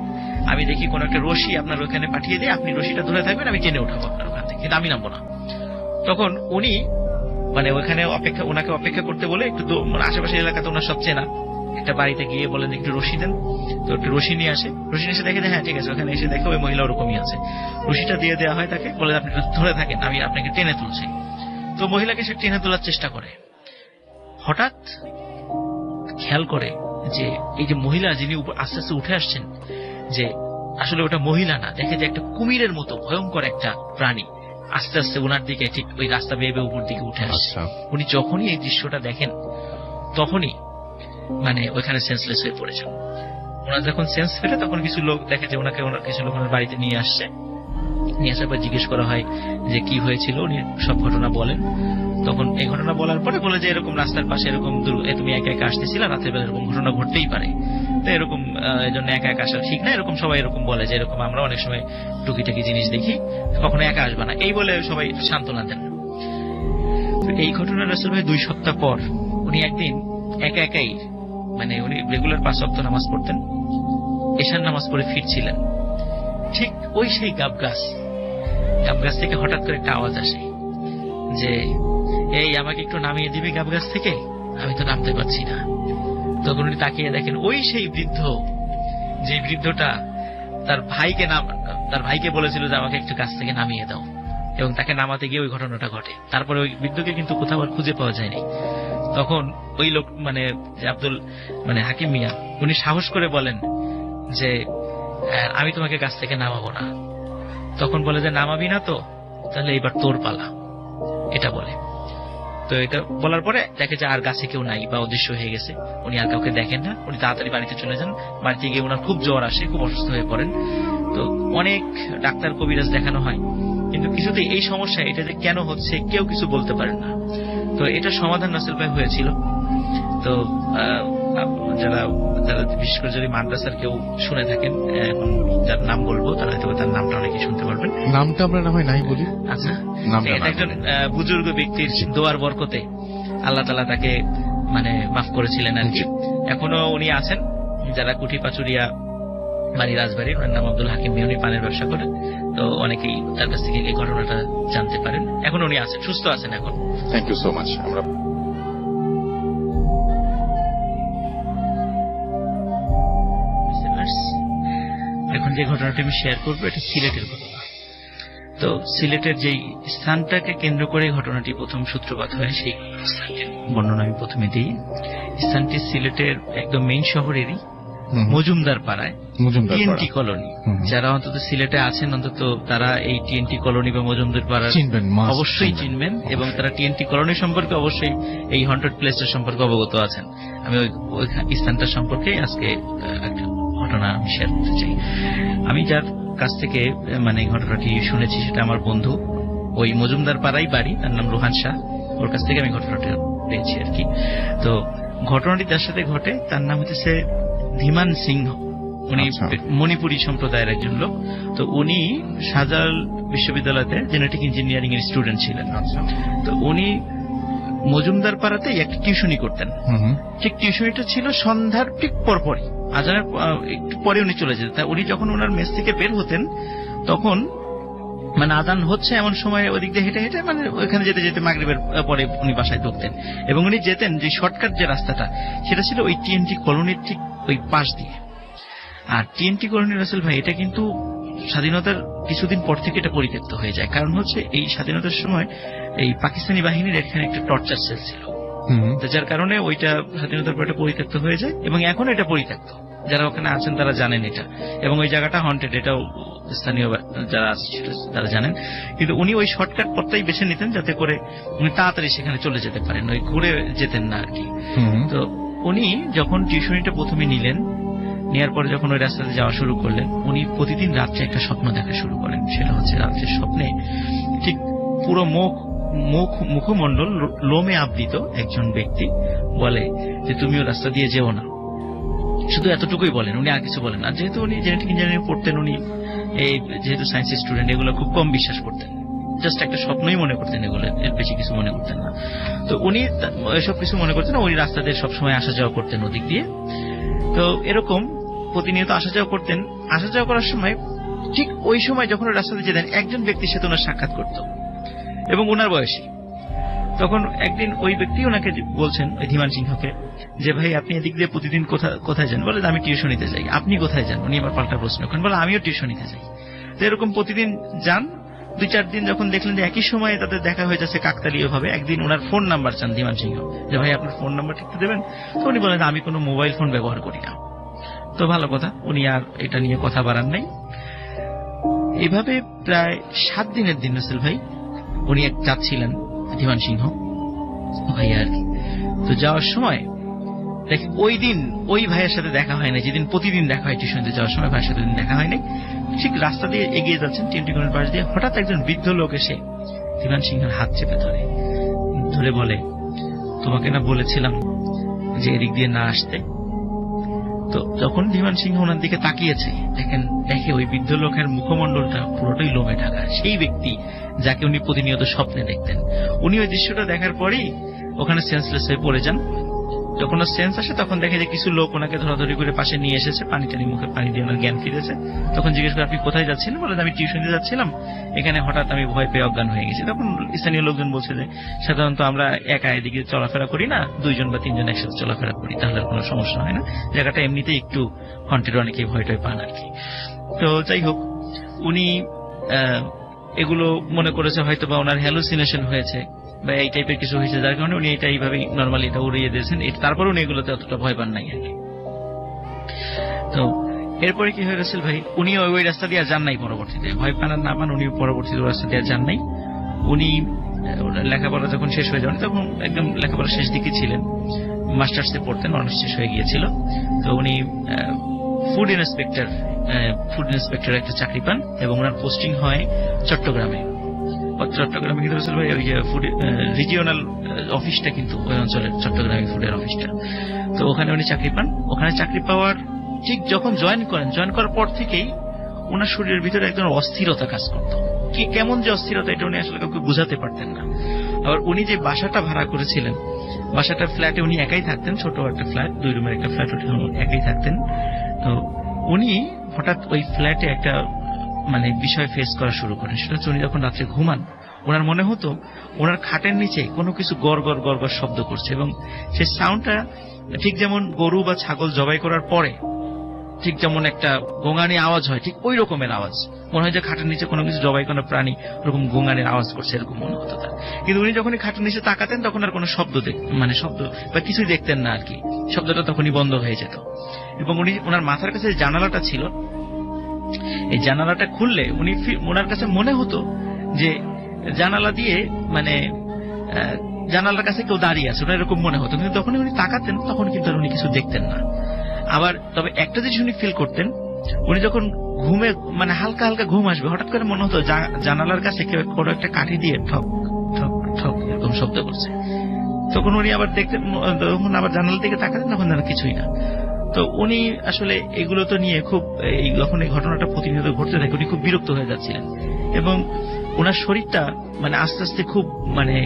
আমি দেখি কোন একটা রশি আপনার ওখানে পাঠিয়ে দিই, আপনি রশিটা ধরে থাকবেন, আমি টেনে উঠাবো আপনার ওখান থেকে, কিন্তু আমি নামবো না। তখন উনি মানে ওখানে ওনাকে অপেক্ষা করতে বলে একটু আশেপাশের এলাকাতে ওনার সব চেনা একটা বাড়িতে গিয়ে বলেন একটু রশি দেন। তো একটু রশি নিয়ে আসে, রশি এসে দেখে হ্যাঁ ঠিক আছে, ওখানে এসে দেখে ওই মহিলা ওরকমই আছে। রশিটা দিয়ে দেওয়া হয় তাকে, বলে আপনি ধরে থাকেন, আমি আপনাকে টেনে তুলছি। তো মহিলাকে সে টেনে তোলার চেষ্টা করে, হঠাৎ খেয়াল করে যে এই যে মহিলা যিনি আস্তে আস্তে উঠে আসছেন, যে আসলে ওটা মহিলা না, দেখে যে একটা কুমিরের মতো ভয়ঙ্কর একটা প্রাণী আস্তে আস্তে ওনার দিকে ঠিক ওই রাস্তা বেয়ে উপর দিকে উঠে আসছে। উনি যখনই এই দৃশ্যটা দেখেন তখনই মানে ওইখানে সেন্সলেস হয়ে পড়েছেন। ওনার যখন সেন্স ফেরে তখন কিছু লোক দেখে যে ওনাকে কিছু লোক ওনার বাড়িতে নিয়ে আসছে, নিয়ে আসার পর জিজ্ঞেস করা হয় যে কি হয়েছিল, উনি সব ঘটনা বলেন। তখন এই ঘটনা বলার পরে বলে যে এরকম রাস্তার পাশে এরকম তুমি একা একা আসতেছিল, রাতের বেলা এরকম ঘটনা ঘটতেই পারে, তো এরকম এই জন্য একা একা আসা ঠিক না, এরকম সবাই এরকম বলে যে এরকম আমরা অনেক সময় টুকিটাকি জিনিস দেখি, কখনো একা আসবে না, এই বলে সবাই সান্ত্বনা দেন। এই ঘটনা রাসূল ভাই 2 সপ্তাহ পর উনি একদিন একা একাই মানে উনি রেগুলার 5 ওয়াক্ত নামাজ পড়তেন, এশার নামাজ পড়ে ফিরছিলেন, ঠিক ওই সেই গাব গাছ থেকে হঠাৎ করে একটা আওয়াজ আসে যে এই আমাকে একটু নামিয়ে দিবি গাব গাছ থেকে, আমি তো নামতে পারছি না। তখন উনি তাকিয়ে দেখেন ওই সেই বৃদ্ধ, যে বৃদ্ধটা তার ভাইকে বলেছিল যে আমাকে একটু গাছ থেকে নামিয়ে দাও, এবং তাকে নামাতে গিয়ে ওই ঘটনাটা ঘটে। তারপরে ওই বৃদ্ধকে কিন্তু কোথাও আর খুঁজে পাওয়া যায়নি। তখন ওই লোক মানে আব্দুল মানে হাকিম মিয়া উনি সাহস করে বলেন যে আমি তোমাকে গাছ থেকে নামাবো না। তখন বলে যে নামাবি না তো, তাহলে এবার তোর পালা, এটা বলে। তো এটা বলার পরে দেখে যে আর গাছে কেউ নাই বা অদৃশ্য হয়ে গেছে, উনি আর কাউকে দেখেন না, উনি তাড়াতাড়ি বাড়িতে চলে যান। বাড়িতে গিয়ে ওনার খুব জ্বর আসে, খুব অসুস্থ হয়ে পড়েন। তো অনেক ডাক্তার কবিরাজ দেখানো হয়, কিন্তু কিছুতেই এই সমস্যা এটা যে কেন হচ্ছে কেউ কিছু বলতে পারেন না। তো এটা সমাধান রাসেল ভাই হয়েছিল। তো যারা বিশেষ করে যদি মাদ্রাসার কেউ শুনে থাকেন, এখন যার নাম বলবো তারা হয়তো তার নামটা অনেকে শুনতে পারবেন। নামটা আমরা না হয় নাই বলি। আচ্ছা, এটা একজন বুজুর্গ ব্যক্তির দোয়ার বরকতে আল্লাহ তাআলা তাকে মানে মাফ করেছিলেন আর কি। এখনো উনি আছেন, যারা কুঠি পাচুরিয়া বাড়ি রাজবাড়ির, ওনার নাম আব্দুল হাকিম মিয়া, উনি পানের ব্যবসা করেন। তো অনেকেই তার কাছ থেকে এই ঘটনাটা জানতে পারেন। এখন উনি আছেন, সুস্থ আছেন এখন। Thank you so much. আমরা এখন যে ঘটনাটি আমি শেয়ার করবো এটা সিলেটের ঘটনা। তো সিলেটের যেই স্থানটাকে কেন্দ্র করে ঘটনাটি প্রথম সূত্রপাত হয়, সেই স্থানটির বর্ণনা আমি প্রথমে দিই। স্থানটি সিলেটের একদম মেইন শহরেরই মজুমদার পাড়ায়, টিএনটি কলোনি। যারা অন্তত সিলেটে আছেন অন্তত তারা এই টিএনটি কলোনি বা মজুমদার পাড়া অবশ্যই চিনবেন, এবং তারা টিএনটি কলোনি সম্পর্কে অবশ্যই এই হন্টেড প্লেসটার সম্পর্কে অবগত আছেন। আমি ওই স্থানটা সম্পর্কে আজকে একটা ঘটনা আমি শেয়ার করতে চাই। আমি যার কাছ থেকে মানে ঘটনাটি শুনেছি সেটা আমার বন্ধু, ওই মজুমদার পাড়াই বাড়ি, তার নাম রোহান শাহ। ওর কাছ থেকে আমি ঘটনাটা পেয়েছি আর কি। তো ঘটনাটি তার সাথে ঘটে, তার নাম হচ্ছে ধীমান সিংহ। উনি মণিপুরী সম্প্রদায়ের একজন লোক। তো উনি শাহজালাল বিশ্ববিদ্যালয়তে জেনেটিক ইঞ্জিনিয়ারিং এর স্টুডেন্ট ছিলেন। তো উনি মজুমদার পাড়াতে একটা টিউশনি করতেন। ঠিক টিউশনিটা ছিল সন্ধ্যার ঠিক পরপরই, আজানের একটু পরে উনি চলে যেতেন। তা উনি যখন ওনার মেস থেকে বের হতেন তখন মানে আজান হচ্ছে এমন সময় ওদিক দিয়ে হেঁটে হেঁটে মানে ওইখানে যেতে যেতে মাগরিবের পরে উনি বাসায় ঢুকতেন। এবং উনি যেতেন যে শর্টকাট যে রাস্তাটা সেটা ছিল ওই টিএনটি কলোনির ঠিক ওই পাশ দিয়ে। আর টিএনটি কলোনি রাসেল ভাই এটা কিন্তু স্বাধীনতার কিছুদিন পর থেকে এটা পরিত্যক্ত হয়ে যায়। কারণ হচ্ছে এই স্বাধীনতার সময় এই পাকিস্তানি বাহিনীর এখানে একটা টর্চার সেল ছিল, যার কারণে ওইটা স্বাধীনতার পর এটা পরিত্যক্ত হয়ে যায় এবং এখন এটা পরিত্যক্ত। যারা ওখানে আছেন তারা জানেন এটা, এবং ওই জায়গাটা হন্টেড, এটাও স্থানীয় যারা আছে তারা জানেন। কিন্তু উনি ওই শর্টকাট পথটাই বেছে নিতেন যাতে করে উনি তাড়াতাড়ি সেখানে চলে যেতে পারেন, ওই ঘুরে যেতেন না আর কি। তো উনি যখন টিউশনিটা প্রথমে নিলেন, নেওয়ার পরে যখন ওই রাস্তাতে যাওয়া শুরু করলেন, উনি প্রতিদিন রাত্রে একটা স্বপ্ন দেখা শুরু করেন। সেটা হচ্ছে রাত্রের স্বপ্নে ঠিক পুরো মুখমণ্ডল লোমে আবৃত একজন ব্যক্তি বলে যে তুমিও রাস্তা দিয়ে যেও না। শুধু এতটুকুই বলেন, উনি আর কিছু বলেন না। যেহেতু উনি জেনেটিক ইঞ্জিনিয়ারিং পড়তেন, উনি এই যেহেতু সায়েন্সের স্টুডেন্ট, এগুলো খুব কম বিশ্বাস করতেন, জাস্ট একটা স্বপ্নই মনে করতেন, এগুলো এর বেশি কিছু মনে করতেন না। তো উনি এসব কিছু মনে করতেন না, উনি রাস্তা দিয়ে সবসময় আসা যাওয়া করতেন ওদিক দিয়ে। তো এরকম প্রতিনিয়ত আসা যাওয়া করতেন। আসা যাওয়া করার সময় ঠিক ওই সময় যখন ওই রাস্তাতে যেতেন একজন ব্যক্তির সাথে ওনার সাক্ষাৎ করত এবং ওনার বয়সী। তখন একদিন ওই ব্যক্তি ওনাকে বলছেন, ওই ধীমান সিংহকে, যে ভাই আপনি এদিক দিয়ে প্রতিদিন কোথায় যান? বলে আমি টিউশনিতে যাই। আপনি কোথায় যান? উনি আবার পাল্টা প্রশ্ন করেন, বলে আমিও টিউশনিতে যাই। তো এরকম প্রতিদিন যান। 2-4 দিন যখন দেখলেন যে একই সময়ে তাদের দেখা হয়ে যাচ্ছে কাকতালীয় ভাবে, একদিন ওনার ফোন নাম্বার চান ধীমান সিংহ, যে ভাই আপনার ফোন নাম্বার ঠিক দেবেন। তো উনি বলেন আমি কোনো মোবাইল ফোন ব্যবহার করি না। তো ভালো কথা, উনি আর এটা নিয়ে কথা বাড়ান নাই। এইভাবে প্রায় 7 দিনের দিন রাসেল ভাই উনি যাচ্ছিলেন ধীমান সিংহ ভাই আর কি। তো যাওয়ার সময় দেখ ওই দিন ওই ভাইয়ের সাথে দেখা হয় না, যেদিন প্রতিদিন দেখা হয় টিউশনিতে যাওয়ার সময় ভাইয়ের সাথে দেখা হয়নি। ঠিক রাস্তা দিয়ে এগিয়ে যাচ্ছেন টিএনটি কলোনির পাশ দিয়ে, হঠাৎ একজন বৃদ্ধ লোক এসে ধীমান সিংহের হাত চেপে ধরে বলে, তোমাকে না বলেছিলাম যে এদিক দিয়ে না আসতে? তো যখন ধীমান সিংহ ওনার দিকে তাকিয়েছে, দেখে ওই বৃদ্ধ লোকের মুখমণ্ডলটা পুরোটাই লোমে ঢাকা, সেই ব্যক্তি যাকে উনি প্রতিনিয়ত স্বপ্নে দেখতেন। উনি ওই দৃশ্যটা দেখার পরেই ওখানে সেন্সলেস হয়ে পড়ে যান। যখন ওর সেন্স আসে তখন দেখে যে কিছু লোক ওনাকে ধরাধরি করে পাশে নিয়ে এসেছে, পানি টানি মুখে পানি দিয়ে ওনার জ্ঞান ফিরেছে। তখন জিজ্ঞেস করে আপনি কোথায় যাচ্ছিলেন? বলে আমি টিউশনিতে যাচ্ছিলাম, এখানে হঠাৎ আমি ভয় পেয়ে অজ্ঞান হয়ে গেছি। তখন স্থানীয় লোকজন বলছে যে সাধারণত আমরা একা এদিকে চলাফেরা করি না, 2 জন বা 3 জন একসাথে চলাফেরা করি, তাহলে কোনো সমস্যা হয় না। জায়গাটা এমনিতেই একটু হন্টেড, অনেকেই ভয়টয় পান আর কি। তো যাই হোক, উনি এগুলো মনে করেছে হয়তো বা ওনার হ্যালুসিনেশন হয়েছে বা এই টাইপের কিছু হয়েছে, যার কারণে উনি এটা এইভাবেই নর্মালি এটা উড়িয়ে দিয়েছেন। তারপরে উনি এগুলোতে অতটা ভয় পান নাই আর কি। তো এরপরে কি হয়ে রাসেল ভাই, উনি ওই রাস্তা দিয়ে যান নাই পরবর্তীতে, ভয় পান আর না পান, উনি পরবর্তীতে ওই রাস্তা দিয়ে যান নাই। উনি লেখাপড়া যখন শেষ হয়ে যান, তখন একদম লেখাপড়া শেষ দিকে ছিলেন, মাস্টার্সে পড়তেন, অনার্স শেষ হয়ে গিয়েছিল। তো উনি ফুড ইন্সপেক্টর একটা চাকরি পান এবং ওনার পোস্টিং হয় চট্টগ্রামে কিন্তু রাসেল ভাই ওই ফুড রিজিওনাল অফিসটা কিন্তু ওই অঞ্চলের চট্টগ্রামে ফুডের অফিসটা। তো ওখানে উনি চাকরি পান। ওখানে চাকরি পাওয়ার ঠিক যখন জয়েন করার পর থেকেই ওনার শরীরের ভিতরে একজন অস্থিরতা কাজ করতো। কি কেমন যে অস্থিরতা, এটা উনি আসলে কাউকে বুঝাতে পারতেন না। আবার উনি যে বাসাটা ভাড়া করেছিলেন, বাসাটার ফ্ল্যাটে উনি একাই থাকতেন, ছোট একটা ফ্ল্যাট, 2 রুমের একটা ফ্ল্যাট, ওটা একাই থাকতেন। তো উনি হঠাৎ ওই ফ্ল্যাটে একটা মানে বিষয় ফেস করা শুরু করেন। সেটা হচ্ছে উনি যখন রাত্রে ঘুমান, ওনার মনে হতো ওনার খাটের নিচে কোনো কিছু গড় গড় গড় গড় শব্দ করছে, এবং সেই সাউন্ডটা ঠিক যেমন গরু বা ছাগল জবাই করার পরে ঠিক যেমন একটা গোঙানি আওয়াজ হয়, ঠিক ওই রকমের আওয়াজ মনে হয় যে খাটের নিচে কোনো কিছু জবাই করা প্রাণী ওরকম গোঙানির আওয়াজ করছে, এরকম মনে হতো তার। কিন্তু উনি যখনই খাটের নিচে তাকাতেন তখন আর কোনো শব্দ মানে শব্দ বা কিছুই দেখতেন না আর কি, শব্দটা তখনই বন্ধ হয়ে যেত। এবং উনি ওনার মাথার কাছে যে জানালাটা ছিল, এই জানালাটা খুললে ওনার কাছে মনে হতো যে জানালা দিয়ে মানে জানালার কাছে কেউ দাঁড়িয়ে আছে, ওনার এরকম মনে হতো। কিন্তু যখনই উনি তাকাতেন তখন কিন্তু আর উনি কিছু দেখতেন না। আবার তবে একটা জিনিস উনি ফিল করতেন, উনি যখন ঘুমে মানে হালকা হালকা ঘুম আসবে, হঠাৎ করে মনে হতো জানালার কাছে কেউ কোনো একটা কাঠি দিয়ে ঠক ঠক ঠক এরকম শব্দ করছে। তখন উনি আবার দেখতেন, যখন আবার জানালার দিকে তাকাতেন তখন আর কিছুই না। তো উনি আসলে এগুলো তো নিয়ে খুব যখন এই ঘটনাটা প্রতিনিয়ত ঘটতে থাকে উনি খুব বিরক্ত হয়ে যাচ্ছিলেন, এবং ওনার শরীরটা মানে আস্তে আস্তে খুব মানে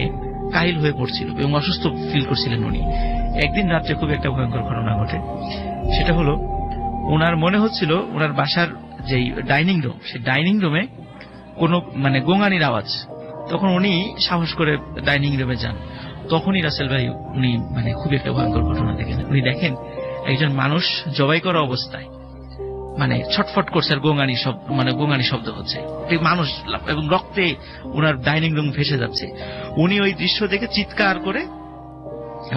কাহিল হয়ে পড়ছিল এবং অসুস্থ ফিল করছিলেন উনি। একদিন রাত্রে খুব একটা ভয়ঙ্কর ঘটনা ঘটে। সেটা হলো ওনার মনে হচ্ছিল ওনার বাসার যে ডাইনিং রুম, সেই ডাইনিং রুমে কোনো মানে গোঙানির আওয়াজ। তখন উনি সাহস করে ডাইনিং রুমে যান। তখনই রাসেল ভাই উনি মানে খুব একটা ভয়ঙ্কর ঘটনা দেখেন। উনি দেখেন একজন মানুষ জবাই করা অবস্থায় মানে ছটফট করছে, আর গোঙানি শব্দ হচ্ছে, মানুষ এবং রক্তে ওনার ডাইনিং রুম ভেসে যাচ্ছে। উনি ওই দৃশ্য দেখে চিৎকার করে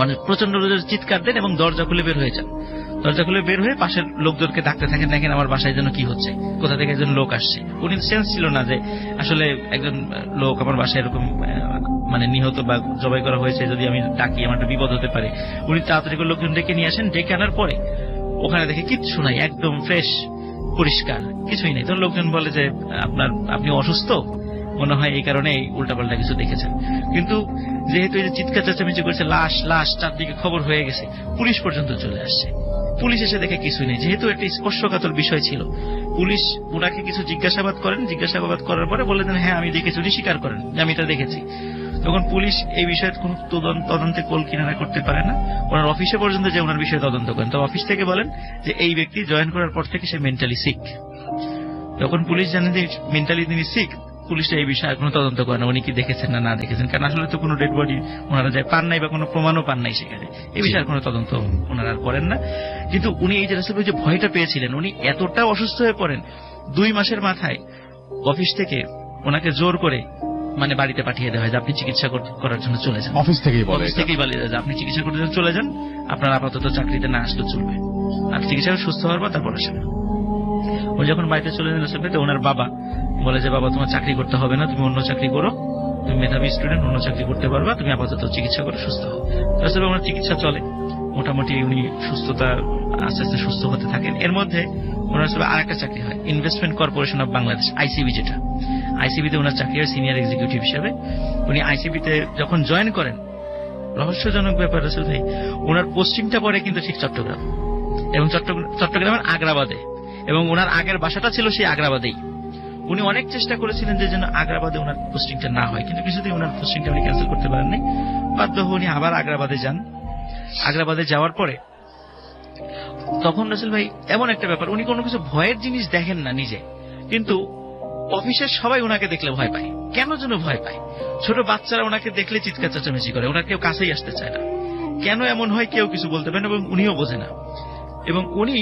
মানে প্রচন্ড চিৎকার দেন এবং দরজা খুলে বের হয়ে যান। দরজা খুলে বের হয়ে পাশের লোকজনকে ডাকতে থাকেন, দেখেন আমার বাসায় যেন কি হচ্ছে, কোথা থেকে একজন লোক আসছে। উনি সেন্স ছিল না যে আসলে একজন লোক আমার বাসায় এরকম মানে নিহত বা জবাই করা হয়েছে, যদি আমি ডাকি আমার একটা বিপদ হতে পারে। উনি তাড়াতাড়ি করে লোকজন ডেকে নিয়ে আসেন। ডেকে আনার পরে ওখানে দেখে কিচ্ছু নাই, একদম ফ্রেশ পরিষ্কার, কিছুই নেই। তখন লোকজন বলে যে আপনি অসুস্থ মনে হয়, এই কারণে উল্টাপাল্টা কিছু দেখেছেন। কিন্তু যেহেতু এই যে চিৎকার চেঁচামেচি করছে, লাশ লাশ চারদিকে খবর হয়ে গেছে, পুলিশ পর্যন্ত চলে আসছে। পুলিশ এসে দেখে কিছুই নেই। যেহেতু একটা স্পর্শকাতর বিষয় ছিল, পুলিশ ওনাকে কিছু জিজ্ঞাসাবাদ করেন। জিজ্ঞাসাবাদ করার পরে বলে দেন হ্যাঁ আমি দেখেছি। উনি স্বীকার করেন যে আমি এটা দেখেছি। তখন পুলিশ এই বিষয়ে কোন তদন্তে কোল কিনারা করতে পারে না। ওনার অফিসে পর্যন্ত যে ওনার বিষয়ে তদন্ত করেন, তো অফিস থেকে বলেন যে এই ব্যক্তি জয়েন করার পর থেকে সে মেন্টালি সিক। যখন পুলিশ জানেন যে মেন্টালি তিনি সিক, পুলিশটা এই বিষয়ে কোনো তদন্ত করে না উনি কি দেখেছেন না দেখেছেন, কারণ আসলে তো কোনো ডেড বডি ওনারা যায় পান নাই বা কোনো প্রমাণও পান নাই সেখানে, এই বিষয়ে কোনো তদন্ত ওনারা করেন না। কিন্তু উনি এই যে ভয়টা পেয়েছিলেন, উনি এতটা অসুস্থ হয়ে পড়েন 2 মাসের মাথায় অফিস থেকে ওনাকে জোর করে মানে বাড়িতে পাঠিয়ে দেওয়া হয় যে আপনি চিকিৎসা করার জন্য চলে যান। অফিস থেকেই বলে যে আপনি চিকিৎসা করতে চলে যান, আপনার আপাতত চাকরিতে না আসলে চলবে, আর চিকিৎসা সুস্থ হওয়ার পর তারপর আসেন। উনি যখন বাড়িতে চলে যান ওনার বাবা বলে যে বাবা তোমার চাকরি করতে হবে না, তুমি অন্য চাকরি করো, তুমি মেধাবী স্টুডেন্ট, অন্য চাকরি করতে পারবা, তুমি আপাতত চিকিৎসা করে সুস্থ হও। তাছাড়া ওনার চিকিৎসা চলে মোটামুটি, উনি সুস্থতা আস্তে আস্তে সুস্থ হতে থাকেন। এর মধ্যে ওনার আর একটা চাকরি হয় investment corporation of Bangladesh, ICB, যেটা আইসিবিতে ওনার চাকরি হয় সিনিয়র এক্সিকিউটিভ হিসেবে। উনি আইসিবিতে যখন জয়েন করেন, রহস্যজনক ব্যাপার রাসেল ভাই, ওনার পোস্টিংটা পড়ে কিন্তু ঠিক চট্টগ্রাম, এবং চট্টগ্রামের আগ্রাবাদে, এবং ওনার আগের বাসাটা ছিল সেই আগ্রাবাদেই। উনি অনেক চেষ্টা করেছিলেন যে যেন আগ্রাবাদে ওনার পোস্টিংটা না হয়, কিন্তু কিছুতেই ওনার পোস্টিংটা উনি ক্যান্সেল করতে পারেননি। বাধ্য হয়ে উনি আবার আগ্রাবাদে যান। আগ্রাবাদে যাওয়ার পরে তখন রাসেল ভাই এমন একটা ব্যাপার, উনি কোনো কিছু ভয়ের জিনিস দেখেন না নিজে, কিন্তু অফিসের সবাই ওনাকে দেখলে ভয় পায়। কেন যেন ভয় পায়। ছোট বাচ্চারা ওনাকে দেখলে চিৎকার চেঁচামেচি করে, ওনার কেউ কাছেই আসতে চায় না। কেন এমন হয় কেউ কিছু বলতে পারে না, এবং উনিও বোঝে না। এবং উনি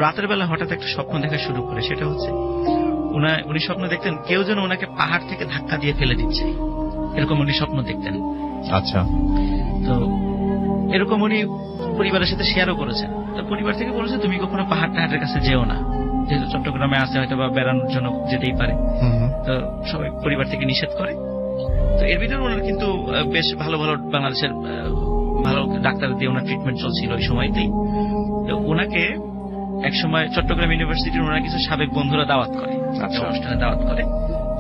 রাতের বেলা হঠাৎ একটা স্বপ্ন দেখা শুরু করে, সেটা হচ্ছে উনি স্বপ্ন দেখতেন কেউ যেন ওনাকে পাহাড় থেকে ধাক্কা দিয়ে ফেলে দিচ্ছে, এরকম উনি স্বপ্ন দেখতেন। আচ্ছা, তো এরকম উনি পরিবারের সাথে শেয়ারও করেছেন। তো পরিবার থেকে বলেছে তুমি কখনো পাহাড় টাহাড়ের কাছে যেও না, যেহেতু চট্টগ্রামে আসতে হয়তো বা বেড়ানোর জন্য যেতেই পারে। তো সবাই পরিবার থেকে নিষেধ করে। তো এর ভিতরে ওনার কিন্তু বেশ ভালো ভালো বাংলাদেশের ভালো ডাক্তার দিয়ে ওনার ট্রিটমেন্ট চলছিল ওই সময়তেই। তো ওনাকে এক সময় চট্টগ্রাম ইউনিভার্সিটির ওনার কিছু সাবেক বন্ধুরা দাওয়াত করে, অনুষ্ঠানে দাওয়াত করে।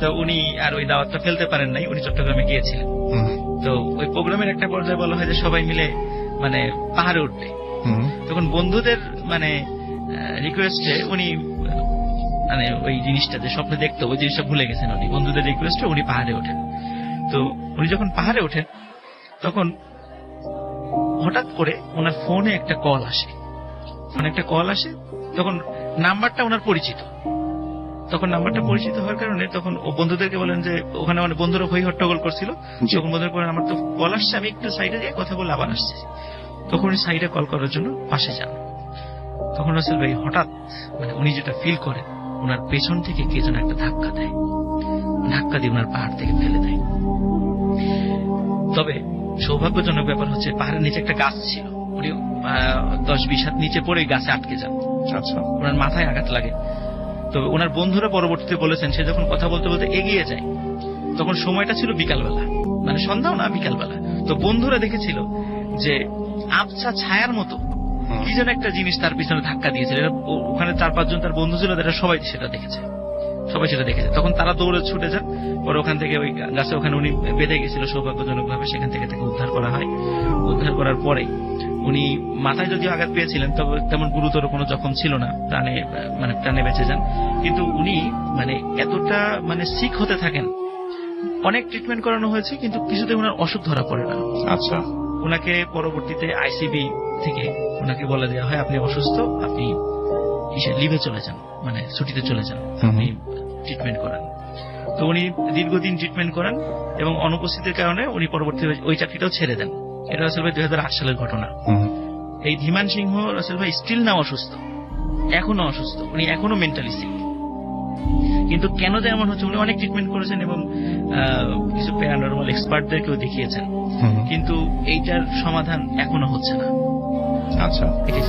তো উনি আর ওই দাওয়াতটা ফেলতে পারেন নাই, উনি চট্টগ্রামে গিয়েছিলেন। তো ওই প্রোগ্রামের একটা পর্যায়ে বলা হয় যে সবাই মিলে মানে পাহাড়ে উঠবে। তখন বন্ধুদের মানে রিকোয়েস্টে উনি মানে ওই জিনিসটা যে স্বপ্নে দেখতো ওই জিনিসটা ভুলে গেছেন উনি, বন্ধুদের রিকোয়েস্টে উনি পাহাড়ে ওঠেন। তো উনি উনি যখন পাহাড়ে ওঠেন তখন হঠাৎ করে ওনার ফোনে একটা কল আসে, তখন নাম্বারটা ওনার পরিচিত। তখন নাম্বারটা পরিচিত হওয়ার কারণে তখন ও বন্ধুদেরকে বলেন যে ওখানে অনেক বন্ধুরা হই হট্টগোল করছিল, তখন বন্ধুরা বলেন আমার তো কল আসছে, আমি একটু সাইডে গিয়ে কথা বলে আবার আসছি। তখন উনি সাইডে কল করার জন্য পাশে যান। তখন রাসেল ভাই হঠাৎ মানে উনি যেটা ফিল করেন, ওনার পেছন থেকে কে যেন একটা ধাক্কা দেয়, ধাক্কা দিয়ে ওনার পাহাড় থেকে ফেলে দেয়। তবে সৌভাগ্যজনক ব্যাপার হচ্ছে পাহাড়ের নিচে একটা গাছ ছিল, উনি 10-20 হাত নিচে পড়ে গাছে আটকে যান। আচ্ছা, ওনার মাথায় আঘাত লাগে। তো ওনার বন্ধুরা পরবর্তীতে বলেছেন সে যখন কথা বলতে বলতে এগিয়ে যায়, তখন সময়টা ছিল বিকালবেলা, মানে সন্ধ্যাও না বিকালবেলা। তো বন্ধুরা দেখেছিল যে আবছা ছায়ার মতো কি যেন একটা জিনিস তার পিছনে ধাক্কা দিয়েছিল। ওখানে 4-5 জন তার বন্ধু ছিল, তারা সবাই সেটা দেখেছে। তখন তারা দৌড়ে ছুটে যান। পরে ওখান থেকে ওই গাছে ওখানে উনি বেঁধে গেছিল, সৌভাগ্যজনক ভাবে সেখান থেকে তাকে উদ্ধার করা হয়। উদ্ধার করার পরে উনি মাথায় যদিও আঘাত পেয়েছিলেন, তবে তেমন গুরুতর কোনো জখম ছিল না, প্রাণে বেঁচে যান। কিন্তু উনি মানে এতটা মানে সিক হতে থাকেন, অনেক ট্রিটমেন্ট করানো হয়েছে, কিন্তু কিছুতে ওনার অসুখ ধরা পড়ে না। আচ্ছা, ওনাকে পরবর্তীতে আইসিবি থেকে ওনাকে বলে দেওয়া হয় আপনি অসুস্থ, আপনি লিভে চলে যান, মানে ছুটিতে চলে যান, আপনি ট্রিটমেন্ট করান। তো উনি দীর্ঘদিন ট্রিটমেন্ট করান এবং অনুপস্থিতির কারণে উনি পরবর্তীতে ওই চাকরিটাও ছেড়ে দেন। এটা রাসেল ভাই 2008 সালের ঘটনা। এই ধীমান সিংহ রাসেল ভাই স্টিল না অসুস্থ, এখনো অসুস্থ, উনি এখনো মেন্টালি সিক। কিন্তু কেন যে এমন হচ্ছে, উনি অনেক ট্রিটমেন্ট করেছেন এবং কিছু প্যারানরমাল এক্সপার্টদেরকেও দেখিয়েছেন, কিন্তু এইটার সমাধান এখনো হচ্ছে না। আচ্ছা, It is